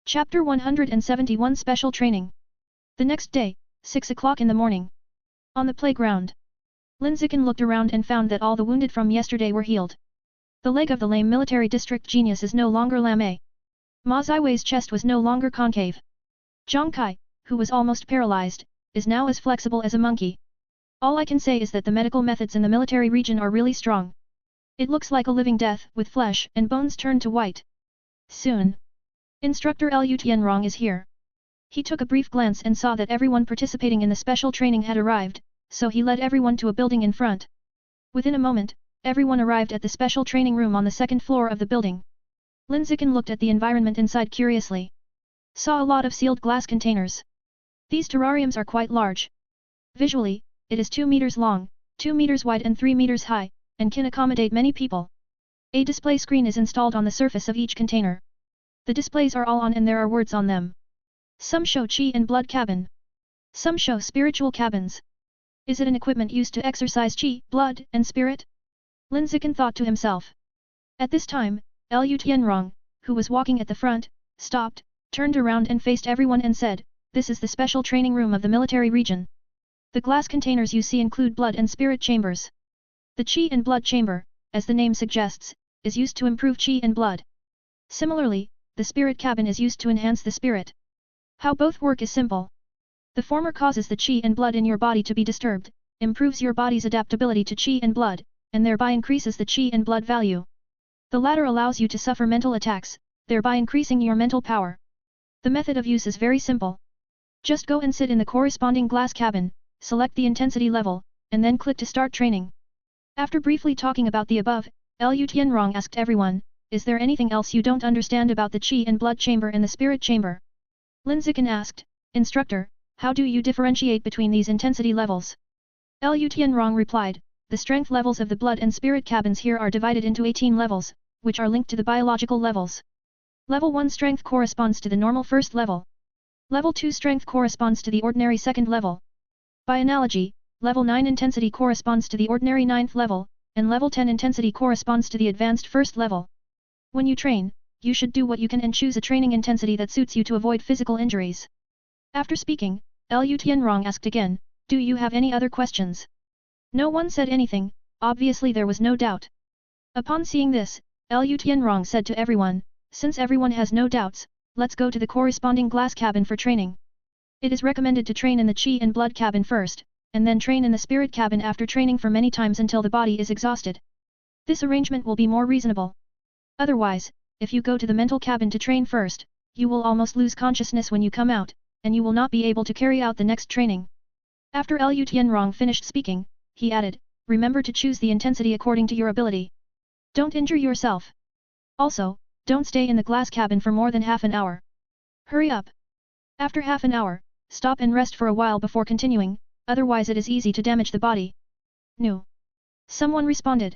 Chapter 171 Special Training. The next day, 6 o'clock in the morning. On the playground. Lin Zichen looked around and found that all the wounded from yesterday were healed. The leg of the lame military district genius is no longer lame. Ma Ziwei's chest was no longer concave. Zhang Kai, who was almost paralyzed, is now as flexible as a monkey. All I can say is that the medical methods in the military region are really strong. It looks like a living death, with flesh and bones turned to white. Soon. Instructor Lu Tianrong is here. He took a brief glance and saw that everyone participating in the special training had arrived, so he led everyone to a building in front. Within a moment, everyone arrived at the special training room on the second floor of the building. Lin Zichen looked at the environment inside curiously. Saw a lot of sealed glass containers. These terrariums are quite large. Visually, it is 2 meters long, 2 meters wide and 3 meters high, and can accommodate many people. A display screen is installed on the surface of each container. The displays are all on and there are words on them. Some show Qi and Blood cabin. Some show spiritual cabins. Is it an equipment used to exercise Qi, blood, and spirit? Lin Zichen thought to himself. At this time, Lu Tianrong, who was walking at the front, stopped, turned around and faced everyone and said, "This is the special training room of the military region. The glass containers you see include blood and spirit chambers. The Qi and blood chamber, as the name suggests, is used to improve Qi and blood. Similarly, the spirit cabin is used to enhance the spirit. How both work is simple. The former causes the Qi and blood in your body to be disturbed, improves your body's adaptability to Qi and blood, and thereby increases the Qi and blood value. The latter allows you to suffer mental attacks, thereby increasing your mental power. The method of use is very simple. Just go and sit in the corresponding glass cabin, select the intensity level, and then click to start training." After briefly talking about the above, Lu Tianrong asked everyone, "Is there anything else you don't understand about the Qi and blood chamber and the spirit chamber?" Lin Zichen asked, "Instructor, how do you differentiate between these intensity levels?" Lu Tianrong replied, "The strength levels of the blood and spirit cabins here are divided into 18 levels, which are linked to the biological levels. Level 1 strength corresponds to the normal first level. Level 2 strength corresponds to the ordinary second level. By analogy, level 9 intensity corresponds to the ordinary 9th level, and level 10 intensity corresponds to the advanced first level. When you train, you should do what you can and choose a training intensity that suits you to avoid physical injuries." After speaking, Lu Tianrong asked again, "Do you have any other questions?" No one said anything, obviously there was no doubt. Upon seeing this, Lu Tianrong said to everyone, "Since everyone has no doubts, let's go to the corresponding glass cabin for training. It is recommended to train in the Qi and blood cabin first, and then train in the spirit cabin after training for many times until the body is exhausted. This arrangement will be more reasonable. Otherwise, if you go to the mental cabin to train first, you will almost lose consciousness when you come out, and you will not be able to carry out the next training." After Lu Tianrong finished speaking, he added, "Remember to choose the intensity according to your ability. Don't injure yourself. Also, don't stay in the glass cabin for more than half an hour. Hurry up. After half an hour, stop and rest for a while before continuing, otherwise it is easy to damage the body." "No." Someone responded.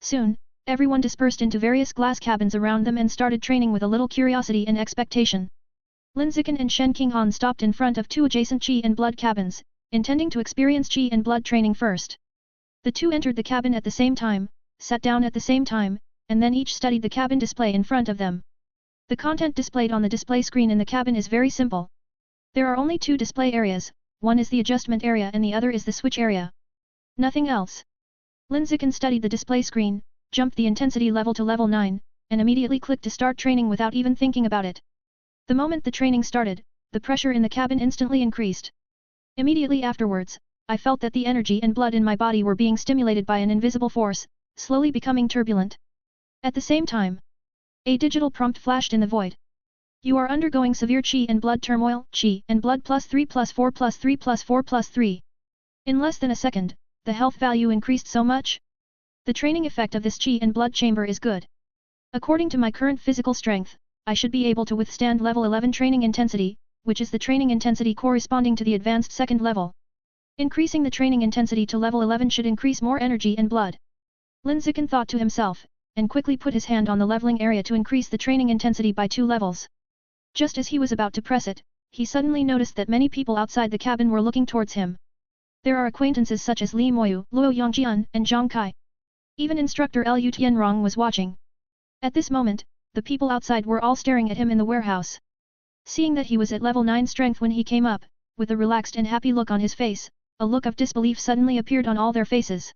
Soon, everyone dispersed into various glass cabins around them and started training with a little curiosity and expectation. Lin Zichen and Shen Qinghan stopped in front of 2 adjacent Qi and blood cabins, intending to experience Qi and blood training first. The two entered the cabin at the same time, sat down at the same time, and then each studied the cabin display in front of them. The content displayed on the display screen in the cabin is very simple. There are only 2 display areas, one is the adjustment area and the other is the switch area. Nothing else. Lin Zichen studied the display screen, jumped the intensity level to level 9, and immediately clicked to start training without even thinking about it. The moment the training started, the pressure in the cabin instantly increased. Immediately afterwards, I felt that the energy and blood in my body were being stimulated by an invisible force, slowly becoming turbulent. At the same time, a digital prompt flashed in the void. "You are undergoing severe Qi and blood turmoil, Qi and blood +3 +4 +3 +4 +3. In less than a second, the health value increased so much. The training effect of this Qi and blood chamber is good. According to my current physical strength, I should be able to withstand level 11 training intensity, which is the training intensity corresponding to the advanced second level. Increasing the training intensity to level 11 should increase more energy and blood." Lin Zichen thought to himself, and quickly put his hand on the leveling area to increase the training intensity by 2 levels. Just as he was about to press it, he suddenly noticed that many people outside the cabin were looking towards him. There are acquaintances such as Li Moyu, Luo Yongjian, and Zhang Kai. Even instructor Lu Tianrong was watching. At this moment, the people outside were all staring at him in the warehouse. Seeing that he was at level 9 strength when he came up, with a relaxed and happy look on his face, a look of disbelief suddenly appeared on all their faces.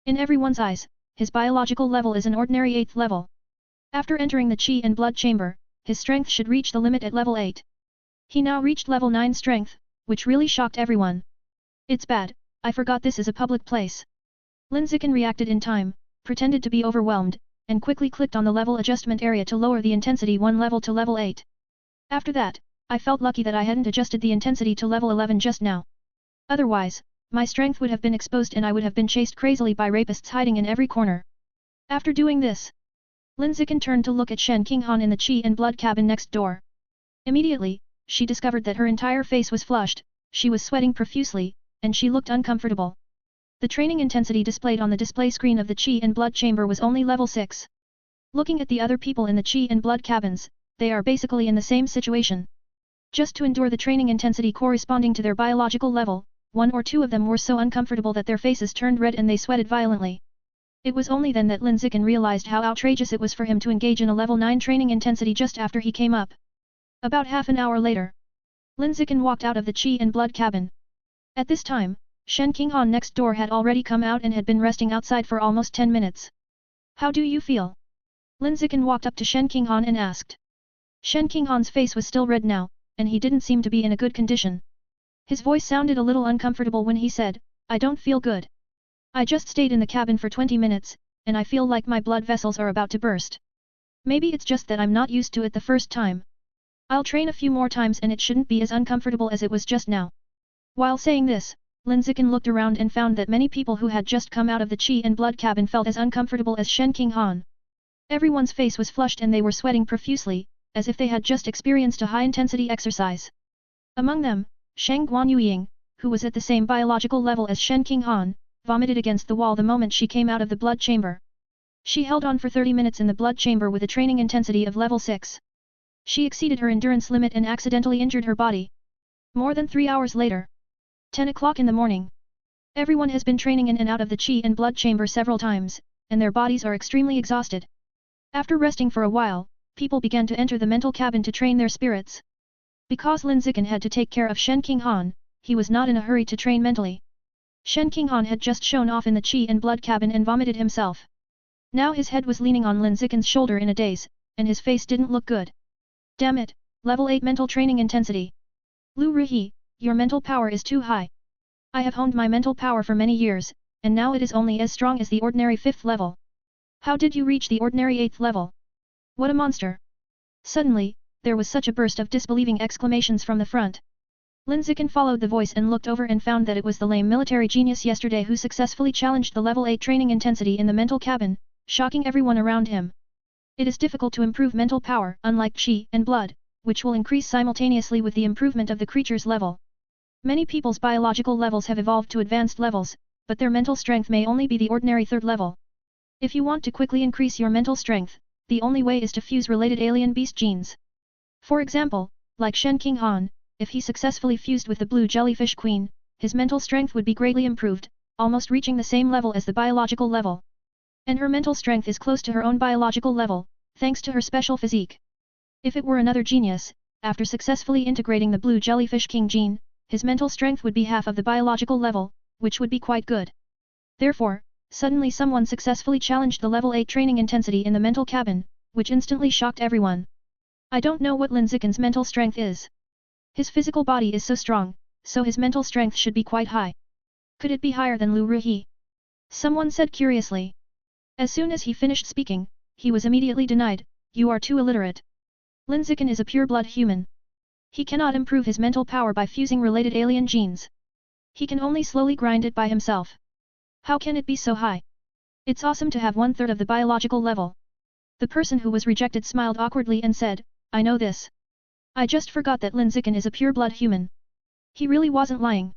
In everyone's eyes, his biological level is an ordinary 8th level. After entering the Qi and blood chamber, his strength should reach the limit at level 8. He now reached level 9 strength, which really shocked everyone. It's bad, I forgot this is a public place. Lin Zichen reacted in time, pretended to be overwhelmed, and quickly clicked on the level adjustment area to lower the intensity 1 level to level 8. After that, I felt lucky that I hadn't adjusted the intensity to level 11 just now. Otherwise, my strength would have been exposed and I would have been chased crazily by rapists hiding in every corner. After doing this, Lin Zichen turned to look at Shen Qinghan in the Qi and blood cabin next door. Immediately, she discovered that her entire face was flushed, she was sweating profusely, and she looked uncomfortable. The training intensity displayed on the display screen of the Qi and blood chamber was only level 6. Looking at the other people in the Qi and blood cabins, they are basically in the same situation. Just to endure the training intensity corresponding to their biological level, 1 or 2 of them were so uncomfortable that their faces turned red and they sweated violently. It was only then that Lin Zichen realized how outrageous it was for him to engage in a level 9 training intensity just after he came up. About half an hour later, Lin Zichen walked out of the Qi and blood cabin. At this time, Shen Qinghan next door had already come out and had been resting outside for almost 10 minutes. How do you feel? Lin Zichen walked up to Shen Qinghan and asked. Shen Qinghan's face was still red now, and he didn't seem to be in a good condition. His voice sounded a little uncomfortable when he said, I don't feel good. I just stayed in the cabin for 20 minutes, and I feel like my blood vessels are about to burst. Maybe it's just that I'm not used to it the first time. I'll train a few more times and it shouldn't be as uncomfortable as it was just now. While saying this, Lin Zichen looked around and found that many people who had just come out of the Qi and blood cabin felt as uncomfortable as Shen Qinghan. Everyone's face was flushed and they were sweating profusely, as if they had just experienced a high-intensity exercise. Among them, Shang Guanyueying, who was at the same biological level as Shen Qinghan, vomited against the wall the moment she came out of the blood chamber. She held on for 30 minutes in the blood chamber with a training intensity of level 6. She exceeded her endurance limit and accidentally injured her body. More than 3 hours later, 10 o'clock in the morning. Everyone has been training in and out of the Qi and blood chamber several times, and their bodies are extremely exhausted. After resting for a while, people began to enter the mental cabin to train their spirits. Because Lin Zichen had to take care of Shen Qinghan, he was not in a hurry to train mentally. Shen Qinghan had just shown off in the Qi and blood cabin and vomited himself. Now his head was leaning on Lin Zichen's shoulder in a daze, and his face didn't look good. Damn it, level 8 mental training intensity. Lu Ruhi, your mental power is too high. I have honed my mental power for many years, and now it is only as strong as the ordinary 5th level. How did you reach the ordinary 8th level? What a monster! Suddenly, there was such a burst of disbelieving exclamations from the front. Lin Zichen followed the voice and looked over and found that it was the lame military genius yesterday who successfully challenged the level 8 training intensity in the mental cabin, shocking everyone around him. It is difficult to improve mental power, unlike Qi and blood, which will increase simultaneously with the improvement of the creature's level. Many people's biological levels have evolved to advanced levels, but their mental strength may only be the ordinary 3rd level. If you want to quickly increase your mental strength, the only way is to fuse related alien beast genes. For example, like Shen Qinghan, if he successfully fused with the blue jellyfish queen, his mental strength would be greatly improved, almost reaching the same level as the biological level. And her mental strength is close to her own biological level, thanks to her special physique. If it were another genius, after successfully integrating the blue jellyfish king gene, his mental strength would be half of the biological level, which would be quite good. Therefore, suddenly someone successfully challenged the level 8 training intensity in the mental cabin, which instantly shocked everyone. I don't know what Lin Zichen's mental strength is. His physical body is so strong, so his mental strength should be quite high. Could it be higher than Lu Ruhi? Someone said curiously. As soon as he finished speaking, he was immediately denied, you are too illiterate. Lin Zichen is a pure-blood human. He cannot improve his mental power by fusing related alien genes. He can only slowly grind it by himself. How can it be so high? It's awesome to have 1/3 of the biological level. The person who was rejected smiled awkwardly and said, I know this. I just forgot that Lin Zichen is a pure-blood human. He really wasn't lying.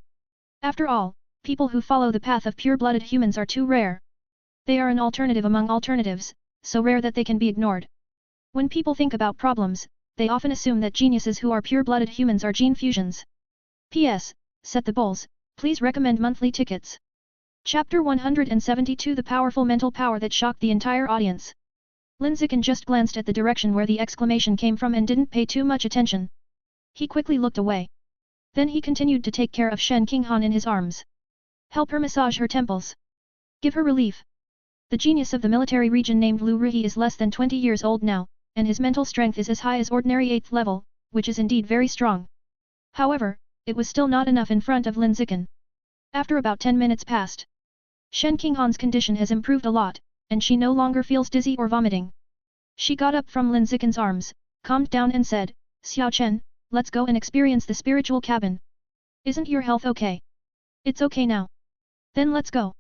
After all, people who follow the path of pure-blooded humans are too rare. They are an alternative among alternatives, so rare that they can be ignored. When people think about problems, they often assume that geniuses who are pure-blooded humans are gene fusions. P.S. Set the bowls, please recommend monthly tickets. Chapter 172 The Powerful Mental Power That Shocked the Entire Audience. Lin Zichen just glanced at the direction where the exclamation came from and didn't pay too much attention. He quickly looked away. Then he continued to take care of Shen Qinghan in his arms. Help her massage her temples. Give her relief. The genius of the military region named Lu Ruhi is less than 20 years old now, and his mental strength is as high as ordinary 8th level, which is indeed very strong. However, it was still not enough in front of Lin Zichen. After about 10 minutes passed, Shen Qinghan's condition has improved a lot, and she no longer feels dizzy or vomiting. She got up from Lin Zichen's arms, calmed down and said, Xiao Chen, let's go and experience the spiritual cabin. Isn't your health okay? It's okay now. Then let's go.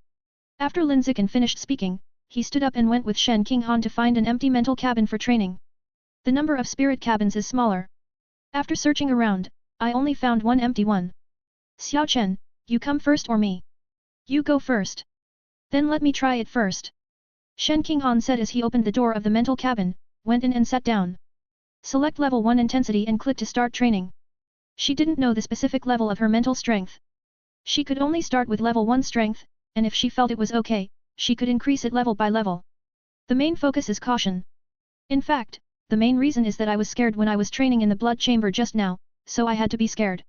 After Lin Zichen finished speaking, he stood up and went with Shen Qinghan to find an empty mental cabin for training. The number of spirit cabins is smaller. After searching around, I only found one empty one. Xiao Chen, you come first or me? You go first. Then let me try it first. Shen Qinghan said as he opened the door of the mental cabin, went in and sat down. Select level 1 intensity and click to start training. She didn't know the specific level of her mental strength. She could only start with level 1 strength, and if she felt it was okay, she could increase it level by level. The main focus is caution. In fact, the main reason is that I was scared when I was training in the blood chamber just now, so I had to be scared.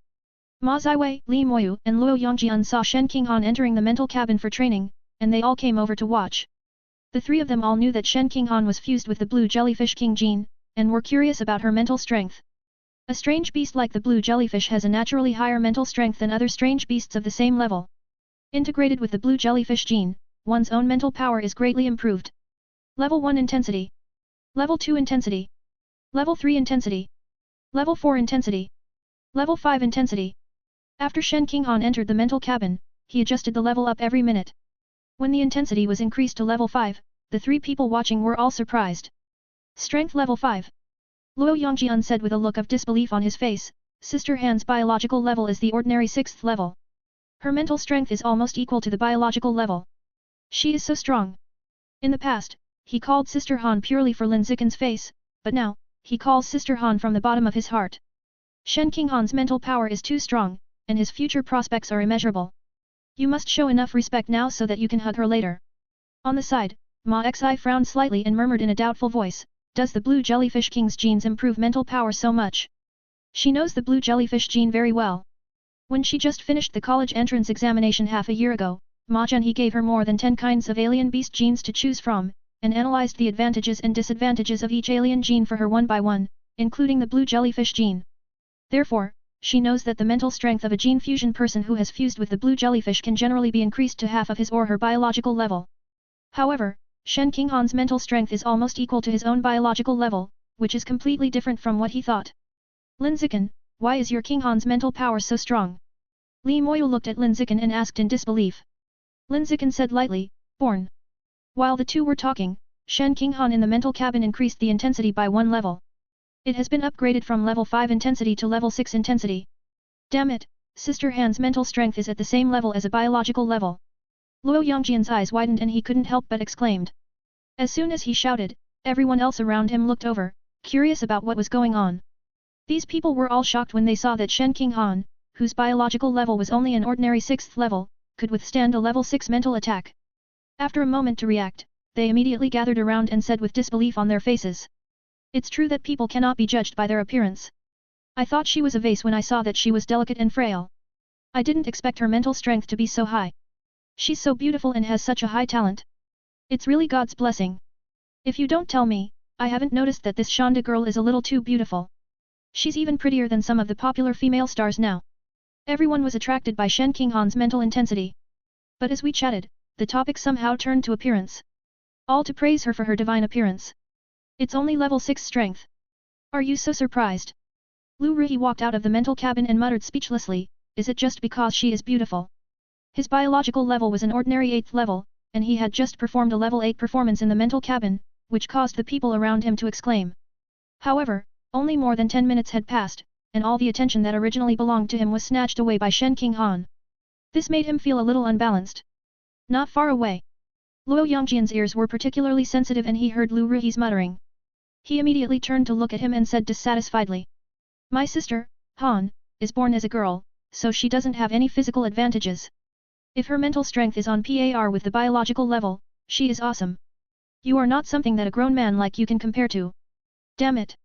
Ma Ziwei, Li Moyu, and Luo Yongjian saw Shen Qinghan entering the mental cabin for training, and they all came over to watch. The three of them all knew that Shen Qinghan was fused with the blue jellyfish King Jin, and were curious about her mental strength. A strange beast like the blue jellyfish has a naturally higher mental strength than other strange beasts of the same level. Integrated with the blue jellyfish gene, one's own mental power is greatly improved. Level 1 intensity. Level 2 intensity. Level 3 intensity. Level 4 intensity. Level 5 intensity. After Shen Qinghan entered the mental cabin, he adjusted the level up every minute. When the intensity was increased to level 5, the three people watching were all surprised. Strength level 5. Luo Yongjian said with a look of disbelief on his face, Sister Han's biological level is the ordinary 6th level. Her mental strength is almost equal to the biological level. She is so strong. In the past, he called Sister Han purely for Lin Zichen's face, but now, he calls Sister Han from the bottom of his heart. Shen Qinghan's mental power is too strong, and his future prospects are immeasurable. You must show enough respect now so that you can hug her later. On the side, Ma Xi frowned slightly and murmured in a doubtful voice, does the blue jellyfish king's genes improve mental power so much? She knows the blue jellyfish gene very well. When she just finished the college entrance examination half a year ago, Ma Zhenhe gave her more than 10 kinds of alien beast genes to choose from, and analyzed the advantages and disadvantages of each alien gene for her one by one, including the blue jellyfish gene. Therefore, she knows that the mental strength of a gene fusion person who has fused with the blue jellyfish can generally be increased to half of his or her biological level. However, Shen Qinghan's mental strength is almost equal to his own biological level, which is completely different from what he thought. Lin Zichen, why is your Qinghan's mental power so strong? Li Moyu looked at Lin Zichen and asked in disbelief. Lin Zichen said lightly, born. While the two were talking, Shen Qinghan in the mental cabin increased the intensity by 1 level. It has been upgraded from level 5 intensity to level 6 intensity. Damn it, Sister Han's mental strength is at the same level as a biological level. Luo Yongjian's eyes widened and he couldn't help but exclaimed. As soon as he shouted, everyone else around him looked over, curious about what was going on. These people were all shocked when they saw that Shen Qinghan, whose biological level was only an ordinary 6th level, could withstand a level 6 mental attack. After a moment to react, they immediately gathered around and said with disbelief on their faces. It's true that people cannot be judged by their appearance. I thought she was a vase when I saw that she was delicate and frail. I didn't expect her mental strength to be so high. She's so beautiful and has such a high talent. It's really God's blessing. If you don't tell me, I haven't noticed that this Shanda girl is a little too beautiful. She's even prettier than some of the popular female stars now. Everyone was attracted by Shen Qinghan's mental intensity. But as we chatted, the topic somehow turned to appearance. All to praise her for her divine appearance. It's only level 6 strength. Are you so surprised? Lu Ruhi walked out of the mental cabin and muttered speechlessly, is it just because she is beautiful? His biological level was an ordinary 8th level, and he had just performed a level 8 performance in the mental cabin, which caused the people around him to exclaim. However, only more than 10 minutes had passed, and all the attention that originally belonged to him was snatched away by Shen Qinghan. This made him feel a little unbalanced. Not far away, Luo Yongjian's ears were particularly sensitive and he heard Lu Ruhi's muttering. He immediately turned to look at him and said dissatisfiedly. My sister, Han, is born as a girl, so she doesn't have any physical advantages. If her mental strength is on par with the biological level, she is awesome. You are not something that a grown man like you can compare to. Damn it!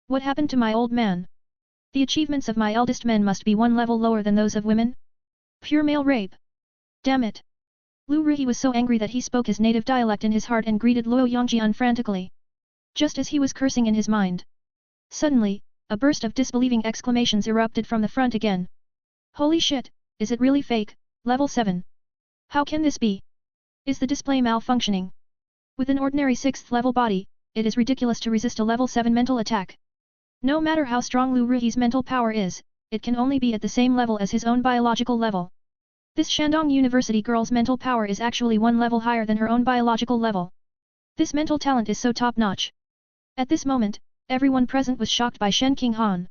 What happened to my old man? The achievements of my eldest men must be one level lower than those of women? Pure male rape. Damn it. Lu Ruhi was so angry that he spoke his native dialect in his heart and greeted Luo Yongjian frantically. Just as he was cursing in his mind. Suddenly, a burst of disbelieving exclamations erupted from the front again. Holy shit, is it really fake, level 7? How can this be? Is the display malfunctioning? With an ordinary 6th level body, it is ridiculous to resist a level 7 mental attack. No matter how strong Lu Ruhi's mental power is, it can only be at the same level as his own biological level. This Shandong University girl's mental power is actually one level higher than her own biological level. This mental talent is so top-notch. At this moment, everyone present was shocked by Shen Qinghan.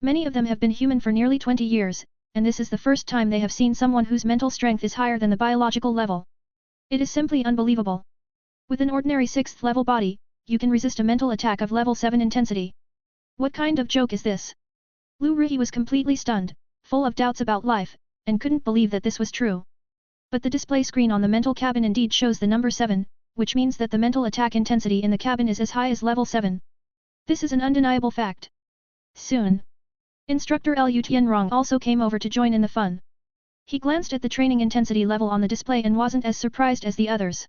Many of them have been human for nearly 20 years, and this is the first time they have seen someone whose mental strength is higher than the biological level. It is simply unbelievable. With an ordinary 6th level body, you can resist a mental attack of level 7 intensity. What kind of joke is this? Lu Ruhi was completely stunned, full of doubts about life, and couldn't believe that this was true. But the display screen on the mental cabin indeed shows the number 7, which means that the mental attack intensity in the cabin is as high as level 7. This is an undeniable fact. Soon, Instructor Liu Tianrong also came over to join in the fun. He glanced at the training intensity level on the display and wasn't as surprised as the others.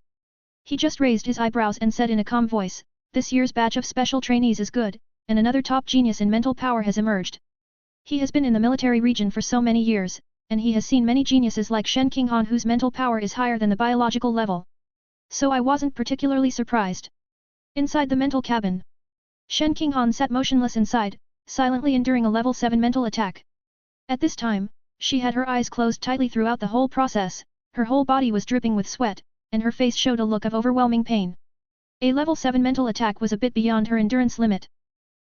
He just raised his eyebrows and said in a calm voice, "This year's batch of special trainees is good, and another top genius in mental power has emerged. He has been in the military region for so many years, and he has seen many geniuses like Shen Qinghan whose mental power is higher than the biological level. So I wasn't particularly surprised." Inside the mental cabin, Shen Qinghan sat motionless inside, silently enduring a level 7 mental attack. At this time, she had her eyes closed tightly throughout the whole process, her whole body was dripping with sweat, and her face showed a look of overwhelming pain. A level 7 mental attack was a bit beyond her endurance limit.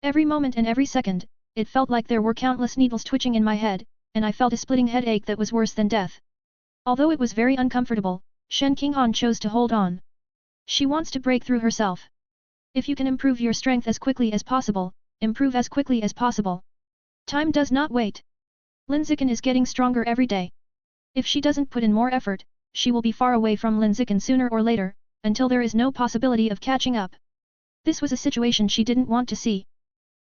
Every moment and every second, it felt like there were countless needles twitching in my head, and I felt a splitting headache that was worse than death. Although it was very uncomfortable, Shen Qinghan chose to hold on. She wants to break through herself. If you can improve your strength as quickly as possible, improve as quickly as possible. Time does not wait. Lin Zichen is getting stronger every day. If she doesn't put in more effort, she will be far away from Lin Zichen sooner or later, until there is no possibility of catching up. This was a situation she didn't want to see.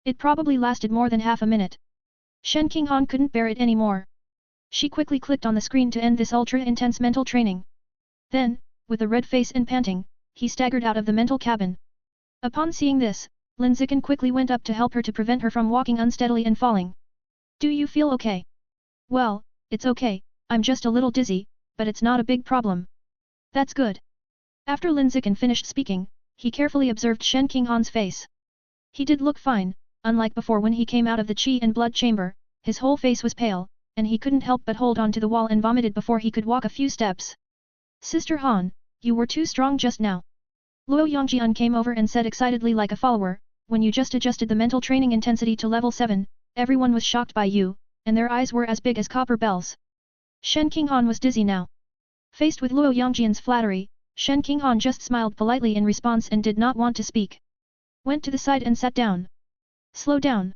It probably lasted more than half a minute. Shen Qinghan couldn't bear it anymore. She quickly clicked on the screen to end this ultra-intense mental training. Then, with a red face and panting, he staggered out of the mental cabin. Upon seeing this, Lin Zichen quickly went up to help her to prevent her from walking unsteadily and falling. "Do you feel okay?" "Well, it's okay, I'm just a little dizzy, but it's not a big problem." "That's good." After Lin Zichen finished speaking, he carefully observed Shen Qinghan's face. He did look fine, unlike before when he came out of the qi and blood chamber, his whole face was pale, and he couldn't help but hold on to the wall and vomited before he could walk a few steps. "Sister Han, you were too strong just now." Luo Yongjian came over and said excitedly like a follower, "When you just adjusted the mental training intensity to level 7, everyone was shocked by you, and their eyes were as big as copper bells." Shen Qinghan was dizzy now. Faced with Luo Yongjian's flattery, Shen Qinghan just smiled politely in response and did not want to speak. Went to the side and sat down. "Slow down."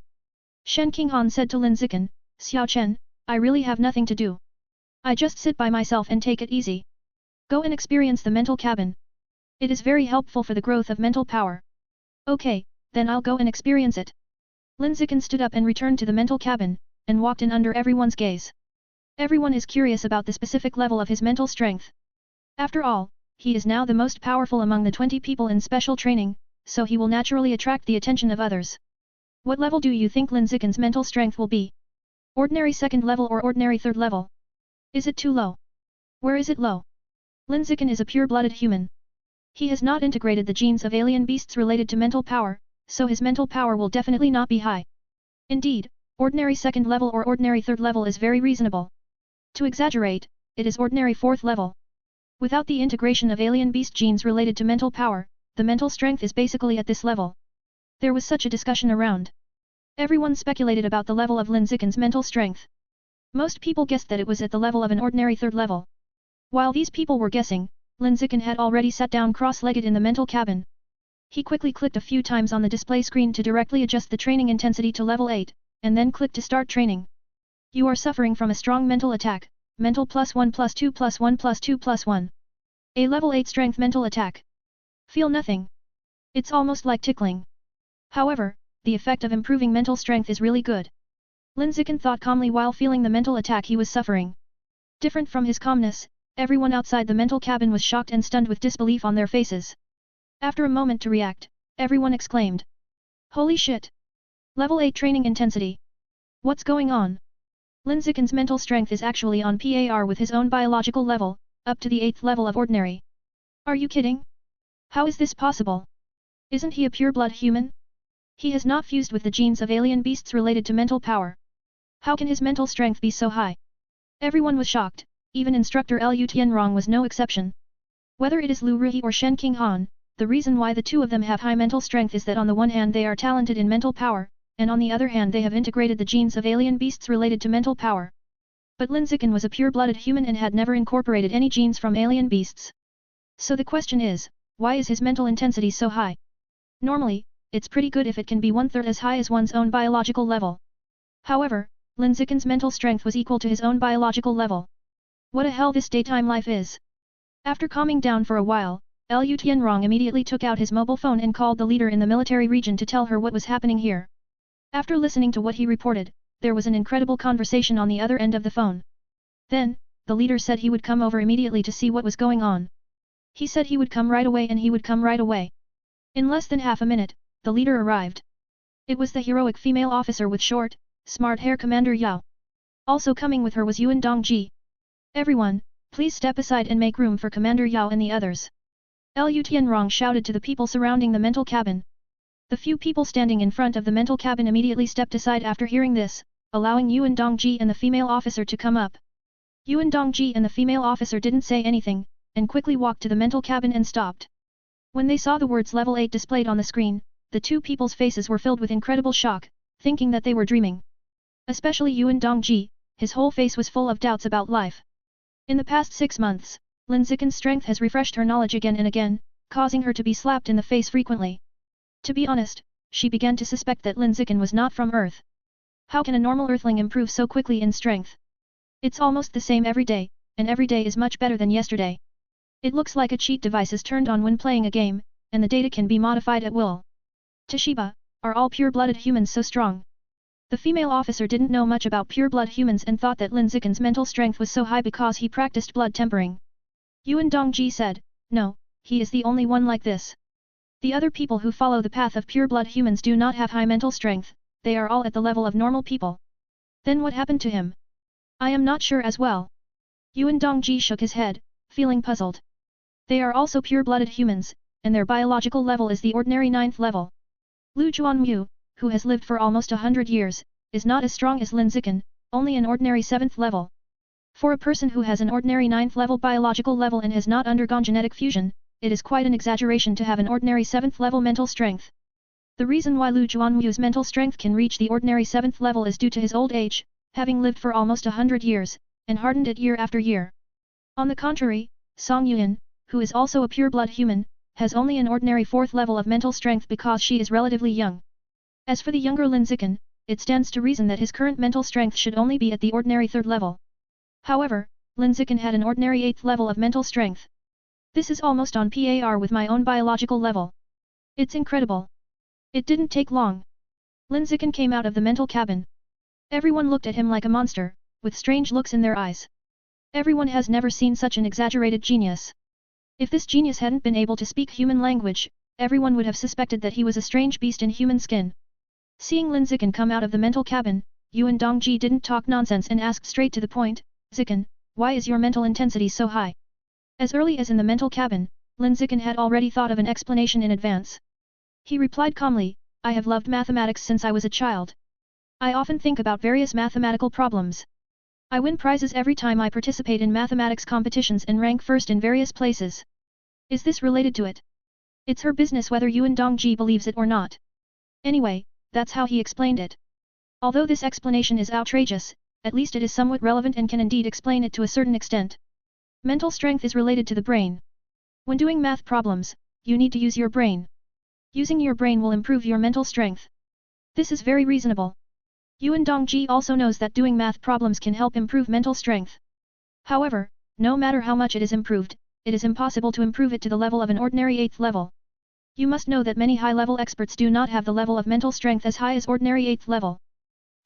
Shen Qinghan said to Lin Zichen, "Xiao Chen, I really have nothing to do. I just sit by myself and take it easy. Go and experience the mental cabin. It is very helpful for the growth of mental power." "Okay, then I'll go and experience it." Lin Zichen stood up and returned to the mental cabin, and walked in under everyone's gaze. Everyone is curious about the specific level of his mental strength. After all, he is now the most powerful among the 20 people in special training, so he will naturally attract the attention of others. What level do you think Lin Zichen's mental strength will be? Ordinary 2nd level or ordinary 3rd level? Is it too low? Where is it low? Lin Zichen is a pure-blooded human. He has not integrated the genes of alien beasts related to mental power, so his mental power will definitely not be high. Indeed, ordinary 2nd level or ordinary 3rd level is very reasonable. To exaggerate, it is ordinary 4th level. Without the integration of alien beast genes related to mental power, the mental strength is basically at this level. There was such a discussion around. Everyone speculated about the level of Lin Zichen's mental strength. Most people guessed that it was at the level of an ordinary 3rd level. While these people were guessing, Lin Zichen had already sat down cross-legged in the mental cabin. He quickly clicked a few times on the display screen to directly adjust the training intensity to level 8, and then clicked to start training. "You are suffering from a strong mental attack, mental +1 +2 +1 +2 +1. A level 8 strength mental attack. Feel nothing. It's almost like tickling. However, the effect of improving mental strength is really good. Lin Zichen thought calmly while feeling the mental attack he was suffering. Different from his calmness, everyone outside the mental cabin was shocked and stunned with disbelief on their faces. After a moment to react, everyone exclaimed. Holy shit! Level 8 training intensity. What's going on? Lin Zichen's mental strength is actually on par with his own biological level, up to the 8th level of ordinary. Are you kidding? How is this possible? Isn't he a pure-blood human? He has not fused with the genes of alien beasts related to mental power. How can his mental strength be so high? Everyone was shocked, even instructor Liu Tianrong was no exception. Whether it is Lu Ruhi or Shen Qinghan, the reason why the two of them have high mental strength is that on the one hand they are talented in mental power, and on the other hand they have integrated the genes of alien beasts related to mental power. But Lin Zichen was a pure-blooded human and had never incorporated any genes from alien beasts. So the question is, why is his mental intensity so high? Normally, it's pretty good if it can be 1/3 as high as one's own biological level. However, Lin Zichen's mental strength was equal to his own biological level. What a hell this daytime life is! After calming down for a while, Liu Tianrong immediately took out his mobile phone and called the leader in the military region to tell her what was happening here. After listening to what he reported, there was an incredible conversation on the other end of the phone. Then, the leader said he would come over immediately to see what was going on. He said he would come right away and he would come right away. In less than half a minute, the leader arrived. It was the heroic female officer with short, smart hair Commander Yao. Also coming with her was Yuan Dongji. Everyone, please step aside and make room for Commander Yao and the others. Liu Tianrong shouted to the people surrounding the mental cabin. The few people standing in front of the mental cabin immediately stepped aside after hearing this, allowing Yuan Dongji and the female officer to come up. Yuan Dongji and the female officer didn't say anything, and quickly walked to the mental cabin and stopped. When they saw the words Level 8 displayed on the screen, the two people's faces were filled with incredible shock, thinking that they were dreaming. Especially Yuan Dongji, his whole face was full of doubts about life. In the past 6 months, Lin Zichen's strength has refreshed her knowledge again and again, causing her to be slapped in the face frequently. To be honest, she began to suspect that Lin Zichen was not from Earth. How can a normal Earthling improve so quickly in strength? It's almost the same every day, and every day is much better than yesterday. It looks like a cheat device is turned on when playing a game, and the data can be modified at will. Toshiba, are all pure-blooded humans so strong? The female officer didn't know much about pure-blood humans and thought that Lin Zichen's mental strength was so high because he practiced blood tempering. Yuan Dongji said, no, he is the only one like this. The other people who follow the path of pure-blood humans do not have high mental strength, they are all at the level of normal people. Then what happened to him? I am not sure as well. Yuan Dongji shook his head, feeling puzzled. They are also pure-blooded humans, and their biological level is the ordinary 9th level. Lu Juanmu, who has lived for almost 100 years, is not as strong as Lin Zichen, only an ordinary 7th level. For a person who has an ordinary 9th level biological level and has not undergone genetic fusion, it is quite an exaggeration to have an ordinary 7th level mental strength. The reason why Lu Juanmu's mental strength can reach the ordinary 7th level is due to his old age, having lived for almost 100 years, and hardened it year after year. On the contrary, Song Yuan, who is also a pure-blood human, has only an ordinary 4th level of mental strength because she is relatively young. As for the younger Lin Zichen, it stands to reason that his current mental strength should only be at the ordinary 3rd level. However, Lin Zichen had an ordinary 8th level of mental strength. This is almost on par with my own biological level. It's incredible. It didn't take long. Lin Zichen came out of the mental cabin. Everyone looked at him like a monster, with strange looks in their eyes. Everyone has never seen such an exaggerated genius. If this genius hadn't been able to speak human language, everyone would have suspected that he was a strange beast in human skin. Seeing Lin Zichen come out of the mental cabin, Yuan Dongji didn't talk nonsense and asked straight to the point, Zichen, why is your mental intensity so high? As early as in the mental cabin, Lin Zichen had already thought of an explanation in advance. He replied calmly, I have loved mathematics since I was a child. I often think about various mathematical problems. I win prizes every time I participate in mathematics competitions and rank first in various places. Is this related to it? It's her business whether Yuan Dongji believes it or not. Anyway, that's how he explained it. Although this explanation is outrageous, at least it is somewhat relevant and can indeed explain it to a certain extent. Mental strength is related to the brain. When doing math problems, you need to use your brain. Using your brain will improve your mental strength. This is very reasonable. Yuan Dongji also knows that doing math problems can help improve mental strength. However, no matter how much it is improved, it is impossible to improve it to the level of an ordinary 8th level. You must know that many high-level experts do not have the level of mental strength as high as ordinary 8th level.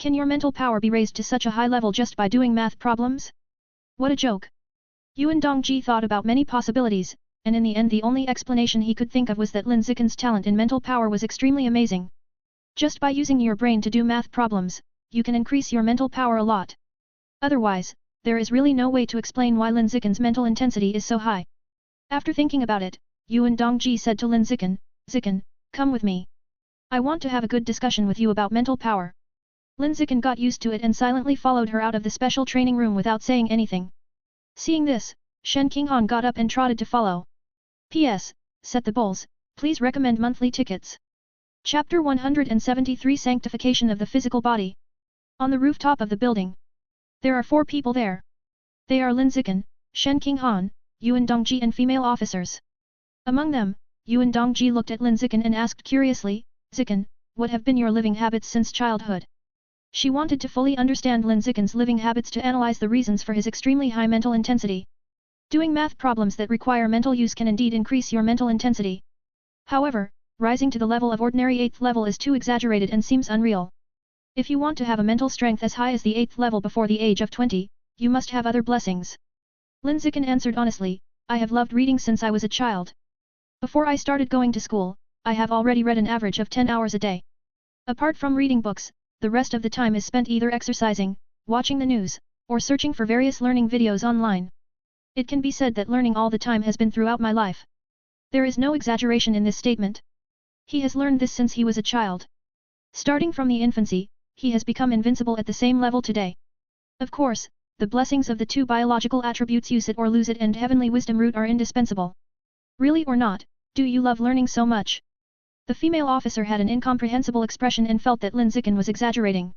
Can your mental power be raised to such a high level just by doing math problems? What a joke! Yuan Dongji thought about many possibilities, and in the end the only explanation he could think of was that Lin Zichen's talent in mental power was extremely amazing. Just by using your brain to do math problems, you can increase your mental power a lot. Otherwise, there is really no way to explain why Lin Zichen's mental intensity is so high. After thinking about it, Yuan Dongji said to Lin Zichen, "Zichen, come with me. I want to have a good discussion with you about mental power." Lin Zichen got used to it and silently followed her out of the special training room without saying anything. Seeing this, Shen Qinghan got up and trotted to follow. P.S. Set the bowls, please recommend monthly tickets. Chapter 173 Sanctification of the Physical Body. On the rooftop of the building. There are 4 people there. They are Lin Zichen, Shen Qinghan, Yuan Dongji and female officers. Among them, Yuan Dongji looked at Lin Zichen and asked curiously, "Zichen, what have been your living habits since childhood?" She wanted to fully understand Lin Zichen's living habits to analyze the reasons for his extremely high mental intensity. Doing math problems that require mental use can indeed increase your mental intensity. However, rising to the level of ordinary 8th level is too exaggerated and seems unreal. If you want to have a mental strength as high as the 8th level before the age of 20, you must have other blessings. Lin Zichen answered honestly, "I have loved reading since I was a child. Before I started going to school, I have already read an average of 10 hours a day. Apart from reading books, the rest of the time is spent either exercising, watching the news, or searching for various learning videos online. It can be said that learning all the time has been throughout my life. There is no exaggeration in this statement. He has learned this since he was a child. Starting from the infancy, he has become invincible at the same level today. Of course, the blessings of the 2 biological attributes use it or lose it and heavenly wisdom root are indispensable. Really or not, do you love learning so much?" The female officer had an incomprehensible expression and felt that Lin Zichen was exaggerating.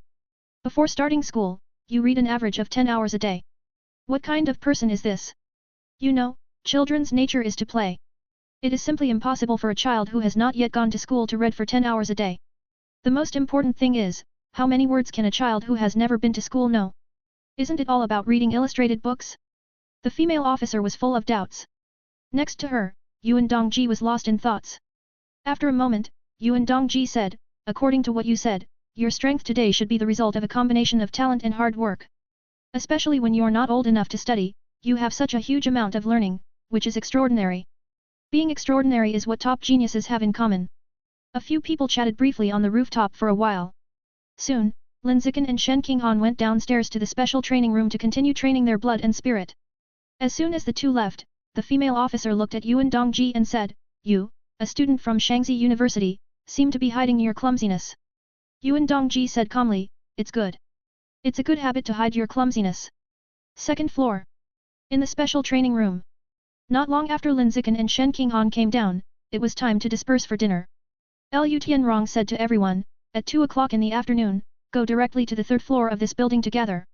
"Before starting school, you read an average of 10 hours a day. What kind of person is this? You know, children's nature is to play. It is simply impossible for a child who has not yet gone to school to read for 10 hours a day. The most important thing is, how many words can a child who has never been to school know? Isn't it all about reading illustrated books?" The female officer was full of doubts. Next to her, Yuan Dongji was lost in thoughts. After a moment, Yuan Dongji said, "According to what you said, your strength today should be the result of a combination of talent and hard work. Especially when you're not old enough to study, you have such a huge amount of learning, which is extraordinary. Being extraordinary is what top geniuses have in common." A few people chatted briefly on the rooftop for a while. Soon, Lin Zichen and Shen Qinghan went downstairs to the special training room to continue training their blood and spirit. As soon as the 2 left, the female officer looked at Yuan Dongji and said, "You, a student from Shangzi University, seem to be hiding your clumsiness." Yuan Dongji said calmly, "It's good. It's a good habit to hide your clumsiness." Second floor. In the special training room. Not long after Lin Zichen and Shen Qinghan came down, it was time to disperse for dinner. Lu Tianrong said to everyone, "At 2 o'clock in the afternoon, go directly to the 3rd floor of this building together.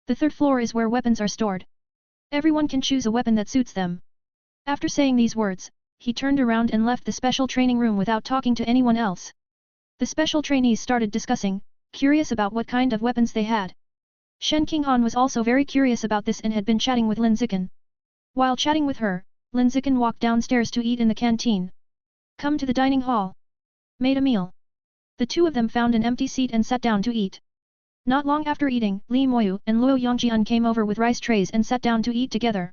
The 3rd floor is where weapons are stored. Everyone can choose a weapon that suits them." After saying these words, he turned around and left the special training room without talking to anyone else. The special trainees started discussing, curious about what kind of weapons they had. Shen Qinghan was also very curious about this and had been chatting with Lin Zichen. While chatting with her, Lin Zichen walked downstairs to eat in the canteen. "Come to the dining hall." Made a meal. The 2 of them found an empty seat and sat down to eat. Not long after eating, Li Moyu and Luo Yongjian came over with rice trays and sat down to eat together.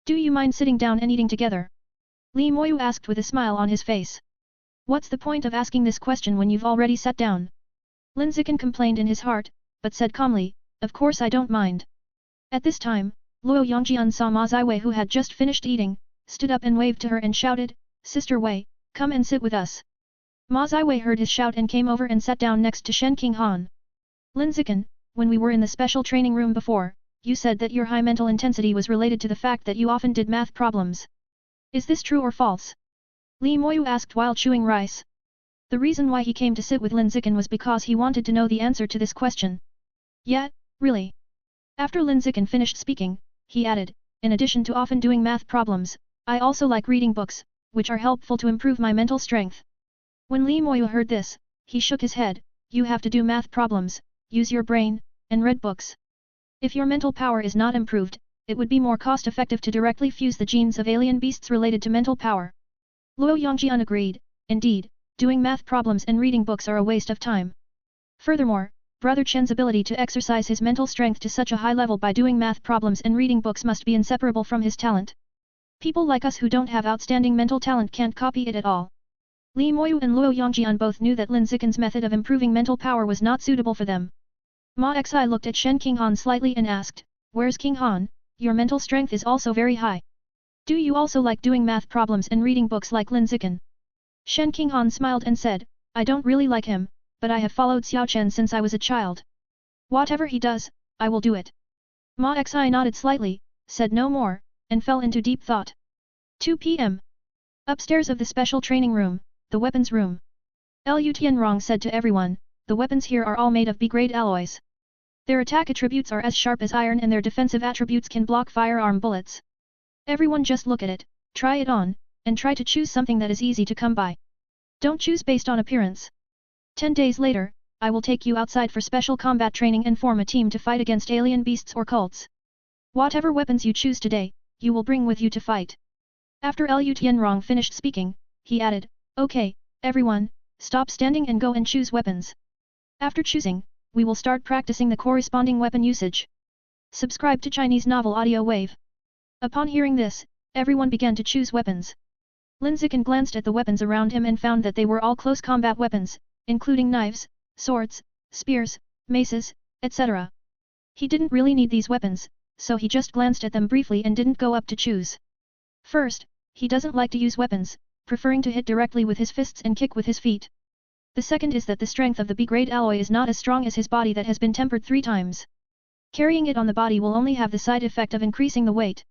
"Do you mind sitting down and eating together?" Li Moyu asked with a smile on his face. "What's the point of asking this question when you've already sat down?" Lin Zichen complained in his heart, but said calmly, "Of course I don't mind." At this time, Luo Yongjian saw Ma Ziwei who had just finished eating, stood up and waved to her and shouted, "Sister Wei, come and sit with us." Ma Ziwei heard his shout and came over and sat down next to Shen Qinghan. "Lin Zichen, when we were in the special training room before, you said that your high mental intensity was related to the fact that you often did math problems. Is this true or false?" Li Moyu asked while chewing rice. The reason why he came to sit with Lin Zichen was because he wanted to know the answer to this question. "Yeah, really." After Lin Zichen finished speaking, he added, "In addition to often doing math problems, I also like reading books, which are helpful to improve my mental strength." When Li Moyu heard this, he shook his head, "You have to do math problems, use your brain, and read books. If your mental power is not improved, it would be more cost-effective to directly fuse the genes of alien beasts related to mental power." Luo Yongjian agreed, "Indeed, doing math problems and reading books are a waste of time. Furthermore, Brother Chen's ability to exercise his mental strength to such a high level by doing math problems and reading books must be inseparable from his talent. People like us who don't have outstanding mental talent can't copy it at all. Li Moyu and Luo Yongjian both knew that Lin Zichen's method of improving mental power was not suitable for them. Ma Xi looked at Shen Qinghan slightly and asked, "Where's Qinghan? Your mental strength is also very high. Do you also like doing math problems and reading books like Lin Zichen?" Shen Qinghan smiled and said, "I don't really like him, but I have followed Xiao Chen since I was a child. Whatever he does, I will do it." Ma Xi nodded slightly, said no more, and fell into deep thought. 2 p.m. Upstairs of the special training room, the weapons room. Lu Tianrong said to everyone, "The weapons here are all made of B-grade alloys. Their attack attributes are as sharp as iron and their defensive attributes can block firearm bullets. Everyone just look at it, try it on, and try to choose something that is easy to come by. Don't choose based on appearance. 10 days later, I will take you outside for special combat training and form a team to fight against alien beasts or cults. Whatever weapons you choose today, you will bring with you to fight." After Lu Tianrong finished speaking, he added, "Okay, everyone, stop standing and go and choose weapons. After choosing, we will start practicing the corresponding weapon usage." Subscribe to Chinese Novel Audio Wave. Upon hearing this, everyone began to choose weapons. Lin Zichen glanced at the weapons around him and found that they were all close combat weapons, including knives, swords, spears, maces, etc. He didn't really need these weapons, so he just glanced at them briefly and didn't go up to choose. First, he doesn't like to use weapons, preferring to hit directly with his fists and kick with his feet. The second is that the strength of the B-grade alloy is not as strong as his body that has been tempered 3 times. Carrying it on the body will only have the side effect of increasing the weight.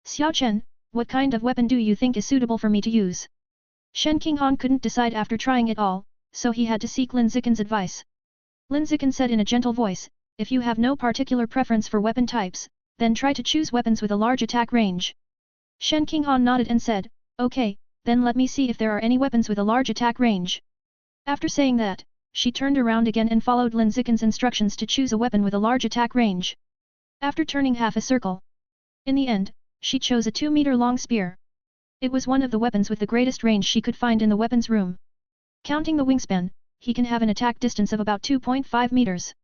"Xiao Chen, what kind of weapon do you think is suitable for me to use?" Shen Qinghan couldn't decide after trying it all, so he had to seek Lin Zichen's advice. Lin Zichen said in a gentle voice, "If you have no particular preference for weapon types, then try to choose weapons with a large attack range." Shen Qinghan nodded and said, "Okay, then let me see if there are any weapons with a large attack range." After saying that, she turned around again and followed Lin Zichen's instructions to choose a weapon with a large attack range. After turning half a circle, in the end, she chose a 2-meter-long spear. It was one of the weapons with the greatest range she could find in the weapons room. Counting the wingspan, he can have an attack distance of about 2.5 meters.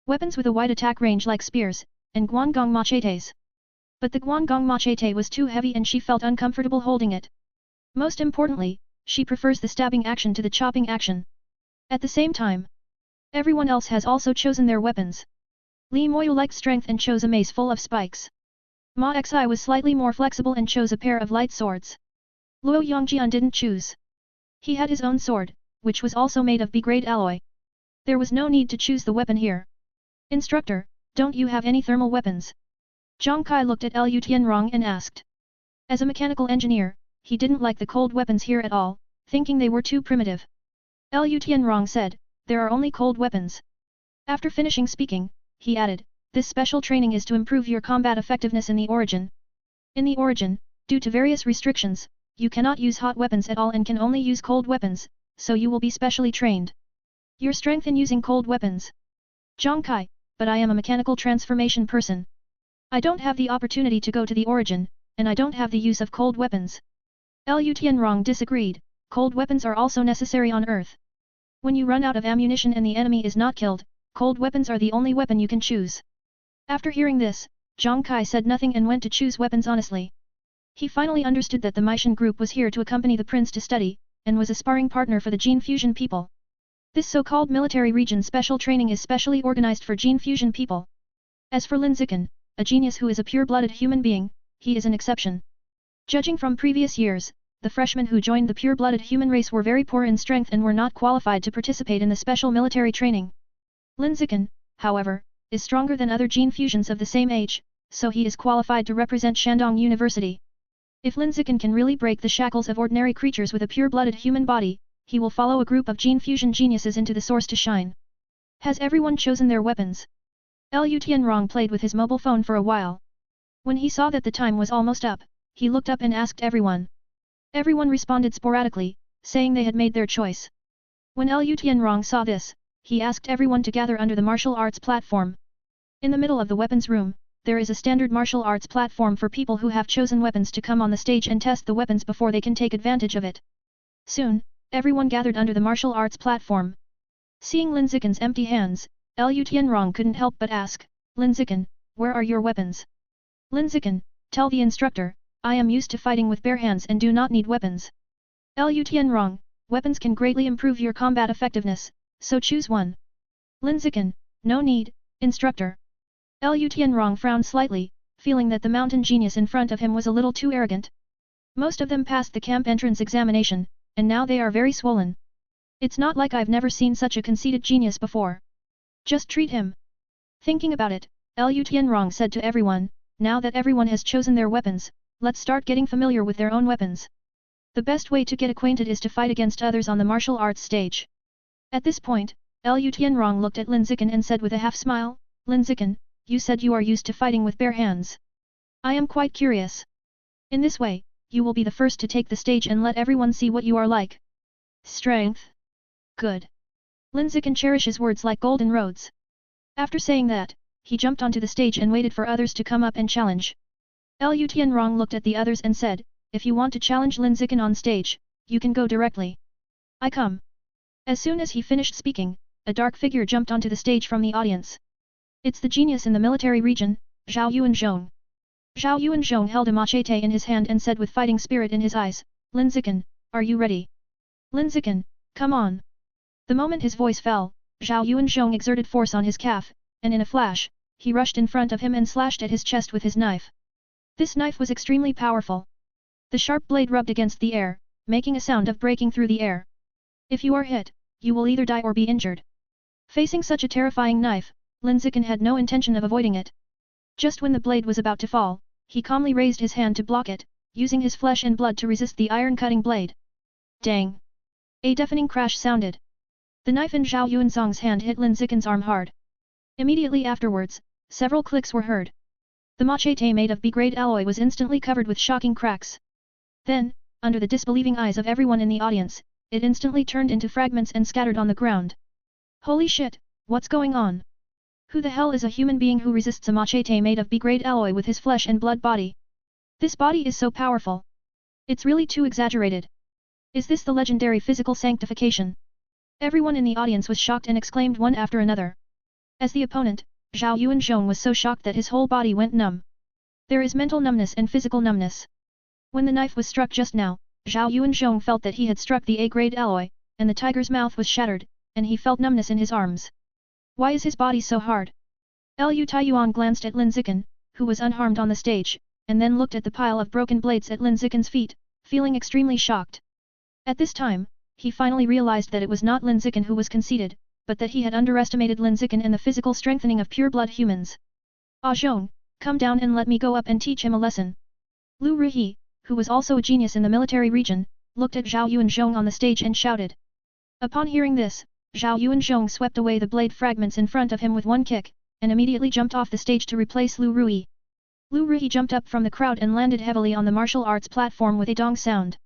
Weapons with a wide attack range like spears, and guangong machetes. But the guangong machete was too heavy and she felt uncomfortable holding it. Most importantly, she prefers the stabbing action to the chopping action. At the same time, everyone else has also chosen their weapons. Li Moyu liked strength and chose a mace full of spikes. Ma Xi was slightly more flexible and chose a pair of light swords. Luo Yongjian didn't choose. He had his own sword, which was also made of B-grade alloy. There was no need to choose the weapon here. "Instructor, don't you have any thermal weapons?" Zhang Kai looked at Lu Tianrong and asked. As a mechanical engineer, he didn't like the cold weapons here at all, thinking they were too primitive. Lu Tianrong said, "There are only cold weapons." After finishing speaking, he added, "This special training is to improve your combat effectiveness in the origin. In the origin, due to various restrictions, you cannot use hot weapons at all and can only use cold weapons, so you will be specially trained. Your strength in using cold weapons." Zhang Kai, "But I am a mechanical transformation person. I don't have the opportunity to go to the origin, and I don't have the use of cold weapons." Lu Tianrong disagreed, "Cold weapons are also necessary on Earth. When you run out of ammunition and the enemy is not killed, cold weapons are the only weapon you can choose." After hearing this, Zhang Kai said nothing and went to choose weapons honestly. He finally understood that the Meishan group was here to accompany the prince to study, and was a sparring partner for the gene fusion people. This so-called military region special training is specially organized for gene fusion people. As for Lin Zichen, a genius who is a pure-blooded human being, he is an exception. Judging from previous years, the freshmen who joined the pure-blooded human race were very poor in strength and were not qualified to participate in the special military training. Lin Zichen, however, is stronger than other gene fusions of the same age, so he is qualified to represent Shandong University. If Lin Zichen can really break the shackles of ordinary creatures with a pure-blooded human body, he will follow a group of gene fusion geniuses into the source to shine. Has everyone chosen their weapons? Lu Tianrong played with his mobile phone for a while. When he saw that the time was almost up, he looked up and asked everyone. Everyone responded sporadically, saying they had made their choice. When Lu Tianrong saw this, he asked everyone to gather under the martial arts platform. In the middle of the weapons room, there is a standard martial arts platform for people who have chosen weapons to come on the stage and test the weapons before they can take advantage of it. Soon, everyone gathered under the martial arts platform. Seeing Lin Zichen's empty hands, Lu Tianrong couldn't help but ask, Lin Zichen, where are your weapons? Lin Zichen, tell the instructor, I am used to fighting with bare hands and do not need weapons. Lu Tianrong, weapons can greatly improve your combat effectiveness, so choose one. Lin Zichen, no need, instructor. Lu Tianrong frowned slightly, feeling that the mountain genius in front of him was a little too arrogant. Most of them passed the camp entrance examination, and now they are very swollen. It's not like I've never seen such a conceited genius before. Just treat him. Thinking about it, Lu Tianrong said to everyone, now that everyone has chosen their weapons, let's start getting familiar with their own weapons. The best way to get acquainted is to fight against others on the martial arts stage. At this point, Lu Tianrong looked at Lin Zichen and said with a half-smile, Lin Zichen, you said you are used to fighting with bare hands. I am quite curious. In this way, you will be the first to take the stage and let everyone see what you are like. Strength. Good. Lin Zichen cherishes words like golden roads. After saying that, he jumped onto the stage and waited for others to come up and challenge. Lu Tianrong looked at the others and said, if you want to challenge Lin Zichen on stage, you can go directly. I come. As soon as he finished speaking, a dark figure jumped onto the stage from the audience. It's the genius in the military region, Zhao Yuanzhong. Zhao Yuanzhong held a machete in his hand and said with fighting spirit in his eyes, Lin Zichen, are you ready? Lin Zichen, come on. The moment his voice fell, Zhao Yuanzhong exerted force on his calf, and in a flash, he rushed in front of him and slashed at his chest with his knife. This knife was extremely powerful. The sharp blade rubbed against the air, making a sound of breaking through the air. If you are hit, you will either die or be injured. Facing such a terrifying knife, Lin Zichen had no intention of avoiding it. Just when the blade was about to fall, he calmly raised his hand to block it, using his flesh and blood to resist the iron-cutting blade. Dang! A deafening crash sounded. The knife in Zhao Yuanzhong's hand hit Lin Zichen's arm hard. Immediately afterwards, several clicks were heard. The machete made of B-grade alloy was instantly covered with shocking cracks. Then, under the disbelieving eyes of everyone in the audience, it instantly turned into fragments and scattered on the ground. Holy shit, what's going on? Who the hell is a human being who resists a machete made of B-grade alloy with his flesh and blood body? This body is so powerful. It's really too exaggerated. Is this the legendary physical sanctification? Everyone in the audience was shocked and exclaimed one after another. As the opponent, Zhao Yuanzhong was so shocked that his whole body went numb. There is mental numbness and physical numbness. When the knife was struck just now, Zhao Yuanzhong felt that he had struck the A-grade alloy, and the tiger's mouth was shattered, and he felt numbness in his arms. Why is his body so hard? Lu Taiyuan glanced at Lin Zichen, who was unharmed on the stage, and then looked at the pile of broken blades at Lin Zichen's feet, feeling extremely shocked. At this time, he finally realized that it was not Lin Zichen who was conceited, but that he had underestimated Lin Zichen and the physical strengthening of pure-blood humans. Ah Zhong, come down and let me go up and teach him a lesson. Lu Ruhi, who was also a genius in the military region, looked at Zhao Yuanzhong on the stage and shouted. Upon hearing this, Zhao Yuanzhong swept away the blade fragments in front of him with one kick, and immediately jumped off the stage to replace Lu Ruhi. Lu Ruhi jumped up from the crowd and landed heavily on the martial arts platform with a dong sound.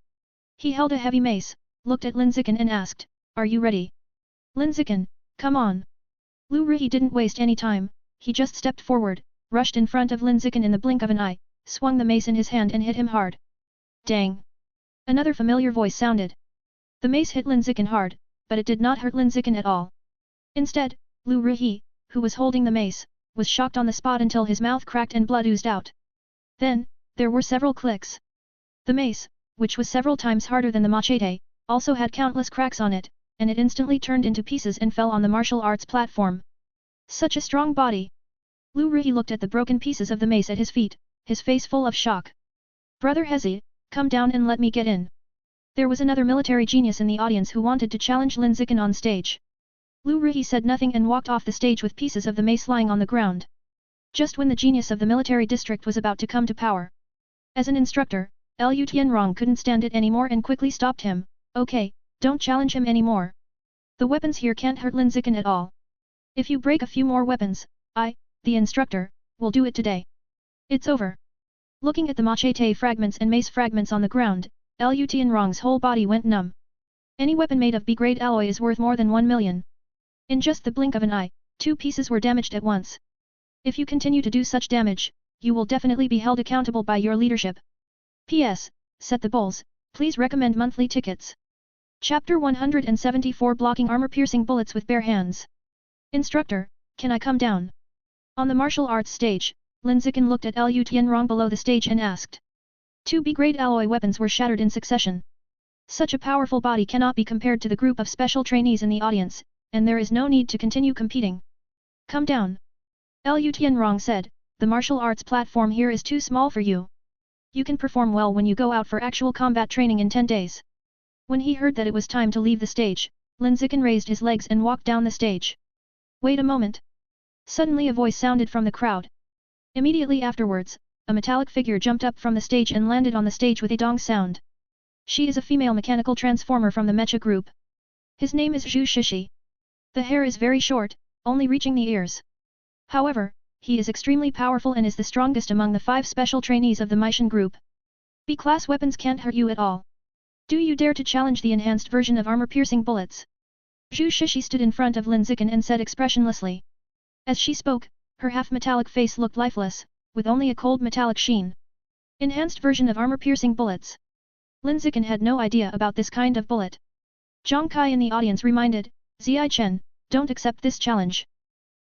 He held a heavy mace, looked at Lin Zichen and asked, are you ready? Lin Zichen, come on. Lu Ruhi didn't waste any time, he just stepped forward, rushed in front of Lin Zichen in the blink of an eye, swung the mace in his hand and hit him hard. Dang! Another familiar voice sounded. The mace hit Lin Zichen hard, but it did not hurt Lin Zichen at all. Instead, Lu Ruhi, who was holding the mace, was shocked on the spot until his mouth cracked and blood oozed out. Then, there were several clicks. The mace, which was several times harder than the machete, also had countless cracks on it, and it instantly turned into pieces and fell on the martial arts platform. Such a strong body! Lu Ruhi looked at the broken pieces of the mace at his feet, his face full of shock. Brother Hezi, come down and let me get in. There was another military genius in the audience who wanted to challenge Lin Zichen on stage. Lu Ruhi said nothing and walked off the stage with pieces of the mace lying on the ground. Just when the genius of the military district was about to come to power. As an instructor, Lu Tianrong couldn't stand it anymore and quickly stopped him. Okay, don't challenge him anymore. The weapons here can't hurt Lin Zichen at all. If you break a few more weapons, I, the instructor, will do it today. It's over. Looking at the machete fragments and mace fragments on the ground, Lu Tianrong's whole body went numb. Any weapon made of B-grade alloy is worth more than 1 million. In just the blink of an eye, 2 pieces were damaged at once. If you continue to do such damage, you will definitely be held accountable by your leadership. P.S. Set the bowls, please recommend monthly tickets. Chapter 174 Blocking armor-piercing bullets with bare hands. Instructor, can I come down? On the martial arts stage, Lin Zichen looked at Liu Tianrong below the stage and asked. 2 B-grade alloy weapons were shattered in succession. Such a powerful body cannot be compared to the group of special trainees in the audience, and there is no need to continue competing. Come down. Liu Tianrong said, the martial arts platform here is too small for you. You can perform well when you go out for actual combat training in 10 days. When he heard that it was time to leave the stage, Lin Zichen raised his legs and walked down the stage. Wait a moment. Suddenly a voice sounded from the crowd. Immediately afterwards, a metallic figure jumped up from the stage and landed on the stage with a dong sound. She is a female mechanical transformer from the mecha group. His name is Zhu Shishi. The hair is very short, only reaching the ears. However, he is extremely powerful and is the strongest among the 5 special trainees of the Meishan group. B-class weapons can't hurt you at all. Do you dare to challenge the enhanced version of armor-piercing bullets? Zhu Shishi stood in front of Lin Zichen and said expressionlessly. As she spoke, her half-metallic face looked lifeless, with only a cold metallic sheen. Enhanced version of armor-piercing bullets. Lin Zichen had no idea about this kind of bullet. Zhang Kai in the audience reminded, Zichen, don't accept this challenge.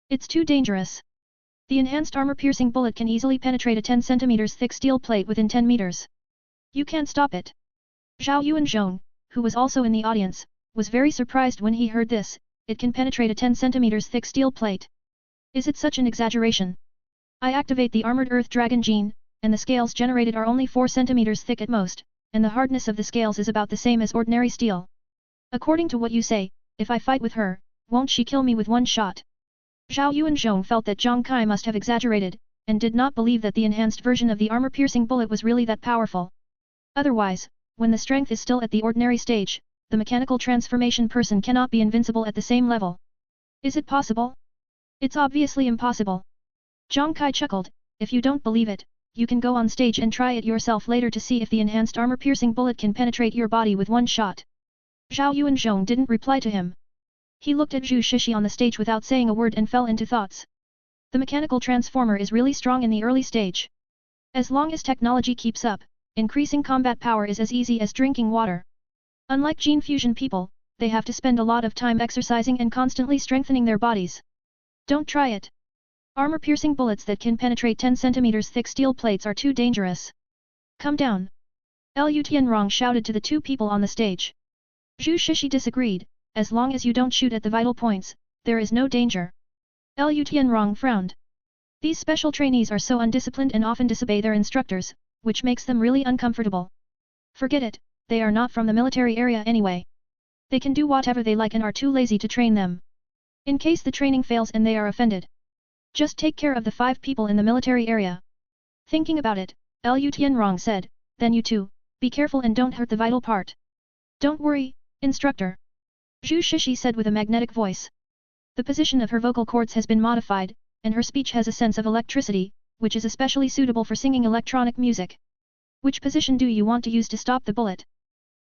It's too dangerous. The enhanced armor-piercing bullet can easily penetrate a 10 cm thick steel plate within 10 meters. You can't stop it. Zhao Yuanzhong, who was also in the audience, was very surprised when he heard this. It can penetrate a 10 cm thick steel plate. Is it such an exaggeration? I activate the armored earth dragon gene, and the scales generated are only 4 cm thick at most, and the hardness of the scales is about the same as ordinary steel. According to what you say, if I fight with her, won't she kill me with one shot? Zhao Yuanzhong felt that Zhang Kai must have exaggerated, and did not believe that the enhanced version of the armor-piercing bullet was really that powerful. Otherwise, when the strength is still at the ordinary stage, the mechanical transformation person cannot be invincible at the same level. Is it possible? It's obviously impossible. Zhang Kai chuckled, if you don't believe it, you can go on stage and try it yourself later to see if the enhanced armor-piercing bullet can penetrate your body with one shot. Zhao Yuanzhong didn't reply to him. He looked at Zhu Shishi on the stage without saying a word and fell into thoughts. The mechanical transformer is really strong in the early stage. As long as technology keeps up, increasing combat power is as easy as drinking water. Unlike gene fusion people, they have to spend a lot of time exercising and constantly strengthening their bodies. Don't try it. Armor-piercing bullets that can penetrate 10 cm thick steel plates are too dangerous. Come down. Liu Tianrong shouted to the 2 people on the stage. Zhu Shishi disagreed, as long as you don't shoot at the vital points, there is no danger. Liu Tianrong frowned. These special trainees are so undisciplined and often disobey their instructors, which makes them really uncomfortable. Forget it, they are not from the military area anyway. They can do whatever they like and are too lazy to train them. In case the training fails and they are offended, just take care of the 5 people in the military area. Thinking about it, Liu Tianrong said, then you too, be careful and don't hurt the vital part. Don't worry, instructor. Zhu Shishi said with a magnetic voice. The position of her vocal cords has been modified, and her speech has a sense of electricity, which is especially suitable for singing electronic music. Which position do you want to use to stop the bullet?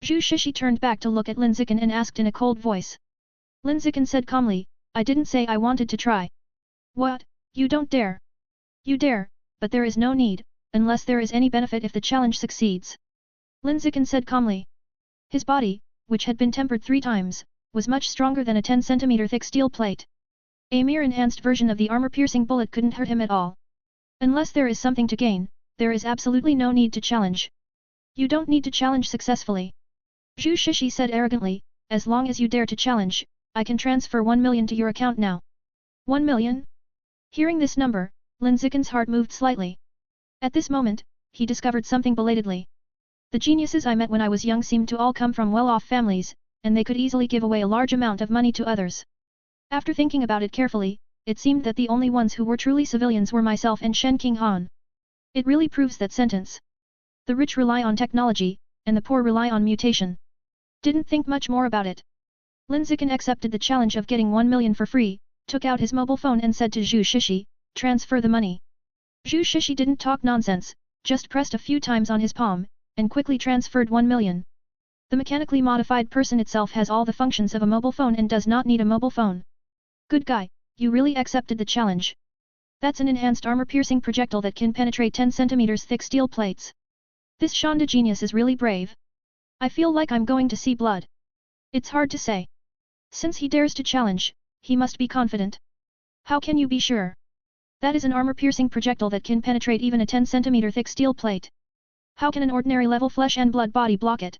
Zhu Shishi turned back to look at Lin Zichen and asked in a cold voice. Lin Zichen said calmly, I didn't say I wanted to try. What? You don't dare. You dare, but there is no need, unless there is any benefit if the challenge succeeds. Lin Zichen said calmly. His body, which had been tempered 3 times, was much stronger than a 10 cm thick steel plate. A mere enhanced version of the armor-piercing bullet couldn't hurt him at all. Unless there is something to gain, there is absolutely no need to challenge. You don't need to challenge successfully. Zhu Shishi said arrogantly, as long as you dare to challenge, I can transfer 1 million to your account now. 1 million? Hearing this number, Lin Zichen's heart moved slightly. At this moment, he discovered something belatedly. The geniuses I met when I was young seemed to all come from well-off families, and they could easily give away a large amount of money to others. After thinking about it carefully, it seemed that the only ones who were truly civilians were myself and Shen Qinghan. It really proves that sentence. The rich rely on technology, and the poor rely on mutation. Didn't think much more about it. Lin Zichen accepted the challenge of getting 1 million for free, took out his mobile phone and said to Zhu Shishi, transfer the money. Zhu Shishi didn't talk nonsense, just pressed a few times on his palm, and quickly transferred 1 million. The mechanically modified person itself has all the functions of a mobile phone and does not need a mobile phone. Good guy, you really accepted the challenge. That's an enhanced armor-piercing projectile that can penetrate 10 cm thick steel plates. This Shonda genius is really brave. I feel like I'm going to see blood. It's hard to say. Since he dares to challenge, he must be confident. How can you be sure? That is an armor-piercing projectile that can penetrate even a 10 cm thick steel plate. How can an ordinary level flesh and blood body block it?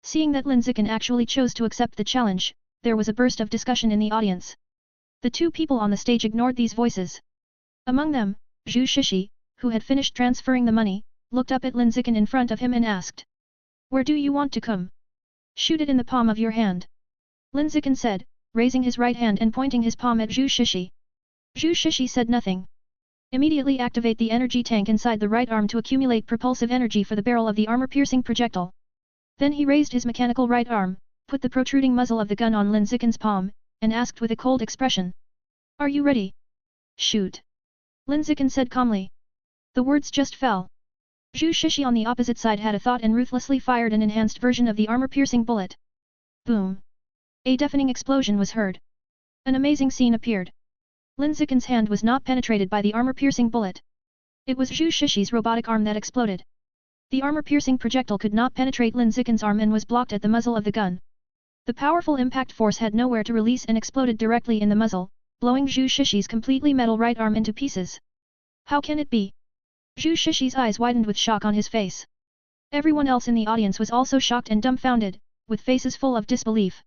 Seeing that Lin Zichen actually chose to accept the challenge, there was a burst of discussion in the audience. The two people on the stage ignored these voices. Among them, Zhu Shishi, who had finished transferring the money, looked up at Lin Zichen in front of him and asked. Where do you want to come? Shoot it in the palm of your hand. Lin Zichen said, raising his right hand and pointing his palm at Zhu Shishi. Zhu Shishi said nothing. Immediately activate the energy tank inside the right arm to accumulate propulsive energy for the barrel of the armor-piercing projectile. Then he raised his mechanical right arm, put the protruding muzzle of the gun on Lin Zichen's palm, and asked with a cold expression. Are you ready? Shoot. Lin Zichen said calmly. The words just fell. Zhu Shishi on the opposite side had a thought and ruthlessly fired an enhanced version of the armor-piercing bullet. Boom. A deafening explosion was heard. An amazing scene appeared. Lin Zichen's hand was not penetrated by the armor-piercing bullet. It was Zhu Shishi's robotic arm that exploded. The armor-piercing projectile could not penetrate Lin Zichen's arm and was blocked at the muzzle of the gun. The powerful impact force had nowhere to release and exploded directly in the muzzle, blowing Zhu Shishi's completely metal right arm into pieces. How can it be? Zhu Shishi's eyes widened with shock on his face. Everyone else in the audience was also shocked and dumbfounded, with faces full of disbelief.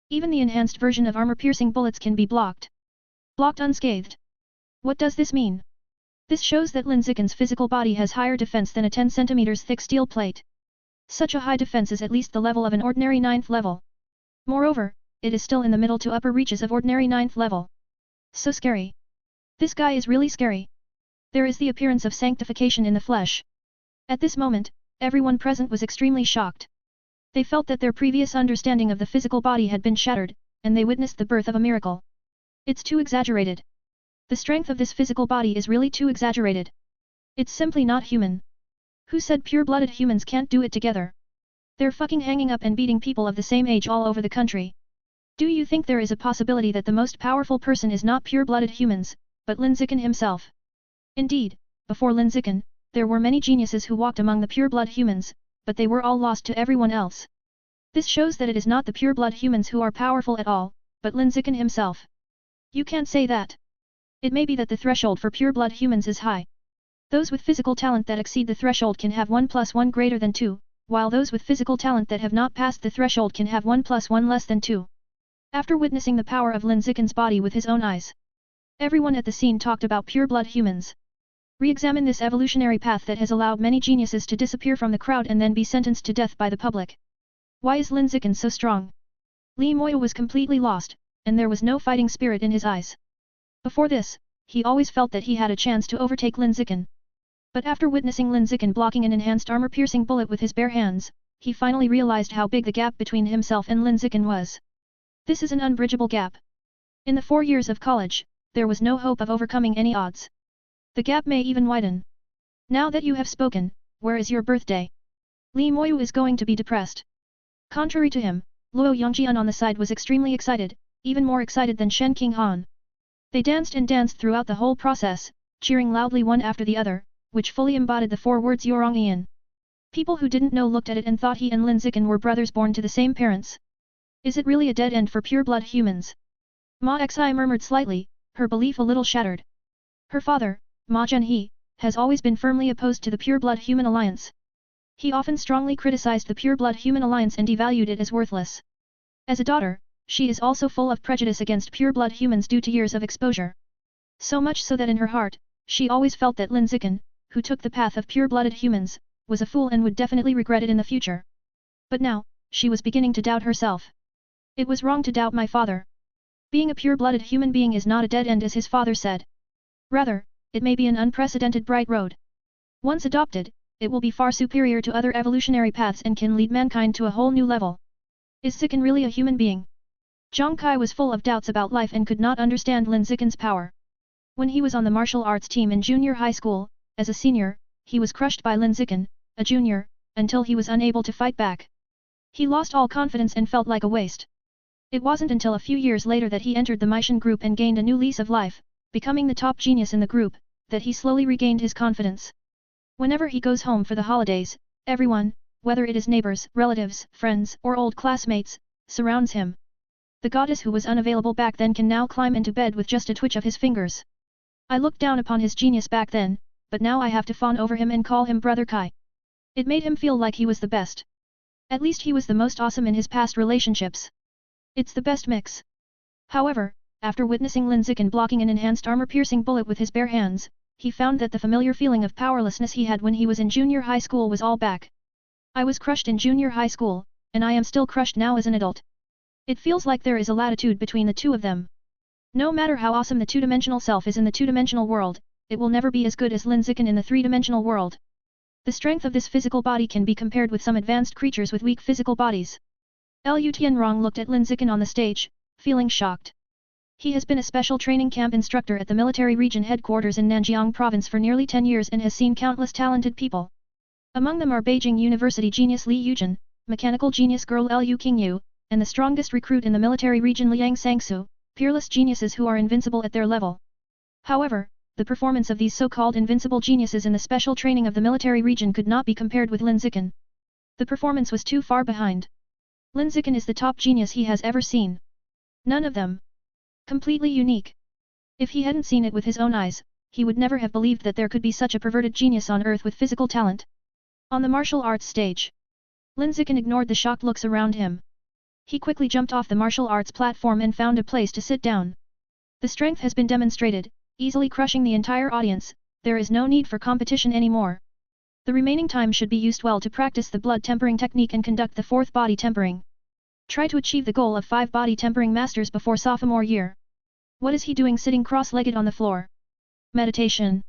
Even the enhanced version of armor-piercing bullets can be blocked. Blocked unscathed. What does this mean? This shows that Lin Zichen's physical body has higher defense than a 10 cm thick steel plate. Such a high defense is at least the level of an ordinary 9th level. Moreover, it is still in the middle to upper reaches of ordinary 9th level. So scary. This guy is really scary. There is the appearance of sanctification in the flesh. At this moment, everyone present was extremely shocked. They felt that their previous understanding of the physical body had been shattered, and they witnessed the birth of a miracle. It's too exaggerated. The strength of this physical body is really too exaggerated. It's simply not human. Who said pure-blooded humans can't do it together? They're fucking hanging up and beating people of the same age all over the country. Do you think there is a possibility that the most powerful person is not pure-blooded humans, but Lin Zichen himself? Indeed, before Lin Zichen, there were many geniuses who walked among the pure-blood humans, but they were all lost to everyone else. This shows that it is not the pure-blood humans who are powerful at all, but Lin Zichen himself. You can't say that. It may be that the threshold for pure-blood humans is high. Those with physical talent that exceed the threshold can have 1 + 1 greater than 2, while those with physical talent that have not passed the threshold can have 1 + 1 less than 2. After witnessing the power of Lin Zichen's body with his own eyes, everyone at the scene talked about pure-blood humans. Re-examine this evolutionary path that has allowed many geniuses to disappear from the crowd and then be sentenced to death by the public. Why is Lin Zichen so strong? Li Moya was completely lost, and there was no fighting spirit in his eyes. Before this, he always felt that he had a chance to overtake Lin Zichen. But after witnessing Lin Zichen blocking an enhanced armor-piercing bullet with his bare hands, he finally realized how big the gap between himself and Lin Zichen was. This is an unbridgeable gap. In the 4 years of college, there was no hope of overcoming any odds. The gap may even widen. Now that you have spoken, where is your birthday? Li Moyu is going to be depressed. Contrary to him, Luo Yongjian on the side was extremely excited, even more excited than Shen Qinghan. They danced and danced throughout the whole process, cheering loudly one after the other, which fully embodied the 4 words Yorong Ian. People who didn't know looked at it and thought he and Lin Zichen were brothers born to the same parents. Is it really a dead end for pure-blood humans? Ma Xi murmured slightly, her belief a little shattered. Her father, Ma Zhenhe, has always been firmly opposed to the pure-blood human alliance. He often strongly criticized the pure-blood human alliance and devalued it as worthless. As a daughter, she is also full of prejudice against pure-blood humans due to years of exposure. So much so that in her heart, she always felt that Lin Zichen, who took the path of pure-blooded humans, was a fool and would definitely regret it in the future. But now, she was beginning to doubt herself. It was wrong to doubt my father. Being a pure-blooded human being is not a dead end as his father said. Rather, it may be an unprecedented bright road. Once adopted, it will be far superior to other evolutionary paths and can lead mankind to a whole new level. Is Zichen really a human being? Zhang Kai was full of doubts about life and could not understand Lin Zichen's power. When he was on the martial arts team in junior high school, as a senior, he was crushed by Lin Zichen, a junior, until he was unable to fight back. He lost all confidence and felt like a waste. It wasn't until a few years later that he entered the Meishan group and gained a new lease of life, becoming the top genius in the group, that he slowly regained his confidence. Whenever he goes home for the holidays, everyone, whether it is neighbors, relatives, friends, or old classmates, surrounds him. The goddess who was unavailable back then can now climb into bed with just a twitch of his fingers. I looked down upon his genius back then, but now I have to fawn over him and call him Brother Kai. It made him feel like he was the best. At least he was the most awesome in his past relationships. It's the best mix. However, after witnessing Lin Zichen blocking an enhanced armor-piercing bullet with his bare hands, he found that the familiar feeling of powerlessness he had when he was in junior high school was all back. I was crushed in junior high school, and I am still crushed now as an adult. It feels like there is a latitude between the two of them. No matter how awesome the two-dimensional self is in the two-dimensional world, it will never be as good as Lin Zichen in the three-dimensional world. The strength of this physical body can be compared with some advanced creatures with weak physical bodies. Liu Tianrong looked at Lin Zichen on the stage, feeling shocked. He has been a special training camp instructor at the military region headquarters in Nanjiang province for nearly 10 years and has seen countless talented people. Among them are Beijing University genius Li Yujin, mechanical genius girl Liu Qingyu, and the strongest recruit in the military region Liang Sangsu, peerless geniuses who are invincible at their level. However, the performance of these so-called invincible geniuses in the special training of the military region could not be compared with Lin Zichen. The performance was too far behind. Lin Zichen is the top genius he has ever seen. None of them. Completely unique. If he hadn't seen it with his own eyes, he would never have believed that there could be such a perverted genius on earth with physical talent. On the martial arts stage, Lin Zichen ignored the shocked looks around him. He quickly jumped off the martial arts platform and found a place to sit down. The strength has been demonstrated, easily crushing the entire audience. There is no need for competition anymore. The remaining time should be used well to practice the blood tempering technique and conduct the fourth body tempering. Try to achieve the goal of 5 body tempering masters before sophomore year. What is he doing sitting cross-legged on the floor? Meditation.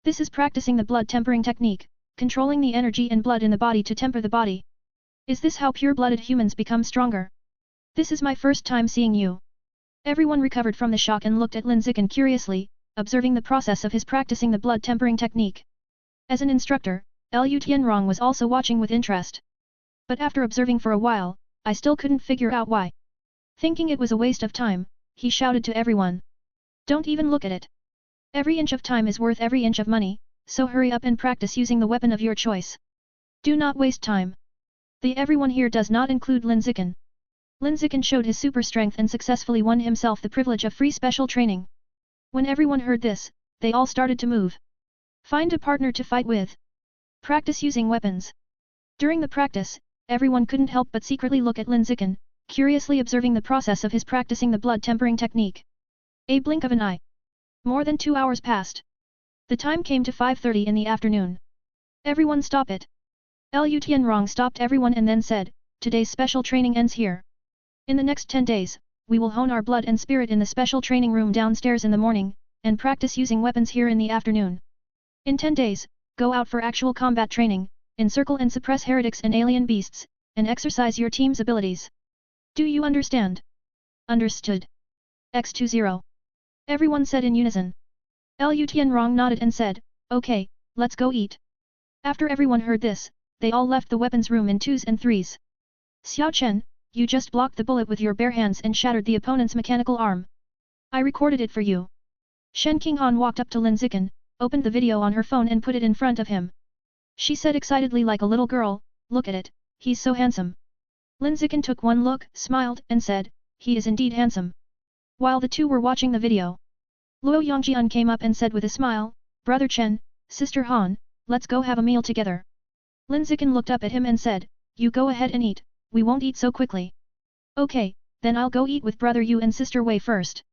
This is practicing the blood tempering technique, controlling the energy and blood in the body to temper the body. Is this how pure-blooded humans become stronger? This is my first time seeing you. Everyone recovered from the shock and looked at Lin Zichen curiously, observing the process of his practicing the blood tempering technique. As an instructor, Liu Tianrong was also watching with interest. But after observing for a while, I still couldn't figure out why. Thinking it was a waste of time, he shouted to everyone. Don't even look at it. Every inch of time is worth every inch of money, so hurry up and practice using the weapon of your choice. Do not waste time. The everyone here does not include Lin Zichen. Lin Zichen showed his super strength and successfully won himself the privilege of free special training. When everyone heard this, they all started to move. Find a partner to fight with. Practice using weapons. During the practice, everyone couldn't help but secretly look at Lin Zichen, curiously observing the process of his practicing the blood tempering technique. A blink of an eye. More than 2 hours passed. The time came to 5:30 in the afternoon. Everyone stop it. Liu Tianrong stopped everyone and then said, today's special training ends here. In the next 10 days, we will hone our blood and spirit in the special training room downstairs in the morning, and practice using weapons here in the afternoon. In 10 days, go out for actual combat training, encircle and suppress heretics and alien beasts, and exercise your team's abilities. Do you understand? Understood. X20. Everyone said in unison. Liu Tianrong nodded and said, okay, let's go eat. After everyone heard this, they all left the weapons room in 2s and 3s. Xiao Chen, you just blocked the bullet with your bare hands and shattered the opponent's mechanical arm. I recorded it for you. Shen Qinghan walked up to Lin Zichen, opened the video on her phone and put it in front of him. She said excitedly like a little girl, look at it, he's so handsome. Lin Zichen took one look, smiled, and said, he is indeed handsome. While the two were watching the video, Luo Yongjian came up and said with a smile, Brother Chen, Sister Han, let's go have a meal together. Lin Zichen looked up at him and said, you go ahead and eat, we won't eat so quickly. Okay, then I'll go eat with Brother Yu and Sister Wei first.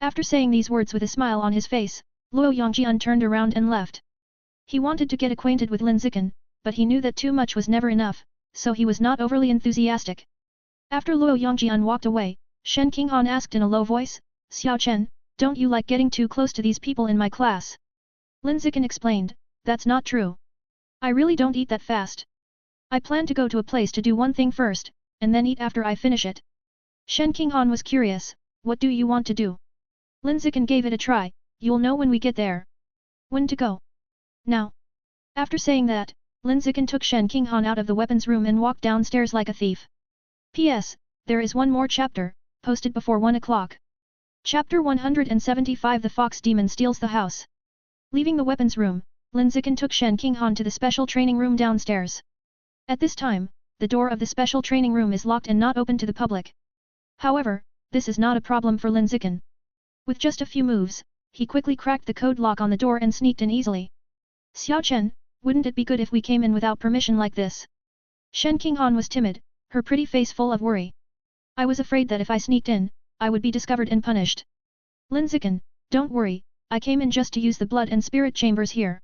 After saying these words with a smile on his face, Luo Yongjian turned around and left. He wanted to get acquainted with Lin Zichen, but he knew that too much was never enough, so he was not overly enthusiastic. After Luo Yongjian walked away, Shen Qinghan asked in a low voice, Xiao Chen, don't you like getting too close to these people in my class? Lin Zichen explained, that's not true. I really don't eat that fast. I plan to go to a place to do one thing first, and then eat after I finish it. Shen Qinghan was curious, what do you want to do? Lin Zichen gave it a try, you'll know when we get there. When to go? Now. After saying that, Lin Zichen took Shen Qinghan out of the weapons room and walked downstairs like a thief. P.S. There is one more chapter, posted before 1 o'clock. Chapter 175 The Fox Demon Steals the House. Leaving the weapons room, Lin Zichen took Shen Qinghan to the special training room downstairs. At this time, the door of the special training room is locked and not open to the public. However, this is not a problem for Lin Zichen. With just a few moves, he quickly cracked the code lock on the door and sneaked in easily. Xiao Chen, wouldn't it be good if we came in without permission like this? Shen Qinghan was timid, her pretty face full of worry. I was afraid that if I sneaked in, I would be discovered and punished. Lin Zichen, don't worry, I came in just to use the blood and spirit chambers here.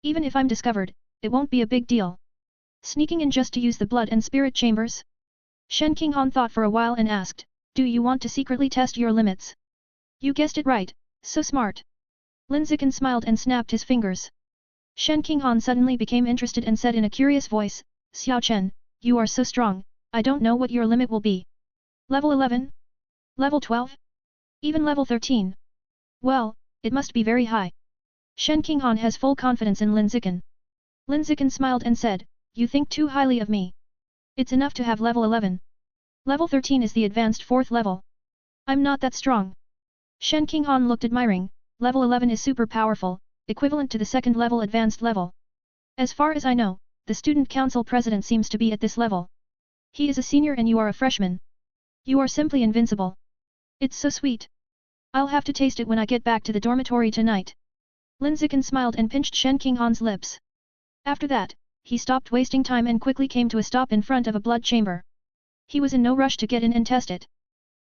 Even if I'm discovered, it won't be a big deal. Sneaking in just to use the blood and spirit chambers? Shen Qinghan thought for a while and asked, do you want to secretly test your limits? You guessed it right, so smart. Lin Zichen smiled and snapped his fingers. Shen Qinghan suddenly became interested and said in a curious voice, Xiao Chen, you are so strong, I don't know what your limit will be. Level 11? Level 12? Even level 13? Well, it must be very high. Shen Qinghan has full confidence in Lin Zichen. Lin Zichen smiled and said, you think too highly of me. It's enough to have level 11. Level 13 is the advanced 4th level. I'm not that strong. Shen Qinghan looked admiring, level 11 is super powerful, equivalent to the 2nd level advanced level. As far as I know, the student council president seems to be at this level. He is a senior and you are a freshman. You are simply invincible. It's so sweet. I'll have to taste it when I get back to the dormitory tonight. Lin Zichen smiled and pinched Shen Qinghan's lips. After that, he stopped wasting time and quickly came to a stop in front of a blood chamber. He was in no rush to get in and test it.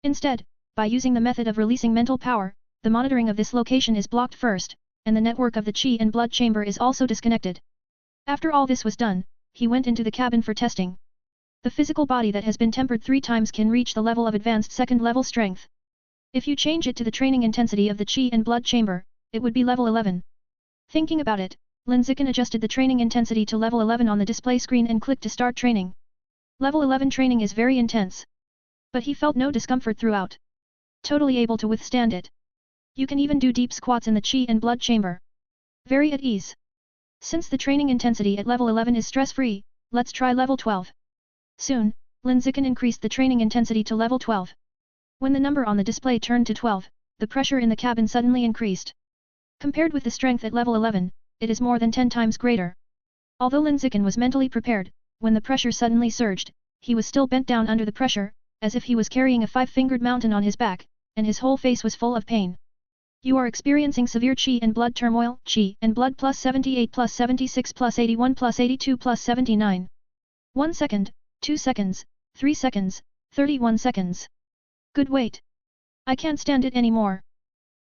Instead, by using the method of releasing mental power, the monitoring of this location is blocked first, and the network of the qi and blood chamber is also disconnected. After all this was done, he went into the cabin for testing. The physical body that has been tempered 3 times can reach the level of advanced 2nd level strength. If you change it to the training intensity of the qi and blood chamber, it would be level 11. Thinking about it, Lin Zichen adjusted the training intensity to level 11 on the display screen and clicked to start training. Level 11 training is very intense. But he felt no discomfort throughout. Totally able to withstand it. You can even do deep squats in the qi and blood chamber. Very at ease. Since the training intensity at level 11 is stress-free, let's try level 12. Soon, Lin Zichen increased the training intensity to level 12. When the number on the display turned to 12, the pressure in the cabin suddenly increased. Compared with the strength at level 11, it is more than 10 times greater. Although Lin Zichen was mentally prepared, when the pressure suddenly surged, he was still bent down under the pressure, as if he was carrying a 5-fingered mountain on his back, and his whole face was full of pain. You are experiencing severe qi and blood turmoil, qi and blood plus 78 plus 76 plus 81 plus 82 plus 79. 1 second, 2 seconds, 3 seconds, 31 seconds. Good wait. I can't stand it anymore.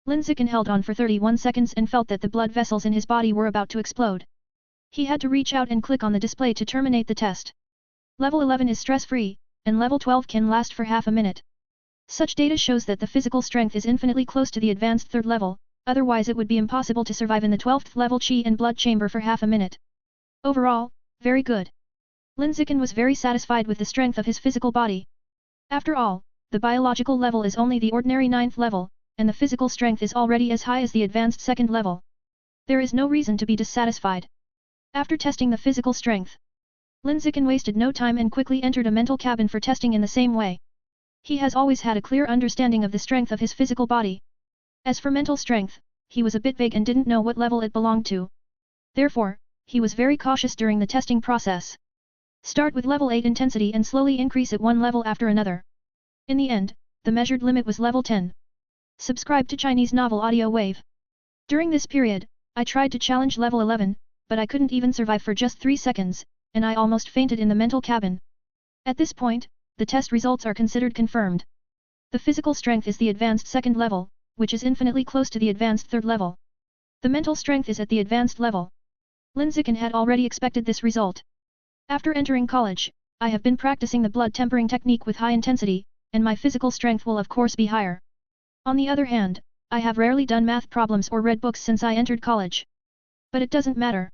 Lin Zichen held on for 31 seconds and felt that the blood vessels in his body were about to explode. He had to reach out and click on the display to terminate the test. Level 11 is stress-free, and level 12 can last for half a minute. Such data shows that the physical strength is infinitely close to the advanced 3rd level, otherwise it would be impossible to survive in the 12th level qi and blood chamber for half a minute. Overall, very good. Lin Zichen was very satisfied with the strength of his physical body. After all, the biological level is only the ordinary 9th level, and the physical strength is already as high as the advanced 2nd level. There is no reason to be dissatisfied. After testing the physical strength, Lin Zichen wasted no time and quickly entered a mental cabin for testing in the same way. He has always had a clear understanding of the strength of his physical body. As for mental strength, he was a bit vague and didn't know what level it belonged to. Therefore, he was very cautious during the testing process. Start with level 8 intensity and slowly increase it one level after another. In the end, the measured limit was level 10. Subscribe to Chinese Novel Audio Wave. During this period, I tried to challenge level 11, but I couldn't even survive for just 3 seconds, and I almost fainted in the mental cabin. At this point, the test results are considered confirmed. The physical strength is the advanced 2nd level, which is infinitely close to the advanced 3rd level. The mental strength is at the advanced level. Lin Zichen had already expected this result. After entering college, I have been practicing the blood tempering technique with high intensity, and my physical strength will of course be higher. On the other hand, I have rarely done math problems or read books since I entered college. But it doesn't matter.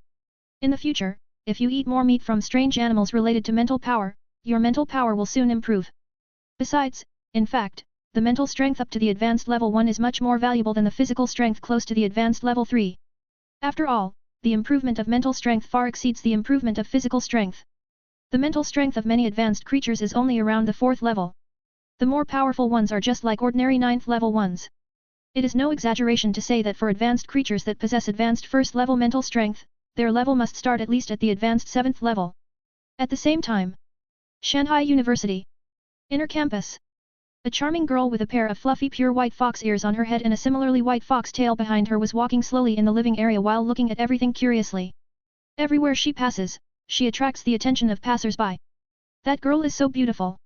In the future, if you eat more meat from strange animals related to mental power, your mental power will soon improve. Besides, in fact, the mental strength up to the advanced level 1 is much more valuable than the physical strength close to the advanced level 3. After all, the improvement of mental strength far exceeds the improvement of physical strength. The mental strength of many advanced creatures is only around the 4th level. The more powerful ones are just like ordinary 9th level ones. It is no exaggeration to say that for advanced creatures that possess advanced 1st level mental strength, their level must start at least at the advanced 7th level. At the same time, Shanghai University. Inner Campus. A charming girl with a pair of fluffy pure white fox ears on her head and a similarly white fox tail behind her was walking slowly in the living area while looking at everything curiously. Everywhere she passes, she attracts the attention of passers-by. That girl is so beautiful.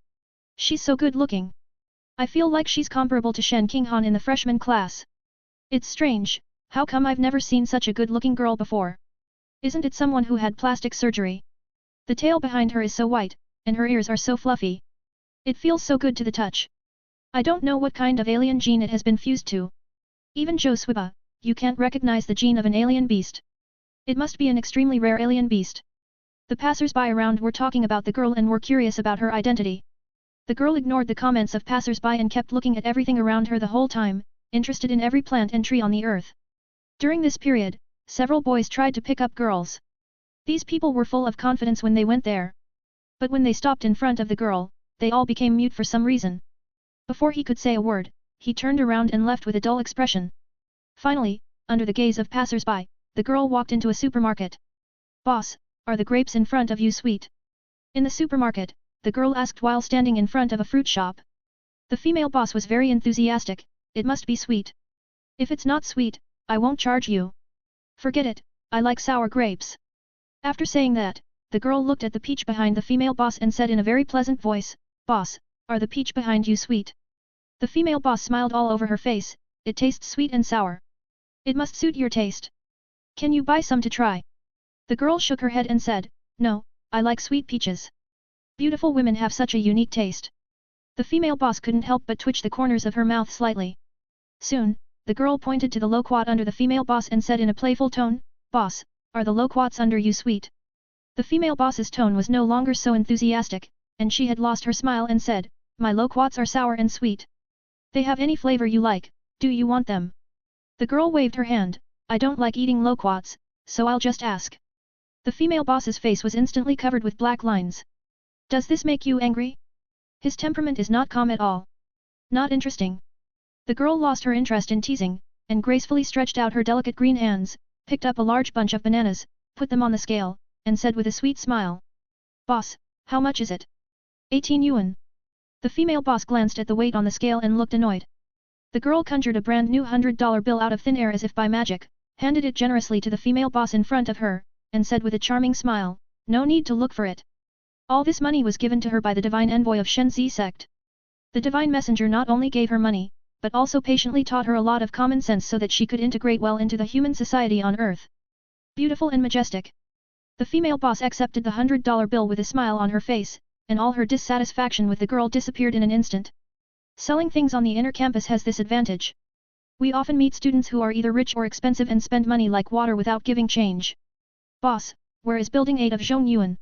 She's so good-looking. I feel like she's comparable to Shen Qinghan in the freshman class. It's strange, how come I've never seen such a good-looking girl before? Isn't it someone who had plastic surgery? The tail behind her is so white, and her ears are so fluffy. It feels so good to the touch. I don't know what kind of alien gene it has been fused to. Even Zhou Suiba, you can't recognize the gene of an alien beast. It must be an extremely rare alien beast. The passers-by around were talking about the girl and were curious about her identity. The girl ignored the comments of passers-by and kept looking at everything around her the whole time, interested in every plant and tree on the earth. During this period, several boys tried to pick up girls. These people were full of confidence when they went there. But when they stopped in front of the girl, they all became mute for some reason. Before he could say a word, he turned around and left with a dull expression. Finally, under the gaze of passers-by, the girl walked into a supermarket. "Boss, are the grapes in front of you sweet?" In the supermarket, the girl asked while standing in front of a fruit shop. The female boss was very enthusiastic. "It must be sweet. If it's not sweet, I won't charge you." "Forget it, I like sour grapes." After saying that, the girl looked at the peach behind the female boss and said in a very pleasant voice, "Boss, are the peach behind you sweet?" The female boss smiled all over her face. "It tastes sweet and sour. It must suit your taste. Can you buy some to try?" The girl shook her head and said, "No, I like sweet peaches. Beautiful women have such a unique taste." The female boss couldn't help but twitch the corners of her mouth slightly. Soon, the girl pointed to the loquat under the female boss and said in a playful tone, "Boss, are the loquats under you sweet?" The female boss's tone was no longer so enthusiastic, and she had lost her smile and said, "My loquats are sour and sweet. They have any flavor you like, do you want them?" The girl waved her hand, "I don't like eating loquats, so I'll just ask." The female boss's face was instantly covered with black lines. "Does this make you angry?" His temperament is not calm at all. Not interesting. The girl lost her interest in teasing, and gracefully stretched out her delicate green hands, picked up a large bunch of bananas, put them on the scale, and said with a sweet smile, "Boss, how much is it?" 18 yuan. The female boss glanced at the weight on the scale and looked annoyed. The girl conjured a brand new $100 bill out of thin air as if by magic, handed it generously to the female boss in front of her, and said with a charming smile, "No need to look for it. All this money was given to her by the divine envoy of Shenzi sect." The divine messenger not only gave her money, but also patiently taught her a lot of common sense so that she could integrate well into the human society on earth. Beautiful and majestic. The female boss accepted the $100 bill with a smile on her face, and all her dissatisfaction with the girl disappeared in an instant. Selling things on the inner campus has this advantage. We often meet students who are either rich or expensive and spend money like water without giving change. "Boss, where is building 8 of Zhongyuan?"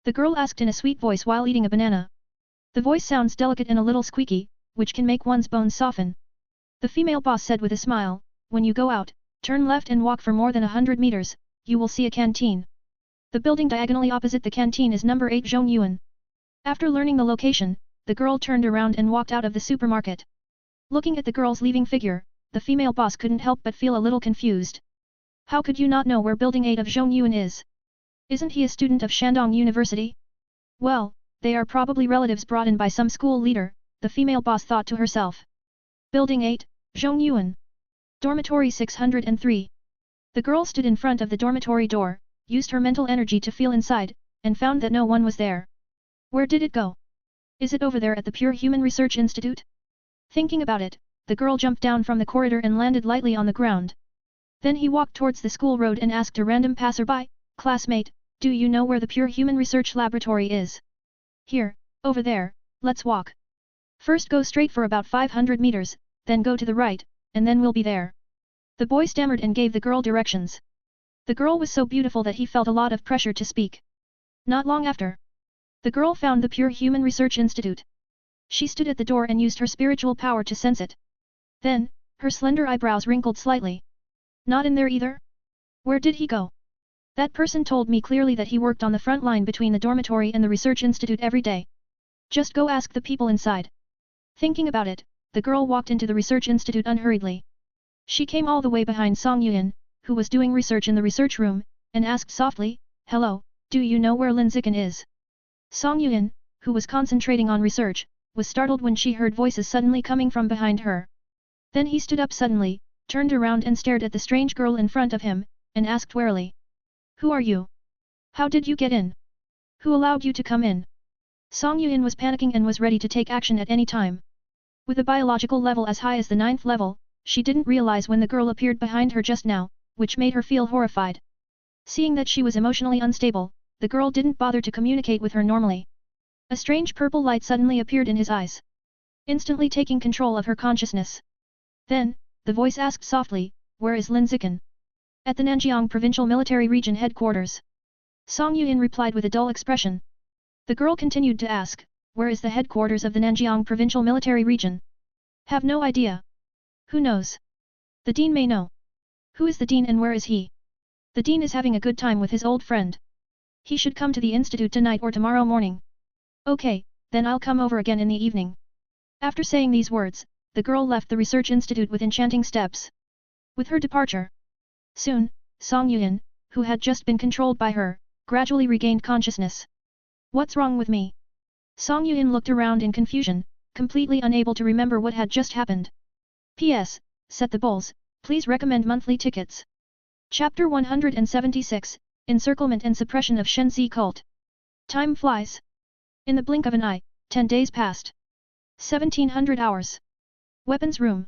The girl asked in a sweet voice while eating a banana. The voice sounds delicate and a little squeaky, which can make one's bones soften. The female boss said with a smile, "When you go out, turn left and walk for more than 100 meters, you will see a canteen. The building diagonally opposite the canteen is number 8 Zhongyuan." After learning the location, the girl turned around and walked out of the supermarket. Looking at the girl's leaving figure, the female boss couldn't help but feel a little confused. "How could you not know where building 8 of Zhongyuan is? Isn't he a student of Shandong University?" "Well, they are probably relatives brought in by some school leader," the female boss thought to herself. Building 8, Zhongyuan. Dormitory 603. The girl stood in front of the dormitory door, used her mental energy to feel inside, and found that no one was there. Where did it go? Is it over there at the Pure Human Research Institute? Thinking about it, the girl jumped down from the corridor and landed lightly on the ground. Then he walked towards the school road and asked a random passerby, "Classmate, do you know where the Pure Human Research Laboratory is?" "Here, over there, let's walk. First go straight for about 500 meters, then go to the right, and then we'll be there." The boy stammered and gave the girl directions. The girl was so beautiful that he felt a lot of pressure to speak. Not long after, the girl found the Pure Human Research Institute. She stood at the door and used her spiritual power to sense it. Then, her slender eyebrows wrinkled slightly. "Not in there either? Where did he go? That person told me clearly that he worked on the front line between the dormitory and the research institute every day. Just go ask the people inside." Thinking about it, the girl walked into the research institute unhurriedly. She came all the way behind Song Yuan, who was doing research in the research room, and asked softly, "Hello, do you know where Lin Zichen is?" Song Yuan, who was concentrating on research, was startled when she heard voices suddenly coming from behind her. Then he stood up suddenly, turned around and stared at the strange girl in front of him, and asked warily. Who are you? How did you get in? Who allowed you to come in? Song Yuan was panicking and was ready to take action at any time. With a biological level as high as the 9th level, she didn't realize when the girl appeared behind her just now, which made her feel horrified. Seeing that she was emotionally unstable, the girl didn't bother to communicate with her normally. A strange purple light suddenly appeared in his eyes, instantly taking control of her consciousness. Then, the voice asked softly, where is Lin Zichen? At the Nanjiang Provincial Military Region headquarters. Song Yuan replied with a dull expression. The girl continued to ask, where is the headquarters of the Nanjiang Provincial Military Region? Have no idea. Who knows? The dean may know. Who is the dean and where is he? The dean is having a good time with his old friend. He should come to the institute tonight or tomorrow morning. Okay, then I'll come over again in the evening. After saying these words, the girl left the research institute with enchanting steps. With her departure, soon, Song Yuan, who had just been controlled by her, gradually regained consciousness. What's wrong with me? Song Yuan looked around in confusion, completely unable to remember what had just happened. P.S. Set the bowls, please recommend monthly tickets. Chapter 176, Encirclement and Suppression of Shenzi Cult. Time flies. In the blink of an eye, 10 days passed. 1700 hours. Weapons room.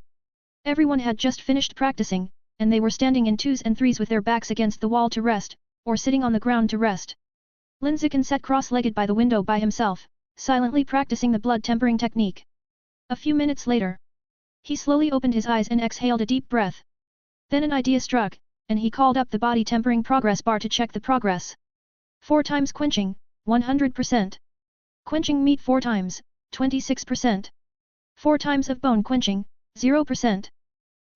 Everyone had just finished practicing, and they were standing in 2s and 3s with their backs against the wall to rest, or sitting on the ground to rest. Lin Zichen sat cross-legged by the window by himself, silently practicing the blood tempering technique. A few minutes later, he slowly opened his eyes and exhaled a deep breath. Then an idea struck, and he called up the body tempering progress bar to check the progress. 4 times quenching, 100%. Quenching meat 4 times, 26%. 4 times of bone quenching, 0%.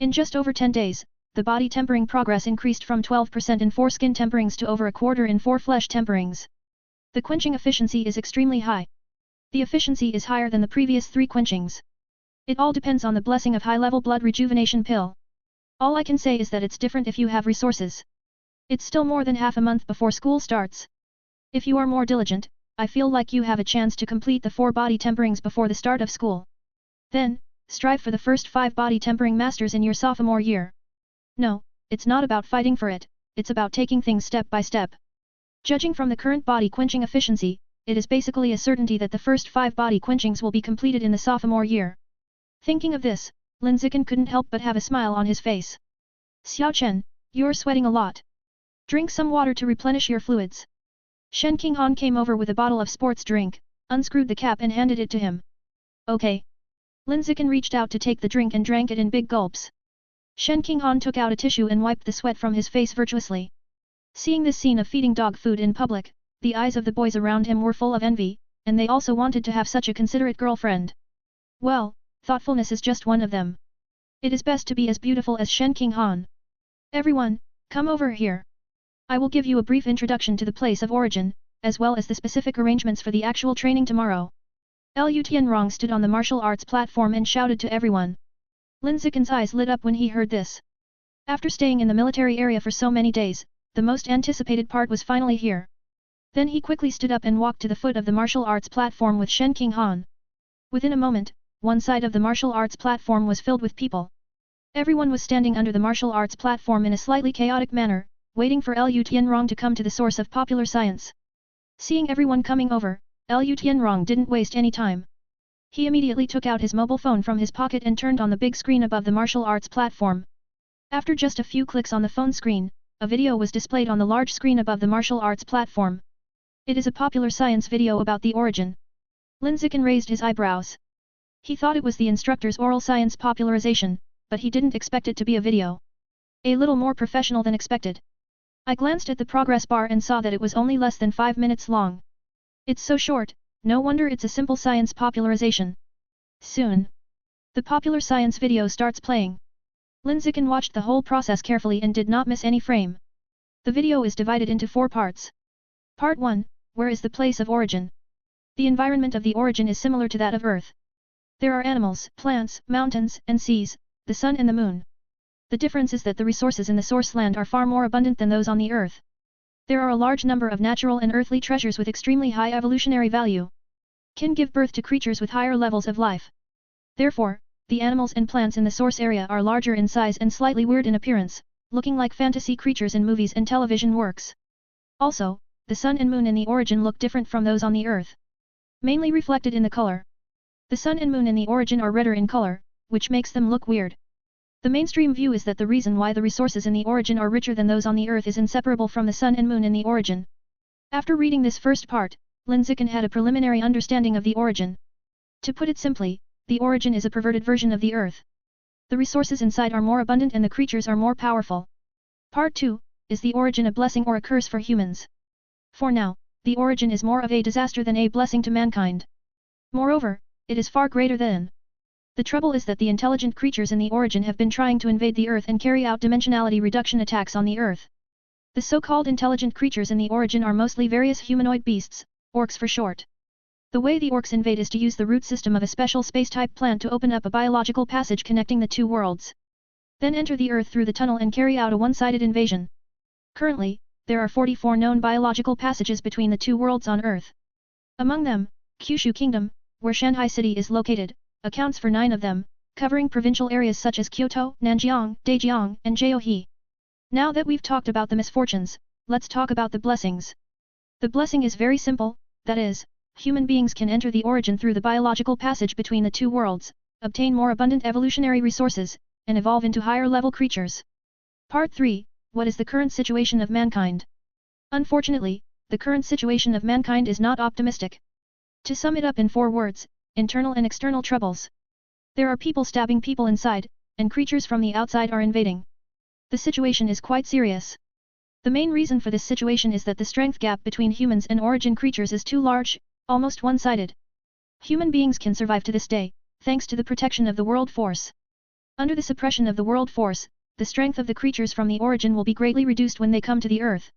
In just over 10 days, the body tempering progress increased from 12% in 4 skin temperings to over a quarter in 4 flesh temperings. The quenching efficiency is extremely high. The efficiency is higher than the previous 3 quenchings. It all depends on the blessing of high-level blood rejuvenation pill. All I can say is that it's different if you have resources. It's still more than half a month before school starts. If you are more diligent, I feel like you have a chance to complete the 4 body temperings before the start of school. Then, strive for the first 5 body tempering masters in your sophomore year. No, it's not about fighting for it, it's about taking things step by step. Judging from the current body quenching efficiency, it is basically a certainty that the first 5 body quenchings will be completed in the sophomore year. Thinking of this, Lin Zichen couldn't help but have a smile on his face. Xiao Chen, you're sweating a lot. Drink some water to replenish your fluids. Shen Qinghan came over with a bottle of sports drink, unscrewed the cap and handed it to him. Okay. Lin Zichen reached out to take the drink and drank it in big gulps. Shen Qinghan took out a tissue and wiped the sweat from his face virtuously. Seeing this scene of feeding dog food in public, the eyes of the boys around him were full of envy, and they also wanted to have such a considerate girlfriend. Well, thoughtfulness is just one of them. It is best to be as beautiful as Shen Qinghan. Everyone, come over here. I will give you a brief introduction to the place of origin, as well as the specific arrangements for the actual training tomorrow. Liu Tianrong stood on the martial arts platform and shouted to everyone. Lin Zichen's eyes lit up when he heard this. After staying in the military area for so many days, the most anticipated part was finally here. Then he quickly stood up and walked to the foot of the martial arts platform with Shen Qinghan. Within a moment, one side of the martial arts platform was filled with people. Everyone was standing under the martial arts platform in a slightly chaotic manner, waiting for Liu Tianrong to come to the source of popular science. Seeing everyone coming over, Liu Tianrong didn't waste any time. He immediately took out his mobile phone from his pocket and turned on the big screen above the martial arts platform. After just a few clicks on the phone screen, a video was displayed on the large screen above the martial arts platform. It is a popular science video about the origin. Lin Zichen raised his eyebrows. He thought it was the instructor's oral science popularization, but he didn't expect it to be a video. A little more professional than expected. I glanced at the progress bar and saw that it was only less than 5 minutes long. It's so short, no wonder it's a simple science popularization. Soon, the popular science video starts playing. Lin Zichen watched the whole process carefully and did not miss any frame. The video is divided into 4 parts. Part 1, where is the place of origin? The environment of the origin is similar to that of Earth. There are animals, plants, mountains, and seas, the sun and the moon. The difference is that the resources in the source land are far more abundant than those on the Earth. There are a large number of natural and earthly treasures with extremely high evolutionary value. can give birth to creatures with higher levels of life. Therefore, the animals and plants in the source area are larger in size and slightly weird in appearance, looking like fantasy creatures in movies and television works. Also, the sun and moon in the origin look different from those on the earth. Mainly reflected in the color. The sun and moon in the origin are redder in color, which makes them look weird. The mainstream view is that the reason why the resources in the origin are richer than those on the earth is inseparable from the sun and moon in the origin. After reading this first part, Lin Zichen had a preliminary understanding of the origin. To put it simply, the origin is a perverted version of the earth. The resources inside are more abundant and the creatures are more powerful. Part 2, is the origin a blessing or a curse for humans? For now, the origin is more of a disaster than a blessing to mankind. Moreover, it is far greater than. The trouble is that the intelligent creatures in the origin have been trying to invade the earth and carry out dimensionality reduction attacks on the earth. The so-called intelligent creatures in the origin are mostly various humanoid beasts, orcs for short. The way the orcs invade is to use the root system of a special space-type plant to open up a biological passage connecting the two worlds. Then enter the earth through the tunnel and carry out a one-sided invasion. Currently, there are 44 known biological passages between the two worlds on Earth. Among them, Kyushu Kingdom, where Shanghai City is located, accounts for 9 of them, covering provincial areas such as Kyoto, Nanjiang, Daejiang, and Jiaohe. Now that we've talked about the misfortunes, let's talk about the blessings. The blessing is very simple, that is, human beings can enter the origin through the biological passage between the two worlds, obtain more abundant evolutionary resources, and evolve into higher-level creatures. Part 3, what is the current situation of mankind? Unfortunately, the current situation of mankind is not optimistic. To sum it up in 4 words, internal and external troubles. There are people stabbing people inside, and creatures from the outside are invading. The situation is quite serious. The main reason for this situation is that the strength gap between humans and origin creatures is too large, almost one-sided. Human beings can survive to this day, thanks to the protection of the world force. Under the suppression of the world force, the strength of the creatures from the origin will be greatly reduced when they come to the earth.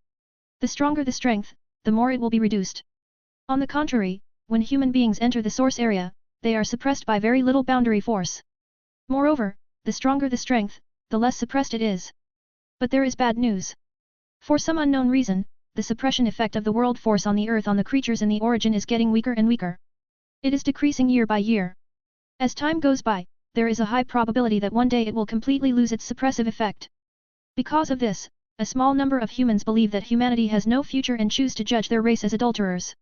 The stronger the strength, the more it will be reduced. On the contrary, when human beings enter the source area, they are suppressed by very little boundary force. Moreover, the stronger the strength, the less suppressed it is. But there is bad news. For some unknown reason, the suppression effect of the world force on the earth on the creatures in the origin is getting weaker and weaker. It is decreasing year by year. As time goes by, there is a high probability that one day it will completely lose its suppressive effect. Because of this, a small number of humans believe that humanity has no future and choose to judge their race as adulterers.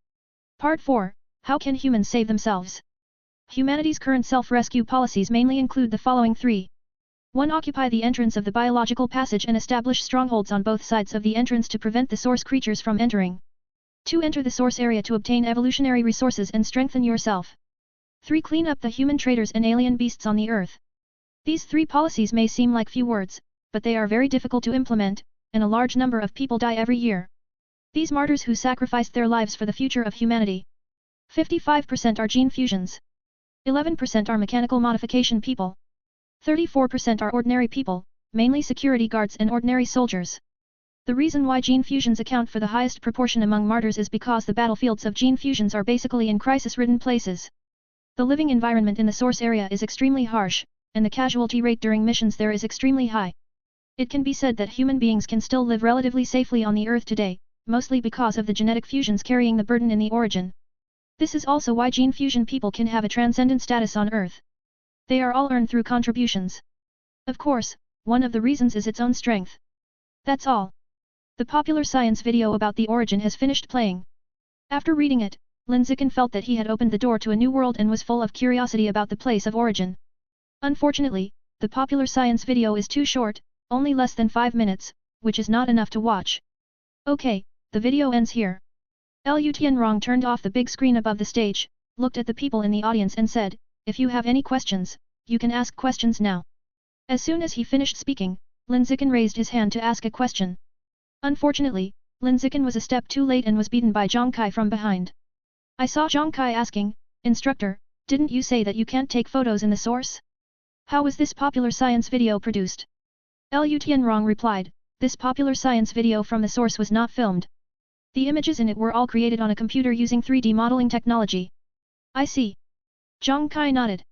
Part 4, how can humans save themselves? Humanity's current self-rescue policies mainly include the following 3. 1. Occupy the entrance of the biological passage and establish strongholds on both sides of the entrance to prevent the source creatures from entering. 2. Enter the source area to obtain evolutionary resources and strengthen yourself. 3. Clean up the human traitors and alien beasts on the earth. These 3 policies may seem like few words, but they are very difficult to implement, and a large number of people die every year. These martyrs who sacrificed their lives for the future of humanity. 55% are gene fusions. 11% are mechanical modification people. 34% are ordinary people, mainly security guards and ordinary soldiers. The reason why gene fusions account for the highest proportion among martyrs is because the battlefields of gene fusions are basically in crisis-ridden places. The living environment in the source area is extremely harsh, and the casualty rate during missions there is extremely high. It can be said that human beings can still live relatively safely on the Earth today, mostly because of the genetic fusions carrying the burden in the origin. This is also why gene fusion people can have a transcendent status on Earth. They are all earned through contributions. Of course, one of the reasons is its own strength. That's all. The popular science video about the origin has finished playing. After reading it, Lin Zichen felt that he had opened the door to a new world and was full of curiosity about the place of origin. Unfortunately, the popular science video is too short, only less than 5 minutes, which is not enough to watch. Okay, the video ends here. Liu Tianrong turned off the big screen above the stage, looked at the people in the audience and said, "If you have any questions, you can ask questions now." As soon as he finished speaking, Lin Zichen raised his hand to ask a question. Unfortunately, Lin Zichen was a step too late and was beaten by Zhang Kai from behind. I saw Zhang Kai asking, "Instructor, didn't you say that you can't take photos in the source? How was this popular science video produced?" Liu Tianrong replied, "This popular science video from the source was not filmed. The images in it were all created on a computer using 3D modeling technology." "I see." Zhang Kai nodded.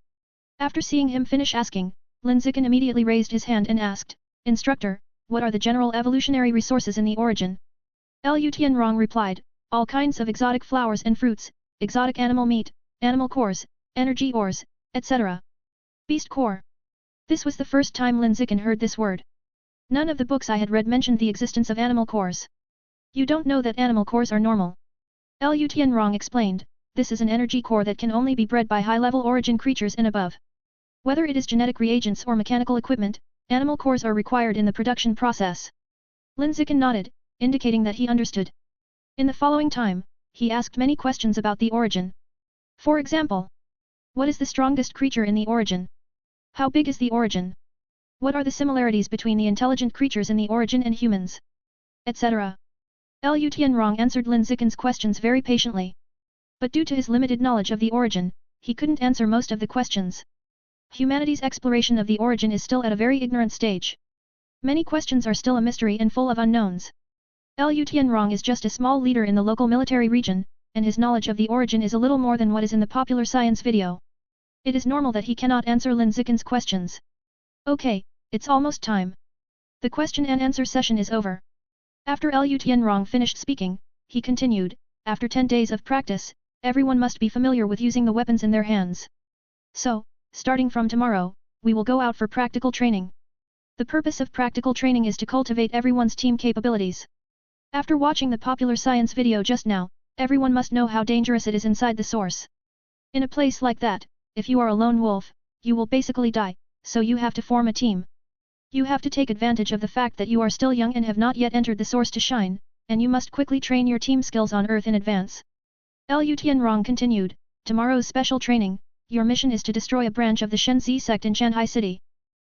After seeing him finish asking, Lin Zichen immediately raised his hand and asked, "Instructor, what are the general evolutionary resources in the origin?" Liu Tianrong replied, "All kinds of exotic flowers and fruits, exotic animal meat, animal cores, energy ores, etc. Beast core. This was the first time Lin Zichen heard this word. None of the books I had read mentioned the existence of animal cores. You don't know that animal cores are normal. Lu Tianrong explained, this is an energy core that can only be bred by high-level origin creatures and above. Whether it is genetic reagents or mechanical equipment, animal cores are required in the production process. Lin Zichen nodded, indicating that he understood. In the following time, he asked many questions about the origin. For example, what is the strongest creature in the origin? How big is the origin? What are the similarities between the intelligent creatures in the origin and humans? Etc. Lu Tianrong answered Lin Zichen's questions very patiently. But due to his limited knowledge of the origin, he couldn't answer most of the questions. Humanity's exploration of the origin is still at a very ignorant stage. Many questions are still a mystery and full of unknowns. Lu Tianrong is just a small leader in the local military region, and his knowledge of the origin is a little more than what is in the popular science video. It is normal that he cannot answer Lin Zichen's questions. Okay, it's almost time. The question and answer session is over. After Lu Tianrong finished speaking, he continued, after 10 days of practice, everyone must be familiar with using the weapons in their hands. So, starting from tomorrow, we will go out for practical training. The purpose of practical training is to cultivate everyone's team capabilities. After watching the popular science video just now, everyone must know how dangerous it is inside the source. In a place like that, if you are a lone wolf, you will basically die, so you have to form a team. You have to take advantage of the fact that you are still young and have not yet entered the source to shine, and you must quickly train your team skills on Earth in advance. Lu Tianrong continued, tomorrow's special training, your mission is to destroy a branch of the Shenzi sect in Shanghai City.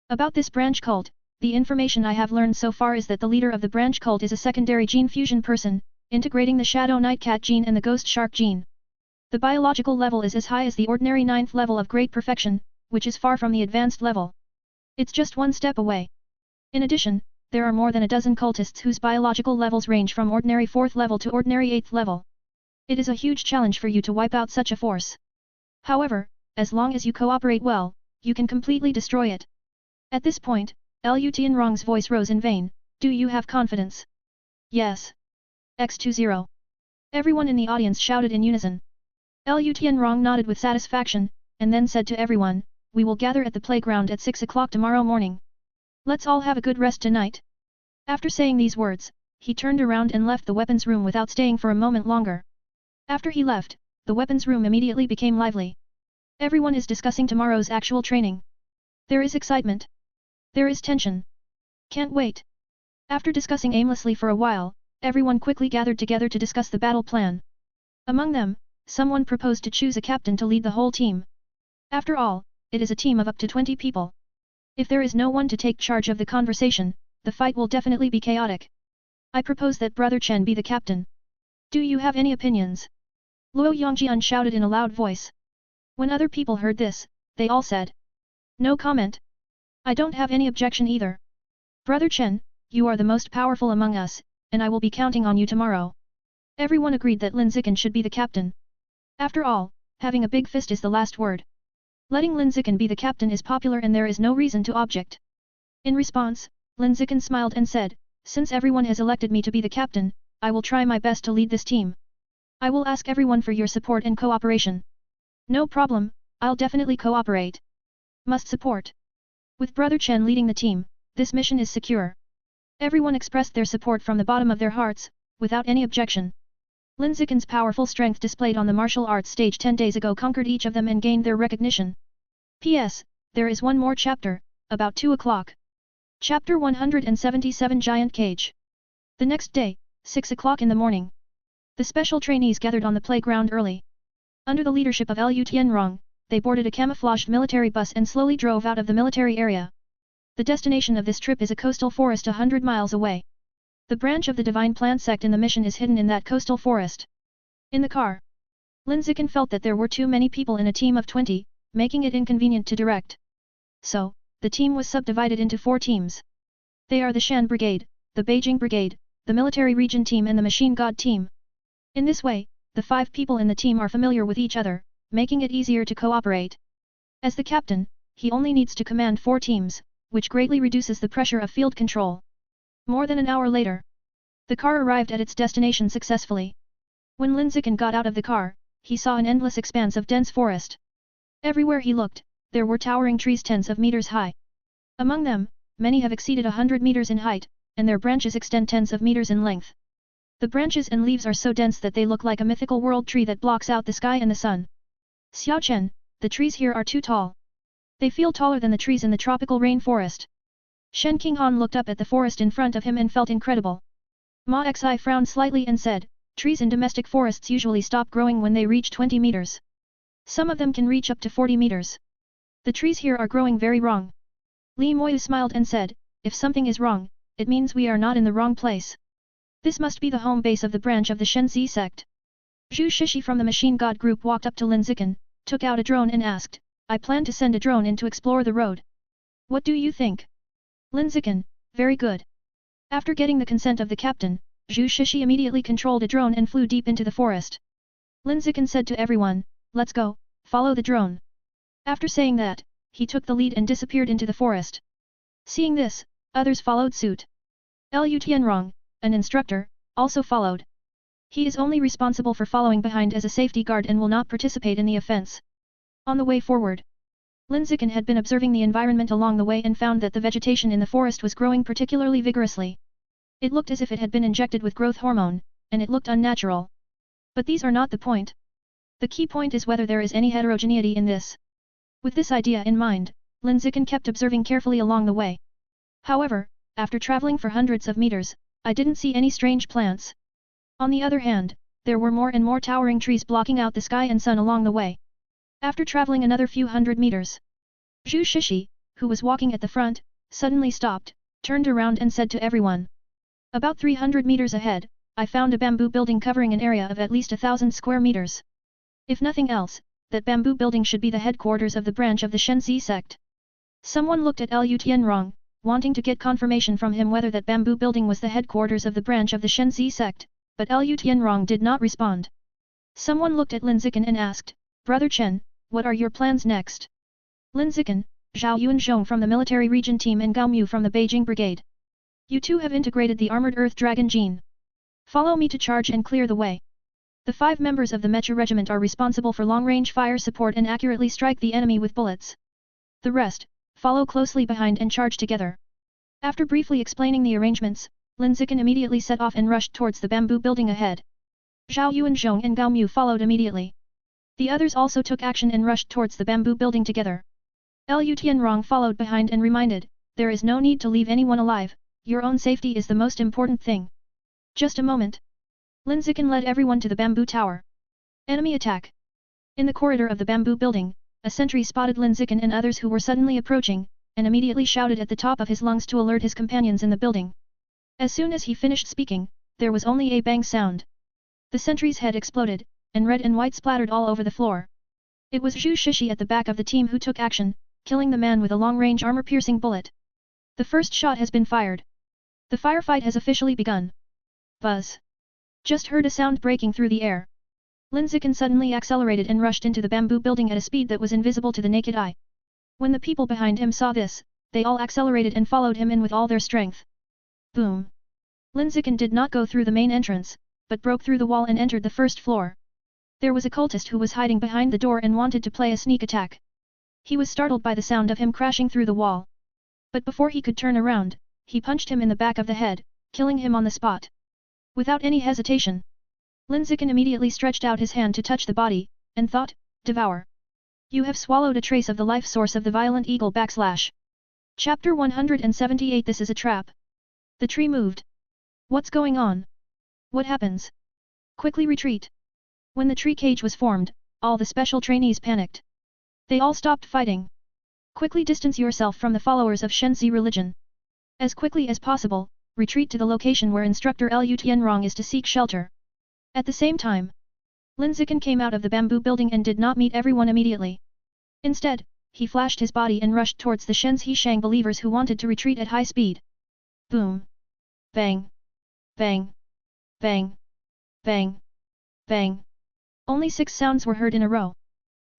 About this branch cult, the information I have learned so far is that the leader of the branch cult is a secondary gene fusion person, integrating the Shadow Nightcat gene and the Ghost Shark gene. The biological level is as high as the ordinary 9th level of great perfection, which is far from the advanced level. It's just one step away. In addition, there are more than a dozen cultists whose biological levels range from ordinary 4th level to ordinary 8th level. It is a huge challenge for you to wipe out such a force. However, as long as you cooperate well, you can completely destroy it. At this point, Lu Tianrong's voice rose in vain, do you have confidence? Yes. X20. Everyone in the audience shouted in unison. Lu Tianrong nodded with satisfaction, and then said to everyone, we will gather at the playground at 6 o'clock tomorrow morning. Let's all have a good rest tonight. After saying these words, he turned around and left the weapons room without staying for a moment longer. After he left, the weapons room immediately became lively. Everyone is discussing tomorrow's actual training. There is excitement. There is tension. Can't wait. After discussing aimlessly for a while, everyone quickly gathered together to discuss the battle plan. Among them, someone proposed to choose a captain to lead the whole team. After all, it is a team of up to 20 people. If there is no one to take charge of the conversation, the fight will definitely be chaotic. I propose that Brother Chen be the captain. Do you have any opinions? Luo Yongjian shouted in a loud voice. When other people heard this, they all said. No comment. I don't have any objection either. Brother Chen, you are the most powerful among us, and I will be counting on you tomorrow. Everyone agreed that Lin Zichen should be the captain. After all, having a big fist is the last word. Letting Lin Zichen be the captain is popular and there is no reason to object. In response, Lin Zichen smiled and said, since everyone has elected me to be the captain, I will try my best to lead this team. I will ask everyone for your support and cooperation. No problem, I'll definitely cooperate. Must support. With Brother Chen leading the team, this mission is secure. Everyone expressed their support from the bottom of their hearts, without any objection. Lin Zichen's powerful strength displayed on the martial arts stage 10 days ago conquered each of them and gained their recognition. P.S. There is one more chapter, about 2 o'clock. Chapter 177 Giant Cage. The next day, 6 o'clock in the morning. The special trainees gathered on the playground early. Under the leadership of Lu Tianrong, they boarded a camouflaged military bus and slowly drove out of the military area. The destination of this trip is a coastal forest 100 miles away. The branch of the divine plant sect in the mission is hidden in that coastal forest. In the car, Lin Zichen felt that there were too many people in a team of 20, making it inconvenient to direct. So, the team was subdivided into 4 teams. They are the Shan Brigade, the Beijing Brigade, the Military Region Team and the Machine God Team. In this way, the 5 people in the team are familiar with each other, making it easier to cooperate. As the captain, he only needs to command 4 teams, which greatly reduces the pressure of field control. More than an hour later, the car arrived at its destination successfully. When Lin Zichen got out of the car, he saw an endless expanse of dense forest. Everywhere he looked, there were towering trees tens of meters high. Among them, many have exceeded 100 meters in height, and their branches extend tens of meters in length. The branches and leaves are so dense that they look like a mythical world tree that blocks out the sky and the sun. Xiao Chen, the trees here are too tall. They feel taller than the trees in the tropical rainforest. Shen Qinghan looked up at the forest in front of him and felt incredible. Ma Xi frowned slightly and said, trees in domestic forests usually stop growing when they reach 20 meters. Some of them can reach up to 40 meters. The trees here are growing very wrong. Li Moyu smiled and said, if something is wrong, it means we are not in the wrong place. This must be the home base of the branch of the Shenzi sect. Zhu Shishi from the Machine God group walked up to Lin Zichen, took out a drone and asked, I plan to send a drone in to explore the road. What do you think? Lin Zichen, very good. After getting the consent of the captain, Zhu Shishi immediately controlled a drone and flew deep into the forest. Lin Zichen said to everyone, let's go, follow the drone. After saying that, he took the lead and disappeared into the forest. Seeing this, others followed suit. Lu Tianrong, an instructor, also followed. He is only responsible for following behind as a safety guard and will not participate in the offense. On the way forward, Lin Zichen had been observing the environment along the way and found that the vegetation in the forest was growing particularly vigorously. It looked as if it had been injected with growth hormone, and it looked unnatural. But these are not the point. The key point is whether there is any heterogeneity in this. With this idea in mind, Lin Zichen kept observing carefully along the way. However, after traveling for hundreds of meters, I didn't see any strange plants. On the other hand, there were more and more towering trees blocking out the sky and sun along the way. After traveling another few hundred meters, Zhu Shishi, who was walking at the front, suddenly stopped, turned around and said to everyone. About 300 meters ahead, I found a bamboo building covering an area of at least 1,000 square meters. If nothing else, that bamboo building should be the headquarters of the branch of the Shenzi sect. Someone looked at Lu Tianrong, wanting to get confirmation from him whether that bamboo building was the headquarters of the branch of the Shenzi sect, but Lu Tianrong did not respond. Someone looked at Lin Zichen and asked, Brother Chen, what are your plans next? Lin Zichen, Zhao Yuanzhong from the military region team and Gao Mu from the Beijing brigade. You two have integrated the armored earth dragon gene. Follow me to charge and clear the way. The 5 members of the Mecha regiment are responsible for long-range fire support and accurately strike the enemy with bullets. The rest, follow closely behind and charge together. After briefly explaining the arrangements, Lin Zichen immediately set off and rushed towards the bamboo building ahead. Zhao Yuanzhong and Gao Mu followed immediately. The others also took action and rushed towards the bamboo building together. Lu Tianrong followed behind and reminded, there is no need to leave anyone alive, your own safety is the most important thing. Just a moment. Lin Zichen led everyone to the bamboo tower. Enemy attack. In the corridor of the bamboo building, a sentry spotted Lin Zichen and others who were suddenly approaching, and immediately shouted at the top of his lungs to alert his companions in the building. As soon as he finished speaking, there was only a bang sound. The sentry's head exploded, and red and white splattered all over the floor. It was Zhu Shishi at the back of the team who took action, killing the man with a long-range armor-piercing bullet. The first shot has been fired. The firefight has officially begun. Buzz. Just heard a sound breaking through the air. Lin Zichen suddenly accelerated and rushed into the bamboo building at a speed that was invisible to the naked eye. When the people behind him saw this, they all accelerated and followed him in with all their strength. Boom. Lin Zichen did not go through the main entrance, but broke through the wall and entered the first floor. There was a cultist who was hiding behind the door and wanted to play a sneak attack. He was startled by the sound of him crashing through the wall. But before he could turn around, he punched him in the back of the head, killing him on the spot. Without any hesitation, Lin Zichen immediately stretched out his hand to touch the body, and thought, devour. You have swallowed a trace of the life source of the violent eagle /. Chapter 178 This is a trap. The tree moved. What's going on? What happens? Quickly retreat. When the tree cage was formed, all the special trainees panicked. They all stopped fighting. Quickly distance yourself from the followers of Shenzi religion. As quickly as possible, retreat to the location where instructor Lu Tianrong is to seek shelter. At the same time, Lin Zichen came out of the bamboo building and did not meet everyone immediately. Instead, he flashed his body and rushed towards the Shenzi Shang believers who wanted to retreat at high speed. Boom. Bang. Bang. Bang. Bang. Bang. Only 6 sounds were heard in a row.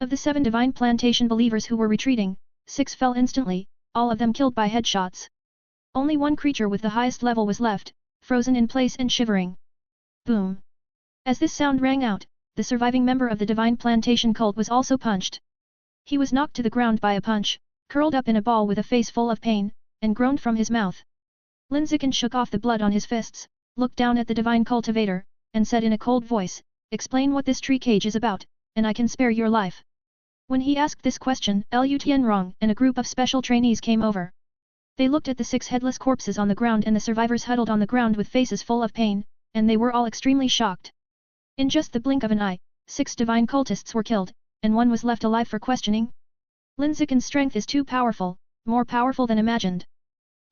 Of the 7 divine plantation believers who were retreating, 6 fell instantly, all of them killed by headshots. Only one creature with the highest level was left, frozen in place and shivering. Boom. As this sound rang out, the surviving member of the Divine Plantation cult was also punched. He was knocked to the ground by a punch, curled up in a ball with a face full of pain, and groaned from his mouth. Lin Zichen shook off the blood on his fists, looked down at the Divine Cultivator, and said in a cold voice, "Explain what this tree cage is about, and I can spare your life." When he asked this question, Lu Tianrong and a group of special trainees came over. They looked at the 6 headless corpses on the ground and the survivors huddled on the ground with faces full of pain, and they were all extremely shocked. In just the blink of an eye, 6 divine cultists were killed, and 1 was left alive for questioning. Lin Zichen's strength is too powerful, more powerful than imagined.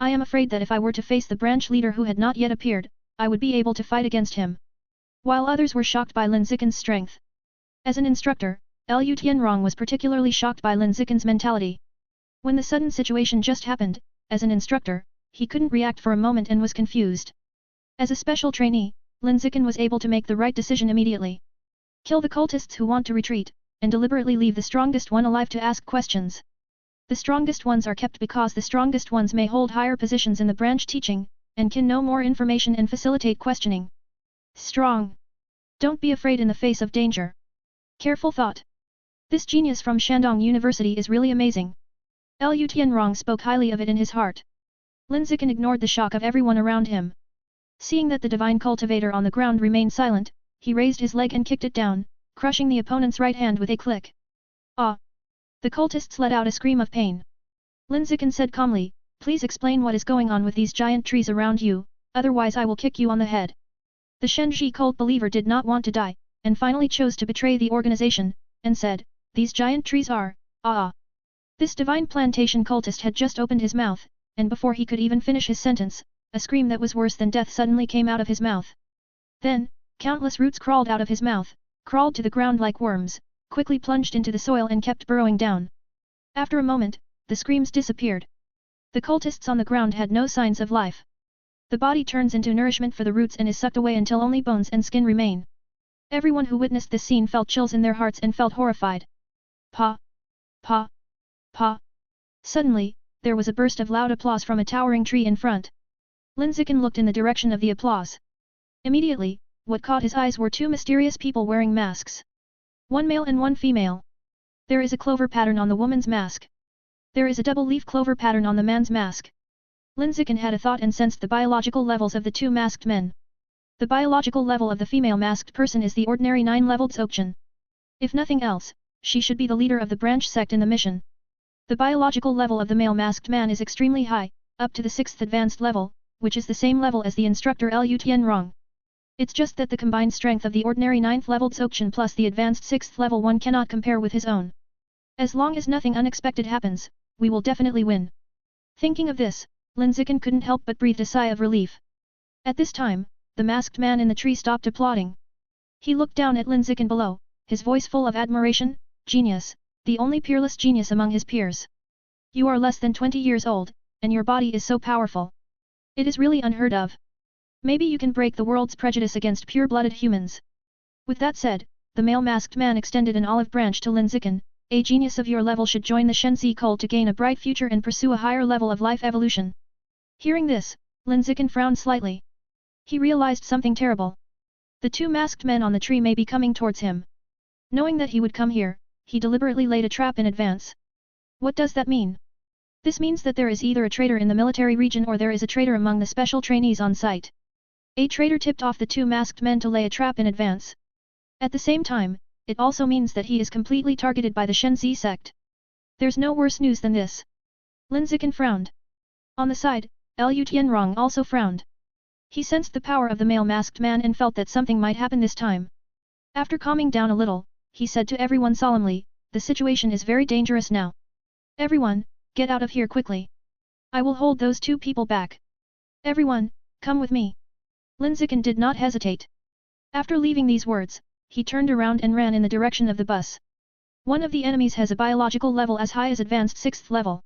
I am afraid that if I were to face the branch leader who had not yet appeared, I would be able to fight against him. While others were shocked by Lin Zichen's strength. As an instructor, Lu Tianrong was particularly shocked by Lin Zichen's mentality. When the sudden situation just happened, as an instructor, he couldn't react for a moment and was confused. As a special trainee, Lin Zichen was able to make the right decision immediately. Kill the cultists who want to retreat, and deliberately leave the strongest one alive to ask questions. The strongest ones are kept because the strongest ones may hold higher positions in the branch teaching, and can know more information and facilitate questioning. Strong. Don't be afraid in the face of danger. Careful thought. This genius from Shandong University is really amazing. Lu Tianrong spoke highly of it in his heart. Lin Zichen ignored the shock of everyone around him. Seeing that the divine cultivator on the ground remained silent, he raised his leg and kicked it down, crushing the opponent's right hand with a click. Ah! The cultists let out a scream of pain. Lin Zichen said calmly, "Please explain what is going on with these giant trees around you, otherwise I will kick you on the head." The Shenji cult believer did not want to die, and finally chose to betray the organization, and said, "These giant trees are, This divine plantation cultist had just opened his mouth, and before he could even finish his sentence, a scream that was worse than death suddenly came out of his mouth. Then, countless roots crawled out of his mouth, crawled to the ground like worms, quickly plunged into the soil and kept burrowing down. After a moment, the screams disappeared. The cultists on the ground had no signs of life. The body turns into nourishment for the roots and is sucked away until only bones and skin remain. Everyone who witnessed this scene felt chills in their hearts and felt horrified. Pa! Pa! Pa! Suddenly, there was a burst of loud applause from a towering tree in front. Lin Zichen looked in the direction of the applause. Immediately, what caught his eyes were 2 mysterious people wearing masks. 1 male and 1 female. There is a clover pattern on the woman's mask. There is a double-leaf clover pattern on the man's mask. Lin Zichen had a thought and sensed the biological levels of the 2 masked men. The biological level of the female masked person is the ordinary 9-leveled Dzogchen. If nothing else, she should be the leader of the branch sect in the mission. The biological level of the male masked man is extremely high, up to the 6th advanced level, which is the same level as the instructor Lu Tianrong. It's just that the combined strength of the ordinary 9th level Dzogchen plus the advanced 6th level one cannot compare with his own. As long as nothing unexpected happens, we will definitely win. Thinking of this, Lin Zichen couldn't help but breathe a sigh of relief. At this time, the masked man in the tree stopped applauding. He looked down at Lin Zichen below, his voice full of admiration. "Genius, the only peerless genius among his peers. You are less than 20 years old, and your body is so powerful. It is really unheard of. Maybe you can break the world's prejudice against pure-blooded humans." With that said, the male masked man extended an olive branch to Lin Zichen. "A genius of your level should join the Shenzi cult to gain a bright future and pursue a higher level of life evolution." Hearing this, Lin Zichen frowned slightly. He realized something terrible. The 2 masked men on the tree may be coming towards him. Knowing that he would come here, he deliberately laid a trap in advance. What does that mean? This means that there is either a traitor in the military region or there is a traitor among the special trainees on site. A traitor tipped off the 2 masked men to lay a trap in advance. At the same time, it also means that he is completely targeted by the Shenzi sect. There's no worse news than this. Lin Zichen frowned. On the side, Lu Tianrong also frowned. He sensed the power of the male masked man and felt that something might happen this time. After calming down a little, he said to everyone solemnly, "The situation is very dangerous now. Everyone, get out of here quickly. I will hold those 2 people back. Everyone, come with me." Lin Zichen did not hesitate. After leaving these words, he turned around and ran in the direction of the bus. One of the enemies has a biological level as high as advanced 6th level.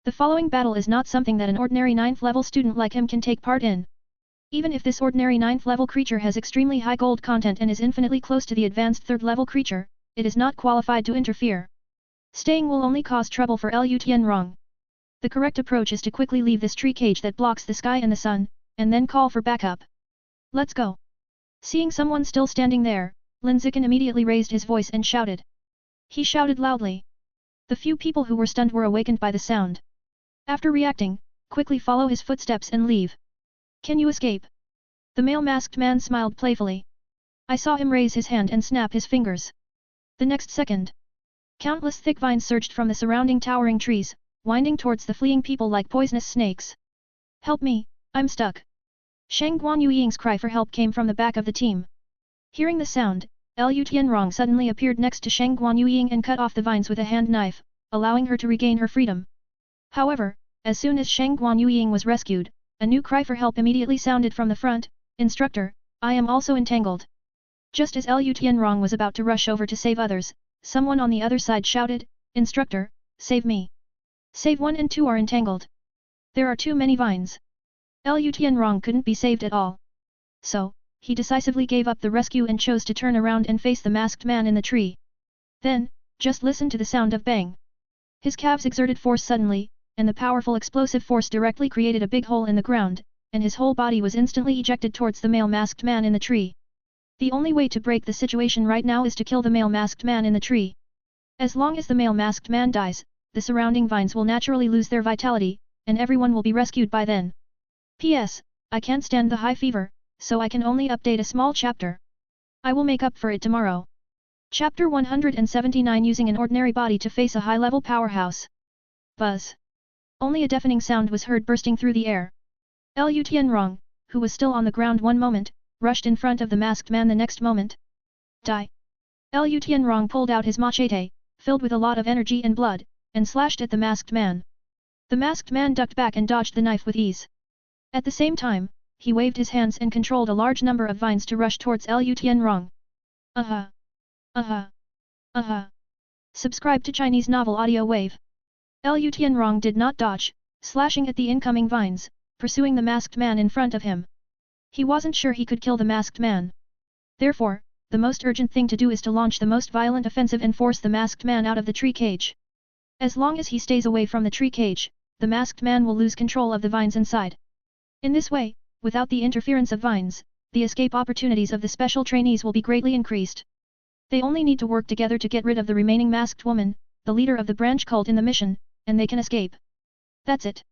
The following battle is not something that an ordinary 9th level student like him can take part in. Even if this ordinary 9th level creature has extremely high gold content and is infinitely close to the advanced 3rd level creature, it is not qualified to interfere. Staying will only cause trouble for Lu Tianrong. The correct approach is to quickly leave this tree cage that blocks the sky and the sun, and then call for backup. Let's go. Seeing someone still standing there, Lin Zichen immediately raised his voice and shouted. He shouted loudly. The few people who were stunned were awakened by the sound. After reacting, quickly follow his footsteps and leave. Can you escape? The male masked man smiled playfully. I saw him raise his hand and snap his fingers. The next second, countless thick vines surged from the surrounding towering trees, winding towards the fleeing people like poisonous snakes. Help me, I'm stuck. Shang Guanyueying's cry for help came from the back of the team. Hearing the sound, Lu Tianrong suddenly appeared next to Shang Guanyuying and cut off the vines with a hand knife, allowing her to regain her freedom. However, as soon as Shang Guanyuying was rescued, a new cry for help immediately sounded from the front. Instructor, I am also entangled. Just as Lu Tianrong was about to rush over to save others, someone on the other side shouted, Instructor, save me. Save 1 and 2 are entangled. There are too many vines. Lu Tianrong couldn't be saved at all. So, he decisively gave up the rescue and chose to turn around and face the masked man in the tree. Then, just listen to the sound of bang. His calves exerted force suddenly, and the powerful explosive force directly created a big hole in the ground, and his whole body was instantly ejected towards the male masked man in the tree. The only way to break the situation right now is to kill the male masked man in the tree. As long as the male masked man dies, the surrounding vines will naturally lose their vitality, and everyone will be rescued by then. P.S. I can't stand the high fever, so I can only update a small chapter. I will make up for it tomorrow. Chapter 179 Using an ordinary body to face a high-level powerhouse. Buzz. Only a deafening sound was heard bursting through the air. Lu Tianrong, who was still on the ground one moment, rushed in front of the masked man the next moment. Die. Lu Tianrong pulled out his machete, filled with a lot of energy and blood, and slashed at the masked man. The masked man ducked back and dodged the knife with ease. At the same time, he waved his hands and controlled a large number of vines to rush towards Lu Tianrong. Aha! Aha! Aha! Subscribe to Chinese Novel Audio Wave. Lu Tianrong did not dodge, slashing at the incoming vines, pursuing the masked man in front of him. He wasn't sure he could kill the masked man. Therefore, the most urgent thing to do is to launch the most violent offensive and force the masked man out of the tree cage. As long as he stays away from the tree cage, the masked man will lose control of the vines inside. In this way, without the interference of vines, the escape opportunities of the special trainees will be greatly increased. They only need to work together to get rid of the remaining masked woman, the leader of the branch cult in the mission, and they can escape. That's it.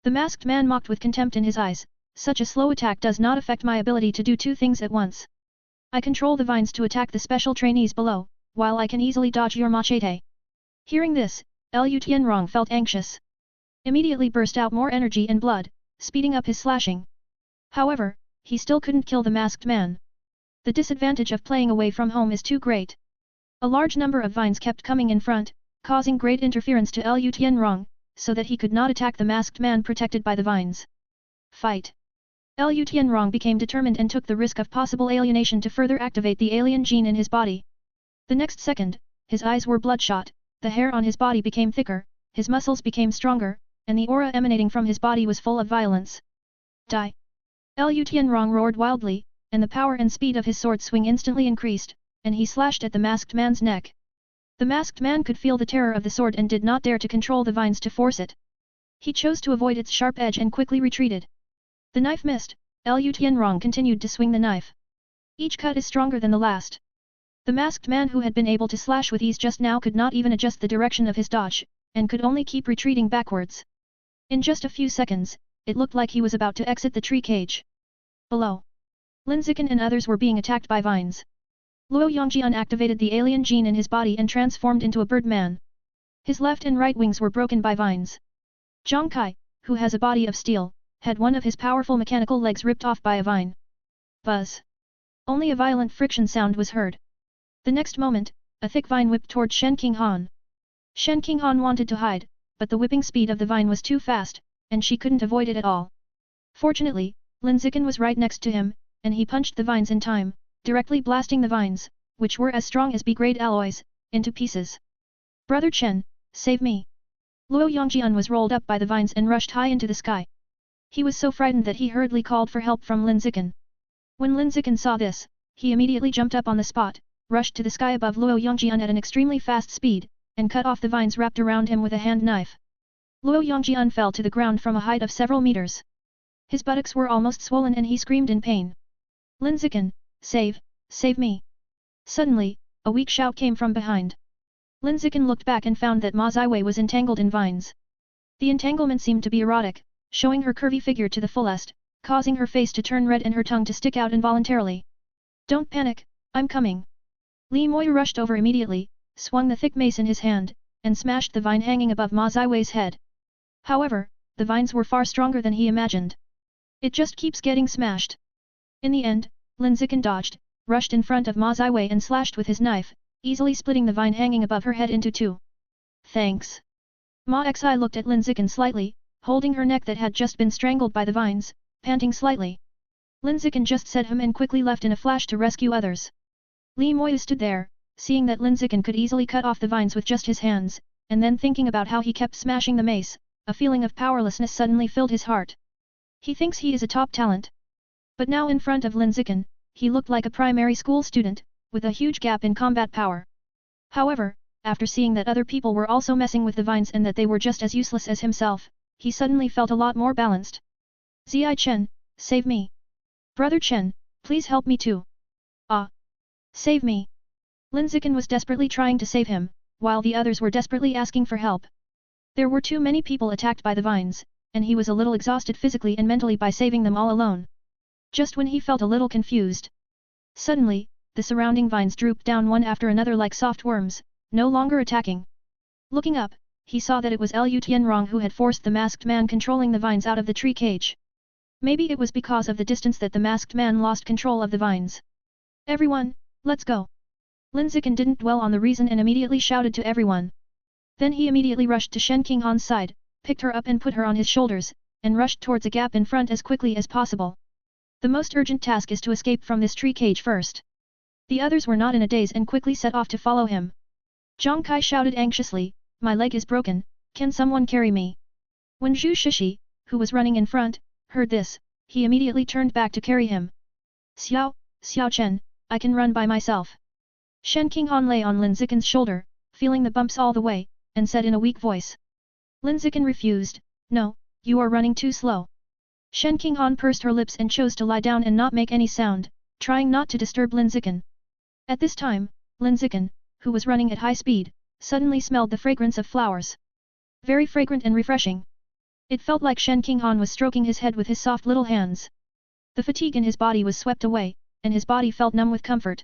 The masked man mocked with contempt in his eyes. Such a slow attack does not affect my ability to do two things at once. I control the vines to attack the special trainees below, while I can easily dodge your machete. Hearing this, Lu Tianrong felt anxious. Immediately burst out more energy and blood, speeding up his slashing. However, he still couldn't kill the masked man. The disadvantage of playing away from home is too great. A large number of vines kept coming in front, causing great interference to Lu Tianrong, so that he could not attack the masked man protected by the vines. Fight. Lu Tianrong became determined and took the risk of possible alienation to further activate the alien gene in his body. The next second, his eyes were bloodshot, the hair on his body became thicker, his muscles became stronger, and the aura emanating from his body was full of violence. Die! Lu Tianrong roared wildly, and the power and speed of his sword swing instantly increased, and he slashed at the masked man's neck. The masked man could feel the terror of the sword and did not dare to control the vines to force it. He chose to avoid its sharp edge and quickly retreated. The knife missed. Lu Tianrong continued to swing the knife. Each cut is stronger than the last. The masked man who had been able to slash with ease just now could not even adjust the direction of his dodge, and could only keep retreating backwards. In just a few seconds, it looked like he was about to exit the tree cage. Below, Lin Zichen and others were being attacked by vines. Luo Yongjian activated the alien gene in his body and transformed into a bird man. His left and right wings were broken by vines. Zhang Kai, who has a body of steel, had one of his powerful mechanical legs ripped off by a vine. Buzz. Only a violent friction sound was heard. The next moment, a thick vine whipped toward Shen Qinghan. Shen Qinghan wanted to hide, but the whipping speed of the vine was too fast, and she couldn't avoid it at all. Fortunately, Lin Zichen was right next to him, and he punched the vines in time, directly blasting the vines, which were as strong as B-grade alloys, into pieces. Brother Chen, save me! Luo Yongjian was rolled up by the vines and rushed high into the sky. He was so frightened that he hurriedly called for help from Lin Zichen. When Lin Zichen saw this, he immediately jumped up on the spot, rushed to the sky above Luo Yongjian at an extremely fast speed, and cut off the vines wrapped around him with a hand knife. Luo Yongjian fell to the ground from a height of several meters. His buttocks were almost swollen and he screamed in pain. Lin Zichen, save me! Suddenly, a weak shout came from behind. Lin Zichen looked back and found that Ma Ziwei was entangled in vines. The entanglement seemed to be erotic, showing her curvy figure to the fullest, causing her face to turn red and her tongue to stick out involuntarily. Don't panic, I'm coming. Li Moyu rushed over immediately, swung the thick mace in his hand, and smashed the vine hanging above Ma Ziwei's head. However, the vines were far stronger than he imagined. It just keeps getting smashed. In the end, Lin Zichen dodged, rushed in front of Ma Ziwei and slashed with his knife, easily splitting the vine hanging above her head into two. Thanks. Ma Xi looked at Lin Zichen slightly, holding her neck that had just been strangled by the vines, panting slightly. Lin Zichen just said and quickly left in a flash to rescue others. Li Moyu stood there, seeing that Lin Zichen could easily cut off the vines with just his hands, and then thinking about how he kept smashing the mace, a feeling of powerlessness suddenly filled his heart. He thinks he is a top talent. But now in front of Lin Zichen, he looked like a primary school student, with a huge gap in combat power. However, after seeing that other people were also messing with the vines and that they were just as useless as himself, he suddenly felt a lot more balanced. Ziai Chen, save me. Brother Chen, please help me too. Ah! Save me. Lin Zichen was desperately trying to save him, while the others were desperately asking for help. There were too many people attacked by the vines, and he was a little exhausted physically and mentally by saving them all alone. Just when he felt a little confused. Suddenly, the surrounding vines drooped down one after another like soft worms, no longer attacking. Looking up, he saw that it was Liu Tianrong who had forced the masked man controlling the vines out of the tree cage. Maybe it was because of the distance that the masked man lost control of the vines. Everyone, let's go. Lin Zichen didn't dwell on the reason and immediately shouted to everyone. Then he immediately rushed to Shen Qinghan's side, picked her up and put her on his shoulders, and rushed towards a gap in front as quickly as possible. The most urgent task is to escape from this tree cage first. The others were not in a daze and quickly set off to follow him. Zhang Kai shouted anxiously, my leg is broken, can someone carry me? When Zhu Shishi, who was running in front, heard this, he immediately turned back to carry him. Xiao Chen, I can run by myself. Shen Qinghan lay on Lin Zichen's shoulder, feeling the bumps all the way, and said in a weak voice. Lin Zichen refused, no, you are running too slow. Shen Qinghan pursed her lips and chose to lie down and not make any sound, trying not to disturb Lin Zichen. At this time, Lin Zichen, who was running at high speed, suddenly smelled the fragrance of flowers. Very fragrant and refreshing. It felt like Shen Qinghan was stroking his head with his soft little hands. The fatigue in his body was swept away, and his body felt numb with comfort.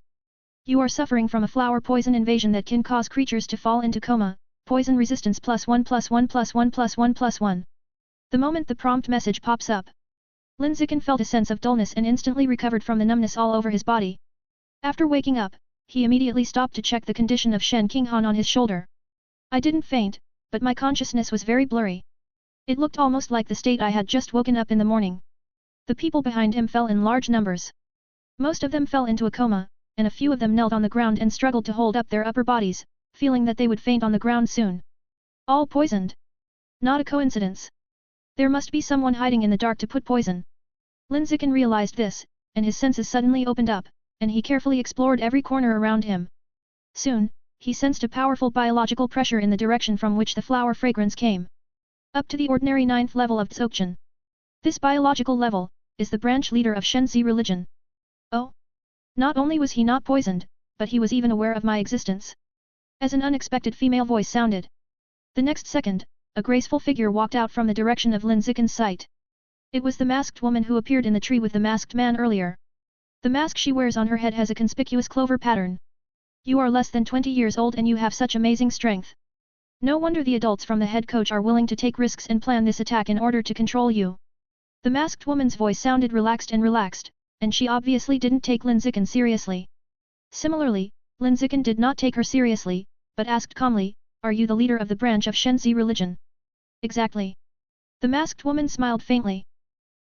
You are suffering from a flower poison invasion that can cause creatures to fall into coma, poison resistance +1+1+1+1+1. The moment the prompt message pops up, Lin Zichen felt a sense of dullness and instantly recovered from the numbness all over his body. After waking up, he immediately stopped to check the condition of Shen Qinghan on his shoulder. I didn't faint, but my consciousness was very blurry. It looked almost like the state I had just woken up in the morning. The people behind him fell in large numbers. Most of them fell into a coma, and a few of them knelt on the ground and struggled to hold up their upper bodies, feeling that they would faint on the ground soon. All poisoned. Not a coincidence. There must be someone hiding in the dark to put poison. Lin Zichen realized this, and his senses suddenly opened up, and he carefully explored every corner around him. Soon, he sensed a powerful biological pressure in the direction from which the flower fragrance came. Up to the ordinary 9th level of Dzogchen. This biological level is the branch leader of Shenzi religion. Oh! Not only was he not poisoned, but he was even aware of my existence. As an unexpected female voice sounded. The next second, a graceful figure walked out from the direction of Lin Zichen's sight. It was the masked woman who appeared in the tree with the masked man earlier. The mask she wears on her head has a conspicuous clover pattern. You are less than 20 years old and you have such amazing strength. No wonder the adults from the head coach are willing to take risks and plan this attack in order to control you. The masked woman's voice sounded relaxed, and she obviously didn't take Lin Zichen seriously. Similarly, Lin Zichen did not take her seriously, but asked calmly, are you the leader of the branch of Shenzi religion? Exactly. The masked woman smiled faintly.